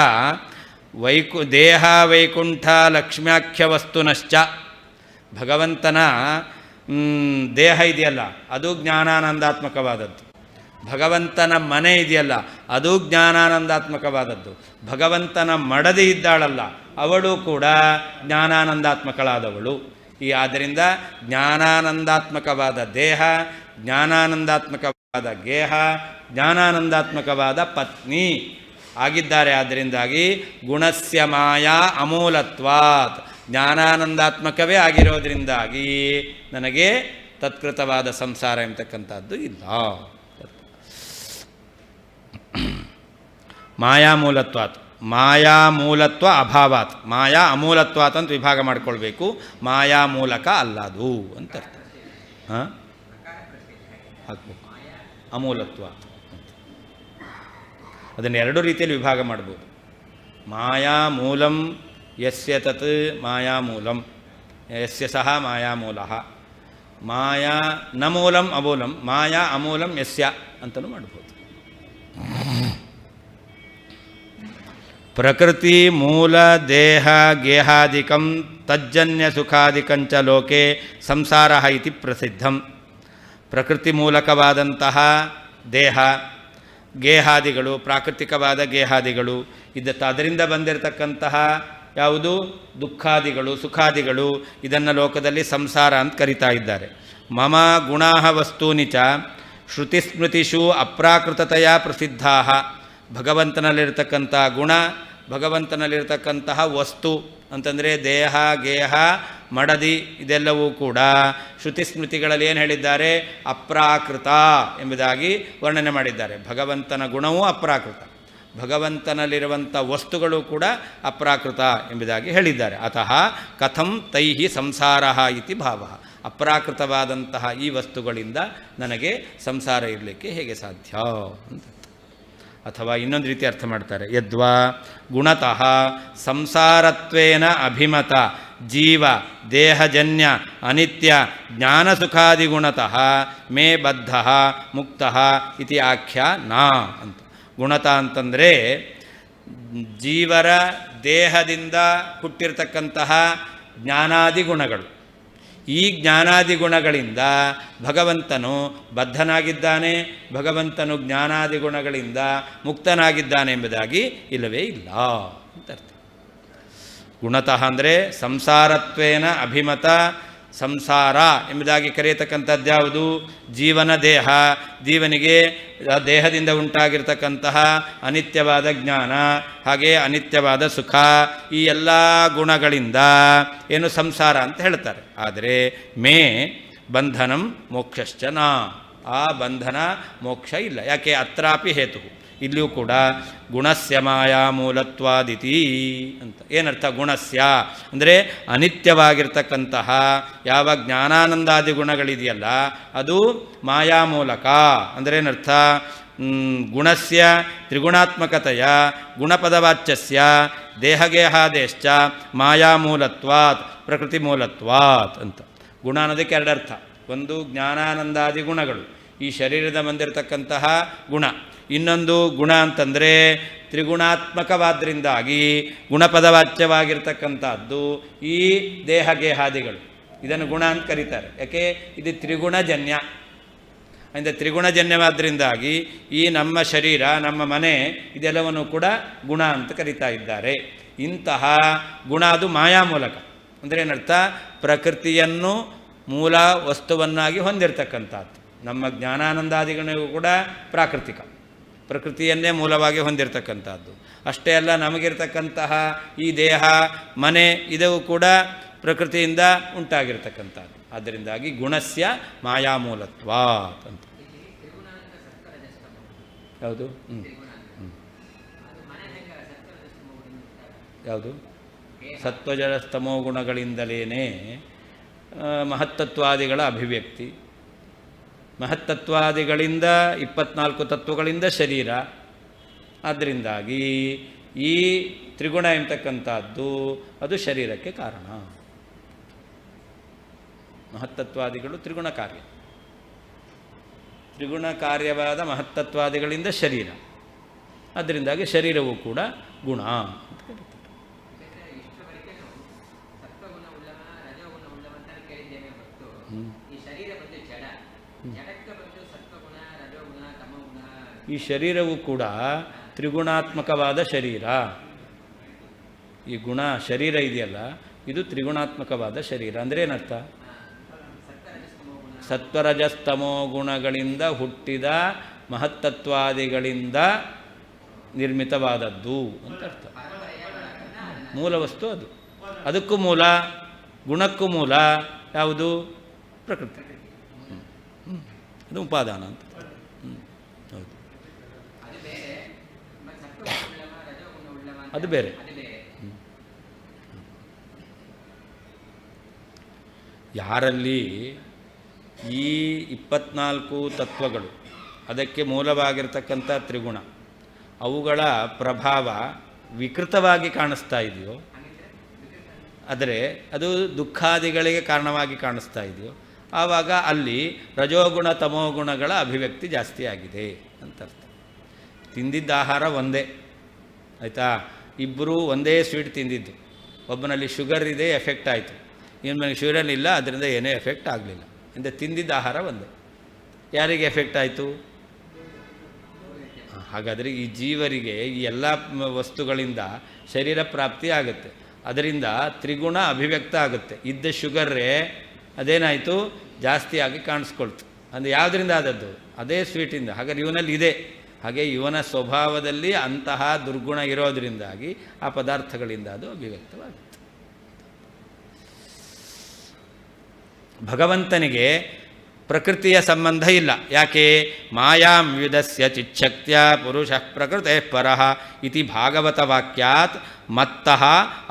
ದೇಹ ವೈಕುಂಠ ಲಕ್ಷ್ಮ್ಯಾಖ್ಯ ವಸ್ತುನಶ್ಚ. ಭಗವಂತನ ದೇಹ ಇದೆಯಲ್ಲ ಅದು ಜ್ಞಾನಾನಂದಾತ್ಮಕವಾದದ್ದು, ಭಗವಂತನ ಮನೆ ಇದೆಯಲ್ಲ ಅದು ಜ್ಞಾನಾನಂದಾತ್ಮಕವಾದದ್ದು, ಭಗವಂತನ ಮಡದಿ ಇದ್ದಾಳಲ್ಲ ಅವಳು ಕೂಡ ಜ್ಞಾನಾನಂದಾತ್ಮಕಳಾದವಳು. ಆದ್ದರಿಂದ ಜ್ಞಾನಾನಂದಾತ್ಮಕವಾದ ದೇಹ, ಜ್ಞಾನಾನಂದಾತ್ಮಕವಾದ ಗೇಹ, ಜ್ಞಾನಾನಂದಾತ್ಮಕವಾದ ಪತ್ನಿ ಆಗಿದ್ದಾರೆ. ಆದ್ದರಿಂದಾಗಿ ಗುಣಸ್ಯ ಮಾಯಾ ಅಮೂಲತ್ವಾತ್, ಜ್ಞಾನಾನಂದಾತ್ಮಕವೇ ಆಗಿರೋದ್ರಿಂದಾಗಿ ನನಗೆ ತತ್ಕೃತವಾದ ಸಂಸಾರ ಎಂಬತಕ್ಕಂಥದ್ದು ಇಲ್ಲ. ಮಾಯಾಮೂಲತ್ವಾತ್, ಮಾಯಾಮೂಲತ್ವ ಅಭಾವಾತ್, ಮಾಯಾ ಅಮೂಲತ್ವಾತ್ ಅಂತ ವಿಭಾಗ ಮಾಡಿಕೊಳ್ಬೇಕು. ಮಾಯಾ ಮೂಲಕ ಅಲ್ಲದು ಅಂತ ಅರ್ಥ. ಹಾಕ್ಬೇಕು ಅಮೂಲತ್ವಾತ್. ಅದನ್ನು ಎರಡು ರೀತಿಯಲ್ಲಿ ವಿಭಾಗ ಮಾಡ್ಬೋದು. ಮಾಯಾ ಮೂಲಂ ಯಸ್ಯ ತತ್ ಮಾಯಾ ಮೂಲಂ, ಯಸ್ಯ ಸಹ ಮಾಯಾ ಮೂಲಃ. ಮಾಯಾ ನ ಮೂಲಂ ಅಮೂಲಂ, ಮಾಯಾ ಅಮೂಲಂ ಯಸ್ಯ ಅಂತಲೂ ಮಾಡ್ಬೋದು. ಪ್ರಕೃತಿ ಮೂಲ ದೇಹ ಗೇಹಾದಿಕಂ ತಜ್ಜನ್ಯ ಸುಖಾದಿಕಂಚ ಲೋಕೆ ಸಂಸಾರ ಇತಿ ಪ್ರಸಿದ್ಧಂ. ಪ್ರಕೃತಿ ಮೂಲಕವಾದಂತಹ ದೇಹ, ಗೇಹಾದಿಗಳು, ಪ್ರಾಕೃತಿಕವಾದ ಗೇಹಾದಿಗಳು ಅದರಿಂದ ಬಂದಿರತಕ್ಕಂತಹ ಯಾವುದು ದುಃಖಾದಿಗಳು ಸುಖಾದಿಗಳು, ಇದನ್ನು ಲೋಕದಲ್ಲಿ ಸಂಸಾರ ಅಂತ ಕರೀತಾ ಇದ್ದಾರೆ. ಮಮ ಗುಣಾಃ ವಸ್ತೂನಿ ಚ ಶ್ರುತಿಸ್ಮೃತಿಷು ಅಪ್ರಾಕೃತತೆಯ ಪ್ರಸಿದ್ಧಾ. ಭಗವಂತನಲ್ಲಿರ್ತಕ್ಕಂಥ ಗುಣ, ಭಗವಂತನಲ್ಲಿರ್ತಕ್ಕಂತಹ ವಸ್ತು ಅಂತಂದರೆ ದೇಹ ಗೇಹ ಮಡದಿ ಇದೆಲ್ಲವೂ ಕೂಡ ಶ್ರುತಿಸ್ಮೃತಿಗಳಲ್ಲಿ ಏನು ಹೇಳಿದ್ದಾರೆ? ಅಪ್ರಾಕೃತ ಎಂಬುದಾಗಿ ವರ್ಣನೆ ಮಾಡಿದ್ದಾರೆ. ಭಗವಂತನ ಗುಣವೂ ಅಪ್ರಾಕೃತ, ಭಗವಂತನಲ್ಲಿರುವಂಥ ವಸ್ತುಗಳು ಕೂಡ ಅಪ್ರಾಕೃತ ಎಂಬುದಾಗಿ ಹೇಳಿದ್ದಾರೆ. ಅತಃ ಕಥಂ ತೈಹಿ ಸಂಸಾರ ಇತಿ ಭಾವ. ಅಪ್ರಾಕೃತವಾದಂತಹ ಈ ವಸ್ತುಗಳಿಂದ ನನಗೆ ಸಂಸಾರ ಇರಲಿಕ್ಕೆ ಹೇಗೆ ಸಾಧ್ಯ ಅಂತ. ಅಥವಾ ಇನ್ನೊಂದು ರೀತಿ ಅರ್ಥ ಮಾಡ್ತಾರೆ. ಯದ್ವಾ ಗುಣತಃ ಸಂಸಾರತ್ವೇನ ಅಭಿಮತ ಜೀವ ದೇಹಜನ್ಯ ಅನಿತ್ಯ ಜ್ಞಾನಸುಖಾದಿಗುಣತಃ ಮೇ ಬದ್ಧ ಮುಕ್ತ ಇತಿ ಆಖ್ಯಾ ನಾ ಅಂತ. ಗುಣತ ಅಂತಂದರೆ ಜೀವರ ದೇಹದಿಂದ ಹುಟ್ಟಿರ್ತಕ್ಕಂತಹ ಜ್ಞಾನಾದಿ ಗುಣಗಳು. ಈ ಜ್ಞಾನಾದಿ ಗುಣಗಳಿಂದ ಭಗವಂತನು ಬದ್ಧನಾಗಿದ್ದಾನೆ, ಭಗವಂತನು ಜ್ಞಾನಾದಿ ಗುಣಗಳಿಂದ ಮುಕ್ತನಾಗಿದ್ದಾನೆ ಎಂಬುದಾಗಿ ಇಲ್ಲವೇ ಇಲ್ಲ ಅಂತ ಅರ್ಥ. ಗುಣತಃ ಅಂದರೆ ಸಂಸಾರತ್ವೇನ ಅಭಿಮತ, ಸಂಸಾರ ಎಂಬುದಾಗಿ ಕರೆಯತಕ್ಕಂಥದ್ದು ಯಾವುದು? ಜೀವನ ದೇಹ, ಜೀವನಿಗೆ ದೇಹದಿಂದ ಉಂಟಾಗಿರ್ತಕ್ಕಂತಹ ಅನಿತ್ಯವಾದ ಜ್ಞಾನ, ಹಾಗೆ ಅನಿತ್ಯವಾದ ಸುಖ, ಈ ಎಲ್ಲ ಗುಣಗಳಿಂದ ಏನು ಸಂಸಾರ ಅಂತ ಹೇಳ್ತಾರೆ. ಆದರೆ ಮೇ ಬಂಧನಂ ಮೋಕ್ಷಶ್ಚನ, ಆ ಬಂಧನ ಮೋಕ್ಷ ಇಲ್ಲ. ಯಾಕೆ? ಅತ್ರಾಪಿ ಹೇತು, ಇಲ್ಲಿಯೂ ಕೂಡ ಗುಣಸ್ಯ ಮಾಯಾ ಮೂಲತ್ವಾದಿತಿ ಅಂತ. ಏನರ್ಥ? ಗುಣಸ್ಯ ಅಂದರೆ ಅನಿತ್ಯವಾಗಿರ್ತಕ್ಕಂತಹ ಯಾವ ಜ್ಞಾನಾನಂದಾದಿ ಗುಣಗಳಿದೆಯಲ್ಲ ಅದು ಮಾಯಾ ಮೂಲಕ. ಅಂದರೆ ಏನರ್ಥ? ಗುಣಸ್ಯ ತ್ರಿಗುಣಾತ್ಮಕತೆಯ ಗುಣಪದವಾಚ್ಯಸ್ಯ ದೇಹಗೇಹಾದೇಶ್ಚ ಮಾಯಾ ಮೂಲತ್ವಾತ್ ಪ್ರಕೃತಿ ಮೂಲತ್ವಾತ್ ಅಂತ. ಗುಣ ಅನ್ನೋದಕ್ಕೆ ಎರಡರ್ಥ. ಒಂದು ಜ್ಞಾನಾನಂದಾದಿ ಗುಣಗಳು, ಈ ಶರೀರದ ಬಂದಿರತಕ್ಕಂತಹ ಗುಣ. ಇನ್ನೊಂದು ಗುಣ ಅಂತಂದರೆ ತ್ರಿಗುಣಾತ್ಮಕವಾದ್ರಿಂದಾಗಿ ಗುಣಪದವಾಚ್ಯವಾಗಿರ್ತಕ್ಕಂಥದ್ದು ಈ ದೇಹಗೇಹಾದಿಗಳು. ಇದನ್ನು ಗುಣ ಅಂತ ಕರೀತಾರೆ. ಯಾಕೆ? ಇದು ತ್ರಿಗುಣಜನ್ಯ. ಅಂದರೆ ತ್ರಿಗುಣಜನ್ಯವಾದ್ದರಿಂದಾಗಿ ಈ ನಮ್ಮ ಶರೀರ, ನಮ್ಮ ಮನೆ ಇದೆಲ್ಲವನ್ನು ಕೂಡ ಗುಣ ಅಂತ ಕರೀತಾ ಇದ್ದಾರೆ. ಇಂತಹ ಗುಣ ಅದು ಮಾಯಾ ಮೂಲಕ, ಅಂದರೆ ಏನರ್ಥ, ಪ್ರಕೃತಿಯನ್ನು ಮೂಲ ವಸ್ತುವನ್ನಾಗಿ ಹೊಂದಿರತಕ್ಕಂಥದ್ದು. ನಮ್ಮ ಜ್ಞಾನಾನಂದಾದಿಗಳಿಗೂ ಕೂಡ ಪ್ರಾಕೃತಿಕ, ಪ್ರಕೃತಿಯನ್ನೇ ಮೂಲವಾಗಿ ಹೊಂದಿರತಕ್ಕಂಥದ್ದು. ಅಷ್ಟೇ ಅಲ್ಲ, ನಮಗಿರ್ತಕ್ಕಂತಹ ಈ ದೇಹ, ಮನೆ ಇದವು ಕೂಡ ಪ್ರಕೃತಿಯಿಂದ ಉಂಟಾಗಿರ್ತಕ್ಕಂಥದ್ದು. ಆದ್ದರಿಂದಾಗಿ ಗುಣಸ್ಯ ಮಾಯಾಮೂಲತ್ವ ಅಂತ. ಯಾವುದು? ಯಾವುದು? ಸತ್ವಜಸ್ತಮೋ ಗುಣಗಳಿಂದಲೇ ಮಹತ್ತತ್ವಾದಿಗಳ ಅಭಿವ್ಯಕ್ತಿ. ಮಹತ್ತತ್ವಾದಿಗಳಿಂದ 24 ತತ್ವಗಳಿಂದ ಶರೀರ. ಆದ್ದರಿಂದಾಗಿ ಈ ತ್ರಿಗುಣ ಎಂಬತಕ್ಕಂಥದ್ದು ಅದು ಶರೀರಕ್ಕೆ ಕಾರಣ. ಮಹತ್ತತ್ವಾದಿಗಳು ತ್ರಿಗುಣ ಕಾರ್ಯ, ತ್ರಿಗುಣ ಕಾರ್ಯವಾದ ಮಹತ್ತತ್ವಾದಿಗಳಿಂದ ಶರೀರ. ಅದರಿಂದಾಗಿ ಶರೀರವೂ ಕೂಡ ಗುಣ ಅಂತ ಕರೀತಾರೆ. ಈ ಶರೀರವೂ ಕೂಡ ತ್ರಿಗುಣಾತ್ಮಕವಾದ ಶರೀರ. ಈ ಗುಣ ಶರೀರ ಇದೆಯಲ್ಲ, ಇದು ತ್ರಿಗುಣಾತ್ಮಕವಾದ ಶರೀರ. ಅಂದರೆ ಏನರ್ಥ? ಸತ್ವರಜಸ್ತಮೋ ಗುಣಗಳಿಂದ ಹುಟ್ಟಿದ ಮಹತ್ತತ್ವಾದಿಗಳಿಂದ ನಿರ್ಮಿತವಾದದ್ದು ಅಂತ ಅರ್ಥ. ಮೂಲ ವಸ್ತು ಅದು. ಅದಕ್ಕೂ ಮೂಲ, ಗುಣಕ್ಕೂ ಮೂಲ ಯಾವುದು? ಪ್ರಕೃತಿ. ಅದು ಉಪಾದಾನ ಅಂತ. ಹೌದು, ಅದು ಬೇರೆ. ಯಾರಲ್ಲಿ ಈ 24 ತತ್ವಗಳು, ಅದಕ್ಕೆ ಮೂಲವಾಗಿರ್ತಕ್ಕಂಥ ತ್ರಿಗುಣ, ಅವುಗಳ ಪ್ರಭಾವ ವಿಕೃತವಾಗಿ ಕಾಣಿಸ್ತಾ ಇದೆಯೋ, ಆದರೆ ಅದು ದುಃಖಾದಿಗಳಿಗೆ ಕಾರಣವಾಗಿ ಕಾಣಿಸ್ತಾ ಇದೆಯೋ, ಆವಾಗ ಅಲ್ಲಿ ರಜೋಗುಣ ತಮೋಗುಣಗಳ ಅಭಿವ್ಯಕ್ತಿ ಜಾಸ್ತಿ ಆಗಿದೆ ಅಂತ ಅರ್ಥ. ತಿಂದಿದ್ದ ಆಹಾರ ಒಂದೇ, ಆಯಿತಾ? ಇಬ್ಬರೂ ಒಂದೇ ಸ್ವೀಟ್ ತಿಂದಿದ್ದು. ಒಬ್ಬನಲ್ಲಿ ಶುಗರ್ ಇದೆ, ಎಫೆಕ್ಟ್ ಆಯಿತು. ಇನ್ನೊಬ್ಬನಿಗೆ ಶುಗರ್ ಇಲ್ಲ, ಅದರಿಂದ ಏನೂ ಎಫೆಕ್ಟ್ ಆಗಲಿಲ್ಲ. ಅಂದರೆ ತಿಂದಿದ್ದ ಆಹಾರ ಒಂದೇ. ಯಾರಿಗೆ ಎಫೆಕ್ಟ್ ಆಯಿತು? ಹಾಗಾದರೆ ಈ ಜೀವರಿಗೆ ಈ ಎಲ್ಲ ವಸ್ತುಗಳಿಂದ ಶರೀರ ಪ್ರಾಪ್ತಿ ಆಗುತ್ತೆ. ಅದರಿಂದ ತ್ರಿಗುಣ ಅಭಿವ್ಯಕ್ತ ಆಗುತ್ತೆ. ಇದ್ದ ಶುಗರ್ರೇ ಅದೇನಾಯಿತು? ಜಾಸ್ತಿ ಆಗಿ ಕಾಣಿಸ್ಕೊಳ್ತು. ಅಂದರೆ ಯಾವುದರಿಂದ ಆದದ್ದು? ಅದೇ ಸ್ವೀಟಿಂದ. ಹಾಗಾದ್ರೆ ಇವನಲ್ಲಿ ಇದೆ. ಹಾಗೆ ಇವನ ಸ್ವಭಾವದಲ್ಲಿ ಅಂತಹ ದುರ್ಗುಣ ಇರೋದರಿಂದಾಗಿ ಆ ಪದಾರ್ಥಗಳಿಂದ ಅದು ಅಭಿವ್ಯಕ್ತವಾಗುತ್ತೆ. ಭಗವಂತನಿಗೆ ಪ್ರಕೃತಿಯ ಸಂಬಂಧ ಇಲ್ಲ. ಯಾಕೆ? ಮಾಯಾಂ ವಿದಸ್ಯ ಚಿಚ್ಛಕ್ತ್ಯ ಪುರುಷಃ ಪ್ರಕೃತೆ ಪರಃ ಇತಿ ಭಾಗವತ ವಾಕ್ಯಾತ್ ಮತ್ತಃ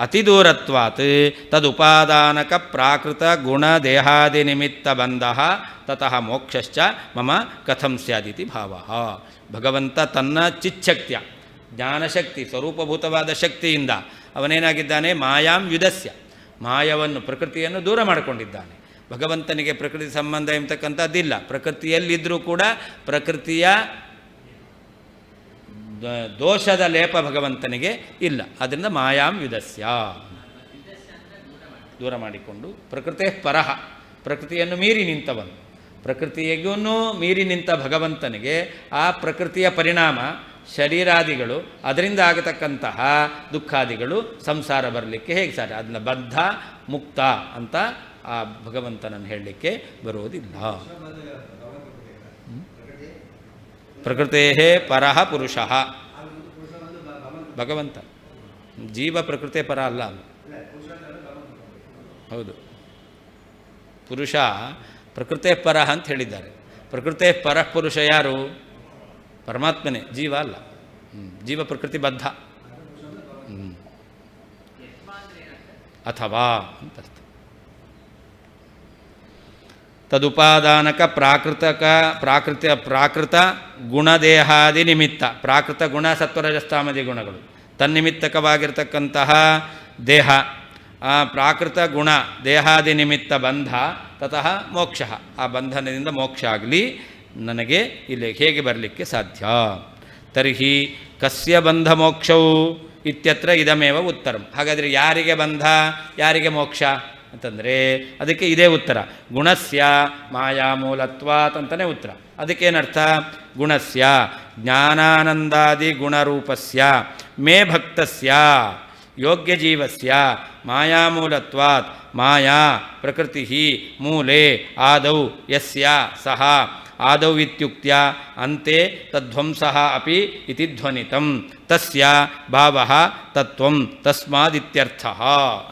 ಅತಿದೂರತ್ವಾತ್ ತದುಪಾದಾನಕ ಪ್ರಾಕೃತ ಗುಣ ದೇಹಾದಿ ನಿಮಿತ್ತ ಬಂಧಃ ತತಃ ಮೋಕ್ಷಶ್ಚ ಮಮ ಕಥಂ ಸ್ಯಾದಿತಿ ಭಾವಃ. ಭಗವಂತ ತನ್ನ ಚಿಚ್ಛಕ್ತಿಯ ಜ್ಞಾನಶಕ್ತಿ, ಸ್ವರೂಪಭೂತವಾದ ಶಕ್ತಿಯಿಂದ ಅವನೇನಾಗಿದ್ದಾನೆ? ಮಾಯಾಂ ವಿದಸ್ಯ, ಮಾಯವನ್ನು, ಪ್ರಕೃತಿಯನ್ನು ದೂರ ಮಾಡಿಕೊಂಡಿದ್ದಾನೆ. ಭಗವಂತನಿಗೆ ಪ್ರಕೃತಿ ಸಂಬಂಧ ಎಂಬತಕ್ಕಂಥದ್ದಿಲ್ಲ. ಪ್ರಕೃತಿಯಲ್ಲಿದ್ದರೂ ಕೂಡ ಪ್ರಕೃತಿಯ ದೋಷದ ಲೇಪ ಭಗವಂತನಿಗೆ ಇಲ್ಲ. ಅದರಿಂದ ಮಾಯಾಂ ವಿದಸ್ಯ, ದೂರ ಮಾಡಿಕೊಂಡು ಪ್ರಕೃತಿ ಪರಹ, ಪ್ರಕೃತಿಯನ್ನು ಮೀರಿ ನಿಂತವನು. ಪ್ರಕೃತಿಯಗೂ ಮೀರಿ ನಿಂತ ಭಗವಂತನಿಗೆ ಆ ಪ್ರಕೃತಿಯ ಪರಿಣಾಮ ಶರೀರಾದಿಗಳು, ಅದರಿಂದ ಆಗತಕ್ಕಂತಹ ದುಃಖಾದಿಗಳು ಸಂಸಾರ ಬರಲಿಕ್ಕೆ ಹೇಗೆ ಸಾಧ್ಯ? ಅದನ್ನ ಬದ್ಧ ಮುಕ್ತ ಅಂತ ಆ ಭಗವಂತನನ್ನು ಹೇಳಲಿಕ್ಕೆ ಬರುವುದಿಲ್ಲ. ಪ್ರಕೃತೇ ಪರಃ ಪುರುಷಃ, ಭಗವಂತ. ಜೀವ ಪ್ರಕೃತಿ ಪರ ಅಲ್ಲ. ಹೌದು, ಪುರುಷ ಪ್ರಕೃತಿ ಪರಃ ಅಂತ ಹೇಳಿದ್ದಾರೆ. ಪ್ರಕೃತಿ ಪರಃ ಪುರುಷ ಯಾರು? ಪರಮಾತ್ಮನೇ, ಜೀವ ಅಲ್ಲ. ಜೀವ ಪ್ರಕೃತಿ ಬದ್ಧ. ಅಥವಾ ಅಂತ ಅರ್ಥ. ತದುಪಾದಾನಕ ಪ್ರಾಕೃತ ಗುಣದೇಹಾದಿ ನಿಮಿತ್ತ, ಪ್ರಾಕೃತ ಗುಣ ಸತ್ವರಜಸ್ತಾಮದಿ ಗುಣಗಳು ತನ್ನಿಮಿತ್ತಕವಾಗಿರ್ತಕ್ಕಂತಹ ದೇಹ, ಆ ಪ್ರಾಕೃತ ಗುಣ ದೇಹಾದಿ ನಿಮಿತ್ತ ಬಂಧ ತತಃ ಮೋಕ್ಷ, ಆ ಬಂಧನದಿಂದ ಮೋಕ್ಷ ಆಗಲಿ ನನಗೆ ಇಲ್ಲಿ ಹೇಗೆ ಬರಲಿಕ್ಕೆ ಸಾಧ್ಯ? ತರ್ಹಿ ಕಸ್ಯ ಬಂಧ ಮೋಕ್ಷವು ಇತ್ಯತ್ರ ಇದಮೇವ ಉತ್ತರಂ. ಹಾಗಾದರೆ ಯಾರಿಗೆ ಬಂಧ, ಯಾರಿಗೆ ಮೋಕ್ಷ? ಅಂತಂದರೆ ಅದಕ್ಕೆ ಇದೇ ಉತ್ತರ. ಗುಣಸ್ಯ ಮಾಯಾಮೂಲತ್ವಾತ್ ಅಂತಲೇ ಉತ್ತರ. ಅದಕ್ಕೇನರ್ಥ? ಗುಣಸ್ಯ ಜ್ಞಾನಾನಂದಾದಿ ಗುಣರೂಪಸ್ಯ ಮೇ ಭಕ್ತಸ್ಯ ಯೋಗ್ಯ ಜೀವಸ್ಯ ಮಾಯಾಮೂಲತ್ವಾತ್ ಮಾಯಾ ಪ್ರಕೃತಿ ಮೂಲೆ ಆದೌ ಯಸ್ಯ ಸಹ ಆದೌ ಇತ್ಯುಕ್ತ್ಯ ಅಂತೆ ತದ್ವಂಸಃ ಅಪಿ ಇತಿ ಧ್ವನಿತಂ ತಸ್ಯ ಭಾವಃ ತತ್ವಂ ತಸ್ಮಾದಿತ್ಯರ್ಥಃ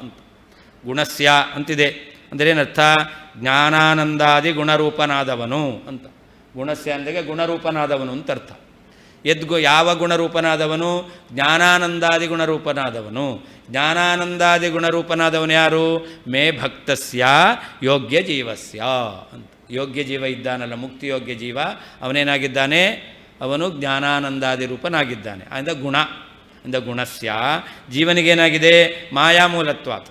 ಅಂತ. ಗುಣಸ್ಯ ಅಂತಿದೆ ಅಂದರೆ ಏನರ್ಥ? ಜ್ಞಾನಾನಂದಾದಿ ಗುಣರೂಪನಾದವನು ಅಂತ. ಗುಣಸ್ಯ ಅಂದಾಗ ಗುಣರೂಪನಾದವನು ಅಂತ ಅರ್ಥ. ಯಾವ ಗುಣರೂಪನಾದವನು? ಜ್ಞಾನಾನಂದಾದಿ ಗುಣರೂಪನಾದವನು. ಜ್ಞಾನಾನಂದಾದಿ ಗುಣರೂಪನಾದವನು ಯಾರು? ಮೇ ಭಕ್ತಸ್ಯ ಯೋಗ್ಯ ಜೀವಸ್ಯ ಅಂತ. ಯೋಗ್ಯ ಜೀವ ಇದ್ದಾನಲ್ಲ, ಮುಕ್ತಿಯೋಗ್ಯ ಜೀವ, ಅವನೇನಾಗಿದ್ದಾನೆ? ಅವನು ಜ್ಞಾನಾನಂದಾದಿ ರೂಪನಾಗಿದ್ದಾನೆ. ಅಂದ ಗುಣ ಅಂದ ಗುಣಸ್ಯ ಜೀವನಿಗೇನಾಗಿದೆ? ಮಾಯಾಮೂಲತ್ವಾತ್.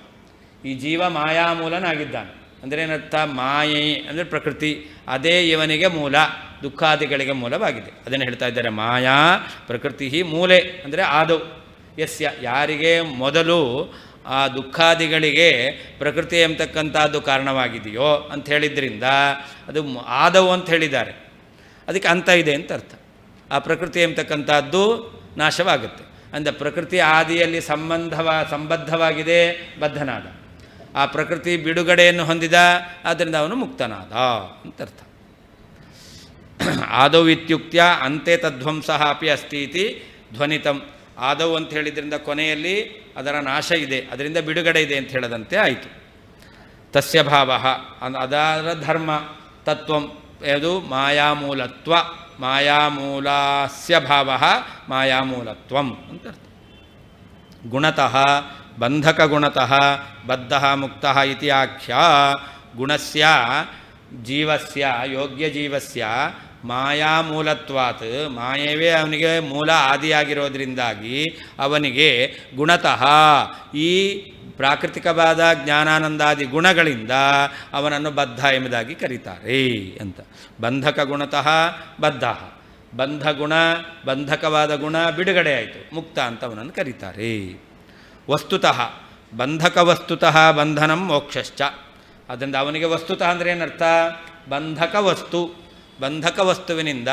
ಈ ಜೀವ ಮಾಯಾಮೂಲನಾಗಿದ್ದಾನೆ. ಅಂದರೆ ಏನರ್ಥ? ಮಾಯೆ ಅಂದರೆ ಪ್ರಕೃತಿ, ಅದೇ ಇವನಿಗೆ ಮೂಲ, ದುಃಖಾದಿಗಳಿಗೆ ಮೂಲವಾಗಿದೆ. ಅದನ್ನು ಹೇಳ್ತಾ ಇದ್ದಾರೆ. ಮಾಯಾ ಪ್ರಕೃತಿ ಮೂಲೆ ಅಂದರೆ ಆದೌ ಯಸ್ಯ, ಯಾರಿಗೆ ಮೊದಲು ಆ ದುಃಖಾದಿಗಳಿಗೆ ಪ್ರಕೃತಿ ಎಂಬತಕ್ಕಂಥದ್ದು ಕಾರಣವಾಗಿದೆಯೋ ಅಂತ ಹೇಳಿದ್ರಿಂದ ಅದು ಆದವು ಅಂತ ಹೇಳಿದ್ದಾರೆ. ಅದಕ್ಕೆ ಅಂತ ಇದೆ ಅಂತ ಅರ್ಥ. ಆ ಪ್ರಕೃತಿ ಎಂಬತಕ್ಕಂಥದ್ದು ನಾಶವಾಗುತ್ತೆ. ಅಂದರೆ ಪ್ರಕೃತಿ ಆದಿಯಲ್ಲಿ ಸಂಬದ್ಧವಾಗಿದೆ, ಬದ್ಧನಾದ. ಆ ಪ್ರಕೃತಿ ಬಿಡುಗಡೆಯನ್ನು ಹೊಂದಿದ, ಆದ್ದರಿಂದ ಅವನು ಮುಕ್ತನಾದ ಅಂತ ಅರ್ಥ. ಆದೌ ಇತ್ಯುಕ್ತ್ಯ ಅಂತೆ ತದ್ವಂಸಃ ಅಪಿ ಅಸ್ತಿ ಇತಿ ಧ್ವನಿತಂ. ಆದೌ ಅಂತ ಹೇಳಿದ್ರಿಂದ ಕೊನೆಯಲ್ಲಿ ಅದರ ನಾಶ ಇದೆ, ಅದರಿಂದ ಬಿಡುಗಡೆ ಇದೆ ಅಂತ ಹೇಳದಂತೆ ಆಯಿತು. ತಸ್ಯ ಭಾವ ಅದರ ಧರ್ಮ ತತ್ವಂ ಅದು ಮಾಯಾಮೂಲತ್ವ. ಮಾಯಾಮೂಲಸ್ಯ ಭಾವ ಮಾಯಾಮೂಲತ್ವಂ ಅಂತ ಅರ್ಥ. ಗುಣತಃ ಬಂಧಕಗುಣತಃ ಬದ್ಧಃ ಮುಕ್ತಃ ಇತಿ ಆಖ್ಯ. ಗುಣಸ್ಯ ಜೀವಸ್ಯ ಯೋಗ್ಯಜೀವಸ್ಯ ಮಾಯಾಮೂಲತ್ವಾತ್, ಮಾಯವೇ ಅವನಿಗೆ ಮೂಲ ಆದಿಯಾಗಿರೋದ್ರಿಂದಾಗಿ ಅವನಿಗೆ ಗುಣತಃ ಈ ಪ್ರಾಕೃತಿಕವಾದ ಜ್ಞಾನಾನಂದಾದಿ ಗುಣಗಳಿಂದ ಅವನನ್ನು ಬದ್ಧ ಎಂಬುದಾಗಿ ಕರೀತಾರೆ ಅಂತ. ಬಂಧಕ ಗುಣತಃ ಬದ್ಧ, ಬಂಧಗುಣ ಬಂಧಕವಾದ ಗುಣ ಬಿಡುಗಡೆ ಆಯಿತು, ಮುಕ್ತ ಅಂತ ಅವನನ್ನು ಕರೀತಾರೆ. ವಸ್ತುತಃ ಬಂಧಕ ವಸ್ತುತಃ ಬಂಧನಂ ಮೋಕ್ಷಶ್ಚ. ಅದರಿಂದ ಅವನಿಗೆ ವಸ್ತುತಃ ಅಂದರೆ ಏನರ್ಥ? ಬಂಧಕ ವಸ್ತು, ಬಂಧಕ ವಸ್ತುವಿನಿಂದ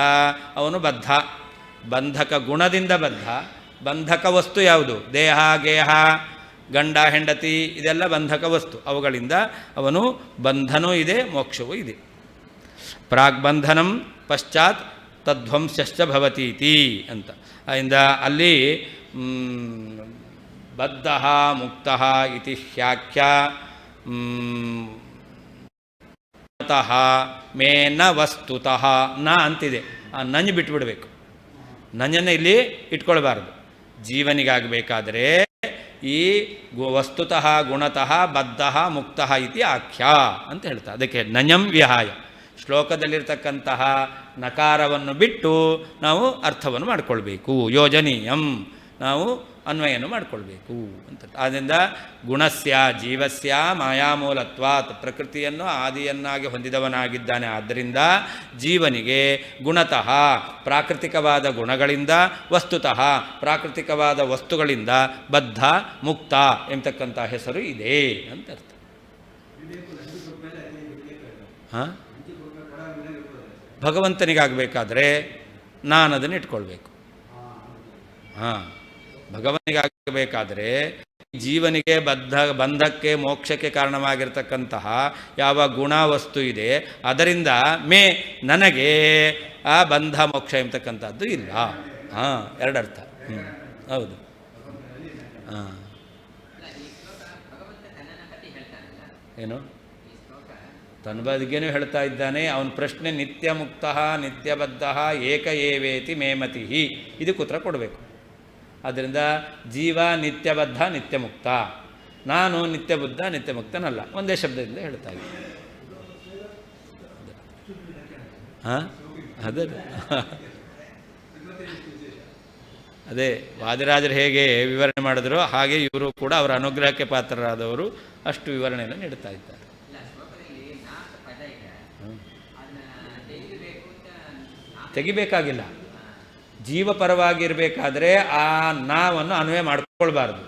ಅವನು ಬದ್ಧ, ಬಂಧಕ ಗುಣದಿಂದ ಬದ್ಧ. ಬಂಧಕ ವಸ್ತು ಯಾವುದು? ದೇಹ ಗೇಹ ಗಂಡ ಹೆಂಡತಿ ಇದೆಲ್ಲ ಬಂಧಕ ವಸ್ತು. ಅವುಗಳಿಂದ ಅವನು ಬಂಧನೂ ಇದೆ, ಮೋಕ್ಷವೂ ಇದೆ. ಪ್ರಾಗ್ಬಂಧನಂ ಪಶ್ಚಾತ್ ತದ್ವಂಶ್ಚ ಭವತೀತಿ ಅಂತ. ಅದರಿಂದ ಅಲ್ಲಿ ಬದ್ಧ ಮುಕ್ತ ಇತಿ ಹ್ಯಾಖ್ಯ ಮೇನ ವಸ್ತುತಃ ನ ಅಂತಿದೆ. ಆ ನಂಜು ಬಿಟ್ಬಿಡಬೇಕು, ನಂಜನ್ನು ಇಲ್ಲಿ ಇಟ್ಕೊಳ್ಬಾರ್ದು. ಜೀವನಿಗಾಗಬೇಕಾದರೆ ಈ ವಸ್ತುತಃ ಗುಣತಃ ಬದ್ಧ ಮುಕ್ತ ಇತಿ ಆಖ್ಯ ಅಂತ ಹೇಳ್ತಾರೆ. ಅದಕ್ಕೆ ನಞಂ ವಿಹಾಯ ಶ್ಲೋಕದಲ್ಲಿರ್ತಕ್ಕಂತಹ ನಕಾರವನ್ನು ಬಿಟ್ಟು ನಾವು ಅರ್ಥವನ್ನು ಮಾಡಿಕೊಳ್ಬೇಕು. ಯೋಜನೀಯಂ ನಾವು ಅನ್ವಯವನ್ನು ಮಾಡಿಕೊಳ್ಬೇಕು ಅಂತ. ಆದ್ದರಿಂದ ಗುಣಸ್ಯ ಜೀವಸ್ಯ ಮಾಯಾಮೂಲತ್ವಾತ್, ಪ್ರಕೃತಿಯನ್ನು ಆದಿಯನ್ನಾಗಿ ಹೊಂದಿದವನಾಗಿದ್ದಾನೆ. ಆದ್ದರಿಂದ ಜೀವನಿಗೆ ಗುಣತಃ ಪ್ರಾಕೃತಿಕವಾದ ಗುಣಗಳಿಂದ, ವಸ್ತುತಃ ಪ್ರಾಕೃತಿಕವಾದ ವಸ್ತುಗಳಿಂದ ಬದ್ಧ ಮುಕ್ತ ಎಂಬತಕ್ಕಂಥ ಹೆಸರು ಇದೆ ಅಂತ ಅರ್ಥ. ಹಾಂ, ಭಗವಂತನಿಗಾಗಬೇಕಾದ್ರೆ ನಾನು ಅದನ್ನು ಇಟ್ಕೊಳ್ಬೇಕು. ಹಾಂ, ಭಗವನಿಗಾಗಬೇಕಾದರೆ ಜೀವನಿಗೆ ಬಂಧಕ್ಕೆ ಮೋಕ್ಷಕ್ಕೆ ಕಾರಣವಾಗಿರ್ತಕ್ಕಂತಹ ಯಾವ ಗುಣ ವಸ್ತು ಇದೆ ಅದರಿಂದ ನನಗೆ ಆ ಬಂಧ ಮೋಕ್ಷ ಎಂಬತಕ್ಕಂಥದ್ದು ಇಲ್ಲ. ಹಾಂ, ಎರಡರ್ಥ. ಹೌದು. ಹಾಂ, ಏನು ತನ್ನ ಬಗ್ಗೆನೂ ಹೇಳ್ತಾ ಇದ್ದಾನೆ. ಅವನ ಪ್ರಶ್ನೆ ನಿತ್ಯ ಮುಕ್ತ ನಿತ್ಯಬದ್ಧ ಏಕ ಏವೇತಿ ಮೇಮತಿ, ಇದಕ್ಕೆ ಉತ್ತರ ಕೊಡಬೇಕು. ಆದ್ದರಿಂದ ಜೀವ ನಿತ್ಯಬದ್ಧ ನಿತ್ಯಮುಕ್ತ, ನಾನು ನಿತ್ಯಬುದ್ಧ ನಿತ್ಯಮುಕ್ತನಲ್ಲ, ಒಂದೇ ಶಬ್ದದಿಂದ ಹೇಳ್ತಾ ಇದ್ದೀನಿ. ಹಾಂ, ಅದೇ ವಾದಿರಾಜರು ಹೇಗೆ ವಿವರಣೆ ಮಾಡಿದ್ರು ಹಾಗೆ ಇವರು ಕೂಡ ಅವರ ಅನುಗ್ರಹಕ್ಕೆ ಪಾತ್ರರಾದವರು ಅಷ್ಟು ವಿವರಣೆಯನ್ನು ನೀಡ್ತಾ ಇದ್ದಾರೆ. ತೆಗಿಬೇಕಾಗಿಲ್ಲ. ಜೀವಪರವಾಗಿರಬೇಕಾದ್ರೆ ಆ ನಾವನ್ನು ಅನ್ವಯ ಮಾಡ್ಕೊಳ್ಬಾರ್ದು.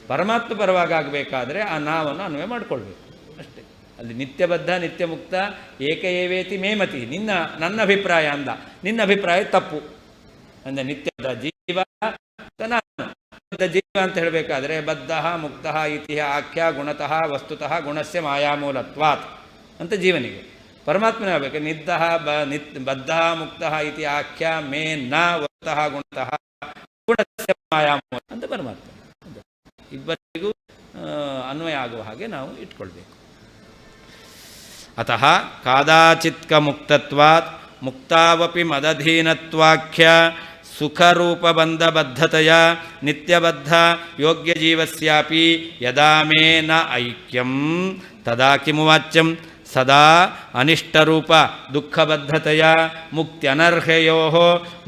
ಪರಮಾತ್ಮ ಪರವಾಗಿ ಆಗಬೇಕಾದ್ರೆ ಆ ನಾವನ್ನು ಅನ್ವಯ ಮಾಡಿಕೊಳ್ಬೇಕು. ಅಲ್ಲಿ ನಿತ್ಯಬದ್ಧ ನಿತ್ಯಮುಕ್ತ ಏಕ ಏವೇತಿ ಮೇ ಮತಿ, ನನ್ನ ಅಭಿಪ್ರಾಯ ಅಂದ. ನಿನ್ನ ಅಭಿಪ್ರಾಯ ತಪ್ಪು. ಅಂದರೆ ನಿತ್ಯದ ಜೀವ ನಾನು ಜೀವ ಅಂತ ಹೇಳಬೇಕಾದ್ರೆ ಬದ್ಧ ಮುಕ್ತ ಇತಿ ಆಖ್ಯ ಗುಣತಃ ವಸ್ತುತಃ ಗುಣಸ್ಯ ಮಾಯಾಮೂಲತ್ವಾತ್ ಅಂತ ಜೀವನಿಗೆ. ಪರಮಾತ್ಮನೇ ಆಗಬೇಕು ಬದ್ಧ ಮುಕ್ತ ಇತಿ ಆಖ್ಯ ಮೇ ನ ವಸ್ತುತಃ ಗುಣತಃ ಗುಣಸ್ಯ ಮಾಯಾಮೂಲ ಅಂತ ಪರಮಾತ್ಮ. ಇಬ್ಬರಿಗೂ ಅನ್ವಯ ಆಗುವ ಹಾಗೆ ನಾವು ಇಟ್ಕೊಳ್ಬೇಕು. ಅತಃ ಕಾದಾಚಿತ್ಕ ಮುಕ್ತತ್ವಾತ್ ಮುಕ್ತಾವಪಿ ಮದಧೀನತ್ವಾಖ್ಯ ಸುಖರೂಪಬಂಧಬದ್ಧತೆಯ ನಿತ್ಯಬದ್ಧ ಯೋಗ್ಯಜೀವಸ್ಯಾಪಿ ಯದಾ ಮೇ ನ ಐಕ್ಯಂ ತದಾ ಕಿಮುವಾಚ್ಯಂ ಸದಾ ಅನಿಷ್ಟರೂಪ ದುಃಖಬದ್ಧತೆಯ ಮುಕ್ತ್ಯನರ್ಹಯೋ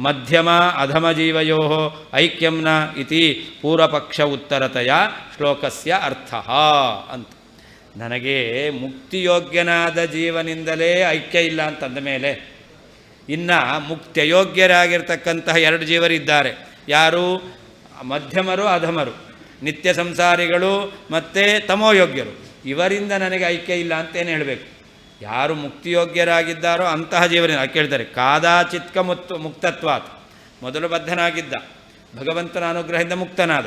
ಮಧ್ಯಮ ಅಧಮಜೀವಯೋ ಐಕ್ಯಂ ನ ಇತಿ ಪೂರ್ವಪಕ್ಷ ಉತ್ತರತೆಯ ಶ್ಲೋಕಸ್ಯ ಅರ್ಥಃ ಅಂತ. ನನಗೆ ಮುಕ್ತಿಯೋಗ್ಯನಾದ ಜೀವನಿಂದಲೇ ಐಕ್ಯ ಇಲ್ಲ ಅಂತಂದ ಮೇಲೆ ಇನ್ನು ಮುಕ್ತಿಯೋಗ್ಯರಾಗಿರ್ತಕ್ಕಂತಹ ಎರಡು ಜೀವರಿದ್ದಾರೆ. ಯಾರು? ಮಧ್ಯಮರು ಅಧಮರು, ನಿತ್ಯ ಸಂಸಾರಿಗಳು ಮತ್ತು ತಮೋಯೋಗ್ಯರು. ಇವರಿಂದ ನನಗೆ ಐಕ್ಯ ಇಲ್ಲ ಅಂತೇನು ಹೇಳಬೇಕು? ಯಾರು ಮುಕ್ತಿಯೋಗ್ಯರಾಗಿದ್ದಾರೋ ಅಂತಹ ಜೀವನ ಕೇಳ್ತಾರೆ. ಕಾದಾಚಿತ್ಕ ಮುಕ್ತತ್ವಾತ್, ಮೊದಲು ಬದ್ಧನಾಗಿದ್ದ, ಭಗವಂತನ ಅನುಗ್ರಹದಿಂದ ಮುಕ್ತನಾದ.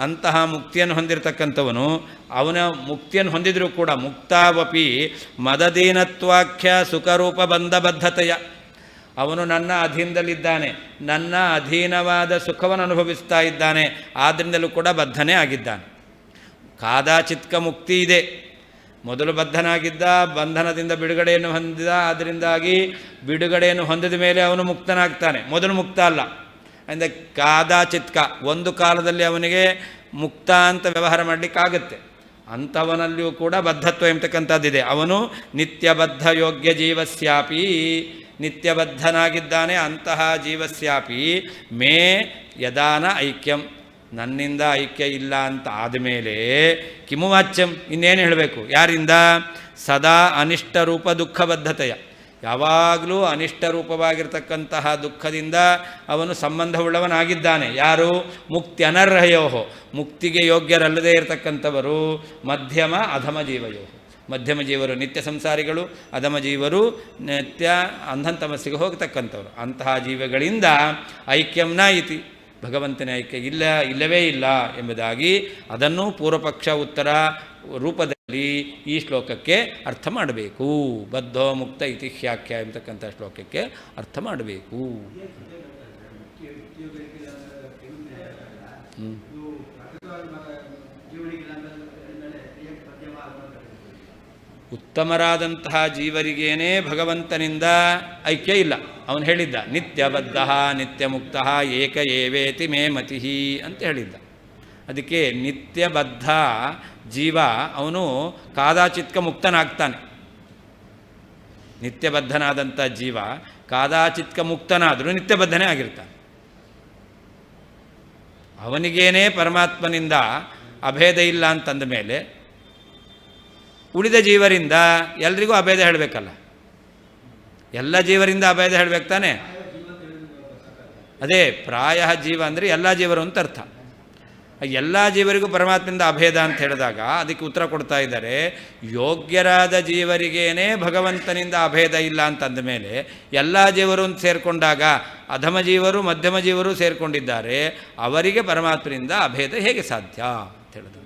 ಅಂತಹ ಮುಕ್ತಿಯನ್ನು ಹೊಂದಿರತಕ್ಕಂಥವನು ಅವನ ಮುಕ್ತಿಯನ್ನು ಹೊಂದಿದರೂ ಕೂಡ ಮುಕ್ತಾವಪಿ ಮದಧೀನತ್ವಾಖ್ಯ ಸುಖರೂಪ ಬಂಧಬದ್ಧತೆಯ, ಅವನು ನನ್ನ ಅಧೀನದಲ್ಲಿದ್ದಾನೆ, ನನ್ನ ಅಧೀನವಾದ ಸುಖವನ್ನು ಅನುಭವಿಸ್ತಾ ಇದ್ದಾನೆ, ಆದ್ದರಿಂದಲೂ ಕೂಡ ಬದ್ಧನೇ ಆಗಿದ್ದಾನೆ. ಕಾದಾಚಿತ್ಕ ಮುಕ್ತಿ ಇದೆ. ಮೊದಲು ಬದ್ಧನಾಗಿದ್ದ, ಬಂಧನದಿಂದ ಬಿಡುಗಡೆಯನ್ನು ಹೊಂದಿದ, ಅದರಿಂದಾಗಿ ಬಿಡುಗಡೆಯನ್ನು ಹೊಂದಿದ ಮೇಲೆ ಅವನು ಮುಕ್ತನಾಗ್ತಾನೆ. ಮೊದಲು ಮುಕ್ತ ಅಲ್ಲ. ಅಂದರೆ ಕಾದಾಚಿತ್ಕ, ಒಂದು ಕಾಲದಲ್ಲಿ ಅವನಿಗೆ ಮುಕ್ತ ಅಂತ ವ್ಯವಹಾರ ಮಾಡಲಿಕ್ಕಾಗತ್ತೆ. ಅಂಥವನಲ್ಲಿಯೂ ಕೂಡ ಬದ್ಧತ್ವ ಎಂಬತಕ್ಕಂಥದ್ದಿದೆ. ಅವನು ನಿತ್ಯಬದ್ಧ ಯೋಗ್ಯ ಜೀವಸ್ಯಾಪಿ, ನಿತ್ಯಬದ್ಧನಾಗಿದ್ದಾನೆ. ಅಂತಹ ಜೀವಸ್ಯಾಪಿ ಮೇ ಯದಾನ ಐಕ್ಯಂ, ನನ್ನಿಂದ ಐಕ್ಯ ಇಲ್ಲ ಅಂತ ಆದಮೇಲೆ ಕಿಮುವಾಚ್ಯಂ, ಇನ್ನೇನು ಹೇಳಬೇಕು? ಯಾರಿಂದ? ಸದಾ ಅನಿಷ್ಟರೂಪ ದುಃಖಬದ್ಧತೆಯ, ಯಾವಾಗಲೂ ಅನಿಷ್ಟರೂಪವಾಗಿರ್ತಕ್ಕಂತಹ ದುಃಖದಿಂದ ಅವನು ಸಂಬಂಧವುಳ್ಳವನಾಗಿದ್ದಾನೆ. ಯಾರು? ಮುಕ್ತಿ ಅನರ್ಹಯೋ, ಮುಕ್ತಿಗೆ ಯೋಗ್ಯರಲ್ಲದೇ ಇರತಕ್ಕಂಥವರು. ಮಧ್ಯಮ ಅಧಮ ಜೀವಯೋ, ಮಧ್ಯಮ ಜೀವರು ನಿತ್ಯ ಸಂಸಾರಿಗಳು, ಅಧಮ ಜೀವರು ನಿತ್ಯ ಅಂಧಂತಮಸ್ಸಿಗೆ ಹೋಗತಕ್ಕಂಥವ್ರು. ಅಂತಹ ಜೀವಗಳಿಂದ ಐಕ್ಯಂನ ಇತಿ, ಭಗವಂತನ ಐಕ್ಯ ಇಲ್ಲವೇ ಇಲ್ಲ ಎಂಬುದಾಗಿ ಅದನ್ನು ಪೂರ್ವಪಕ್ಷ ಉತ್ತರ ರೂಪದಲ್ಲಿ ಈ ಶ್ಲೋಕಕ್ಕೆ ಅರ್ಥ ಮಾಡಬೇಕು. ಬದ್ಧೋ ಮುಕ್ತ ಇತಿ ಹ್ಯಾಖ್ಯ ಎಂಬತಕ್ಕಂಥ ಶ್ಲೋಕಕ್ಕೆ ಅರ್ಥ ಮಾಡಬೇಕು. ಉತ್ತಮರಾದಂತಹ ಜೀವರಿಗೇನೇ ಭಗವಂತನಿಂದ ಐಕ್ಯ ಇಲ್ಲ. ಅವನು ಹೇಳಿದ್ದ ನಿತ್ಯಬದ್ಧ ನಿತ್ಯಮುಕ್ತ ಏಕ ಏವೇತಿ ಮೇ ಮತಿ ಅಂತ ಹೇಳಿದ್ದ. ಅದಕ್ಕೆ ನಿತ್ಯಬದ್ಧ ಜೀವ ಅವನು ಕಾದಾಚಿತ್ಕ ಮುಕ್ತನಾಗ್ತಾನೆ. ನಿತ್ಯಬದ್ಧನಾದಂಥ ಜೀವ ಕಾದಾಚಿತ್ಕ ಮುಕ್ತನಾದರೂ ನಿತ್ಯಬದ್ಧನೇ ಆಗಿರ್ತಾನೆ. ಅವನಿಗೇನೇ ಪರಮಾತ್ಮನಿಂದ ಅಭೇದ ಇಲ್ಲ ಅಂತಂದ ಮೇಲೆ ಉಳಿದ ಜೀವರಿಂದ ಎಲ್ರಿಗೂ ಅಭೇದ ಹೇಳಬೇಕಲ್ಲ. ಎಲ್ಲ ಜೀವರಿಂದ ಅಭೇದ ಹೇಳಬೇಕು ತಾನೆ. ಅದೇ ಪ್ರಾಯ ಜೀವ ಅಂದರೆ ಎಲ್ಲ ಜೀವರು ಅಂತ ಅರ್ಥ. ಎಲ್ಲ ಜೀವರಿಗೂ ಪರಮಾತ್ಮನಿಂದ ಅಭೇದ ಅಂತ ಹೇಳಿದಾಗ ಅದಕ್ಕೆ ಉತ್ತರ ಕೊಡ್ತಾ ಇದ್ದಾರೆ. ಯೋಗ್ಯರಾದ ಜೀವರಿಗೇನೇ ಭಗವಂತನಿಂದ ಅಭೇದ ಇಲ್ಲ ಅಂತಂದ ಮೇಲೆ ಎಲ್ಲ ಜೀವರು ಅಂತ ಸೇರಿಕೊಂಡಾಗ ಅಧಮ ಜೀವರು ಮಧ್ಯಮ ಜೀವರು ಸೇರಿಕೊಂಡಿದ್ದಾರೆ, ಅವರಿಗೆ ಪರಮಾತ್ಮನಿಂದ ಅಭೇದ ಹೇಗೆ ಸಾಧ್ಯ ಅಂತ ಹೇಳಿದಂತೆ.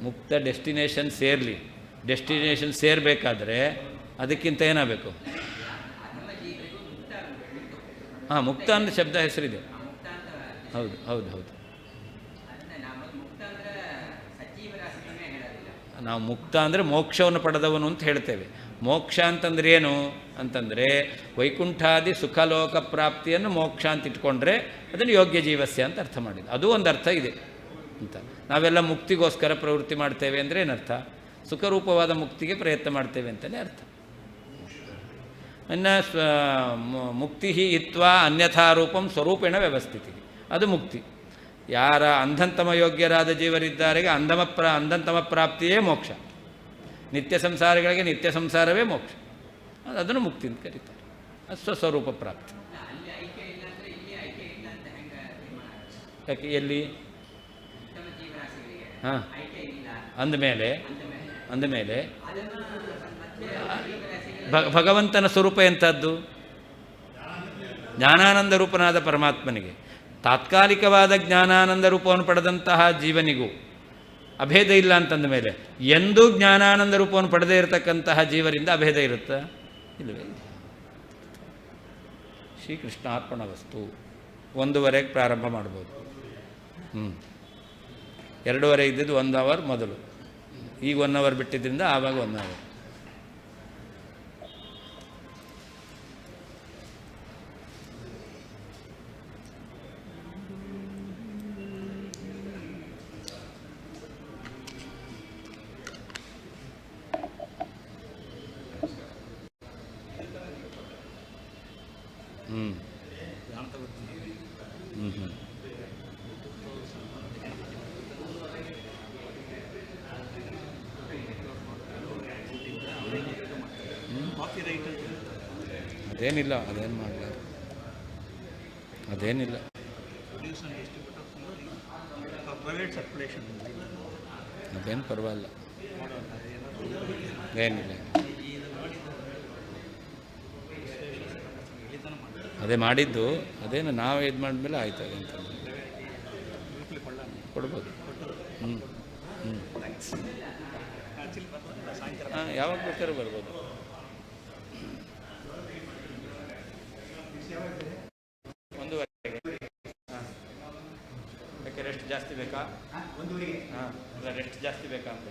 ಮುಕ್ತ ಡೆಸ್ಟಿನೇಷನ್ ಸೇರಲಿ. ಡೆಸ್ಟಿನೇಷನ್ ಸೇರಬೇಕಾದ್ರೆ ಅದಕ್ಕಿಂತ ಏನಾಗಬೇಕು? ಹಾಂ, ಮುಕ್ತ ಅಂದರೆ ಶಬ್ದ ಹೆಸರಿದೆ. ಹೌದು ಹೌದು ಹೌದು. ನಾವು ಮುಕ್ತ ಅಂದರೆ ಮೋಕ್ಷವನ್ನು ಪಡೆದವನು ಅಂತ ಹೇಳ್ತೇವೆ. ಮೋಕ್ಷ ಅಂತಂದ್ರೆ ಏನು ಅಂತಂದರೆ ವೈಕುಂಠಾದಿ ಸುಖಲೋಕ ಪ್ರಾಪ್ತಿಯನ್ನು ಮೋಕ್ಷ ಅಂತ ಇಟ್ಕೊಂಡ್ರೆ ಅದನ್ನು ಯೋಗ್ಯ ಜೀವಸ್ಯ ಅಂತ ಅರ್ಥ ಮಾಡಿದ್ದು. ಅದು ಒಂದು ಅರ್ಥ ಇದೆ ಅಂತ. ನಾವೆಲ್ಲ ಮುಕ್ತಿಗೋಸ್ಕರ ಪ್ರವೃತ್ತಿ ಮಾಡ್ತೇವೆ ಅಂದರೆ ಏನರ್ಥ? ಸುಖರೂಪವಾದ ಮುಕ್ತಿಗೆ ಪ್ರಯತ್ನ ಮಾಡ್ತೇವೆ ಅಂತಲೇ ಅರ್ಥ. ಇನ್ನು ಮುಕ್ತಿ ಹಿತ್ವಾ ಅನ್ಯಥಾ ರೂಪಂ ಸ್ವರೂಪೇಣ ವ್ಯವಸ್ಥಿತಿ, ಅದು ಮುಕ್ತಿ. ಯಾರ ಅಂಧಂತಮ ಯೋಗ್ಯರಾದ ಜೀವರಿದ್ದಾರೆಗೆ ಅಂಧಂತಮ ಪ್ರಾಪ್ತಿಯೇ ಮೋಕ್ಷ. ನಿತ್ಯ ಸಂಸಾರಿಗಳಿಗೆ ನಿತ್ಯ ಸಂಸಾರವೇ ಮೋಕ್ಷ. ಅದನ್ನು ಮುಕ್ತಿ ಅಂತ ಕರೀತಾರೆ. ಅದು ಸ್ವಸ್ವರೂಪ ಪ್ರಾಪ್ತಿ. ಯಾಕೆ ಎಲ್ಲಿ ಹಾಂ ಅಂದಮೇಲೆ ಭಗವಂತನ ಸ್ವರೂಪ ಎಂಥದ್ದು? ಜ್ಞಾನಾನಂದ ರೂಪನಾದ ಪರಮಾತ್ಮನಿಗೆ ತಾತ್ಕಾಲಿಕವಾದ ಜ್ಞಾನಾನಂದ ರೂಪವನ್ನು ಪಡೆದಂತಹ ಜೀವನಿಗೂ ಅಭೇದ ಇಲ್ಲ ಅಂತಂದ ಮೇಲೆ ಎಂದೂ ಜ್ಞಾನಾನಂದ ರೂಪವನ್ನು ಪಡೆದೇ ಇರತಕ್ಕಂತಹ ಜೀವರಿಂದ ಅಭೇದ ಇರುತ್ತಾ? ಇಲ್ಲವೇ? ಶ್ರೀಕೃಷ್ಣಾರ್ಪಣ ವಸ್ತು. 1:30ಕ್ಕೆ ಪ್ರಾರಂಭ ಮಾಡ್ಬೋದು. 2:30 ಇದ್ದಿದ್ದು 1 ಅವರ್ ಮೊದಲು, ಈಗ 1 ಅವರ್ ಬಿಟ್ಟಿದ್ದರಿಂದ ಆವಾಗ 1 ಅವರ್. ಅದೇನಿಲ್ಲ, ಅದೇನು ಮಾಡಲಾರ, ಅದೇನಿಲ್ಲ. ಅದೇನು ಪರವಾಗಿಲ್ಲ, ಏನಿಲ್ಲ. ಅದೇ ಮಾಡಿದ್ದು, ಅದೇನು ನಾವು ಇದು ಮಾಡಿದ್ಮೇಲೆ ಆಯ್ತು. ಅದೇಂತ ಕೊಡ್ಬೋದು. ಹಾಂ, ಯಾವಾಗ ಬೇಕಾದ್ರೂ ಬರ್ಬೋದು. ಯಾಕೆ ರೆಸ್ಟ್ ಜಾಸ್ತಿ ಬೇಕಾ? ಹಾಂ, ಇಲ್ಲ ರೆಸ್ಟ್ ಜಾಸ್ತಿ ಬೇಕಾ ಅಂತ.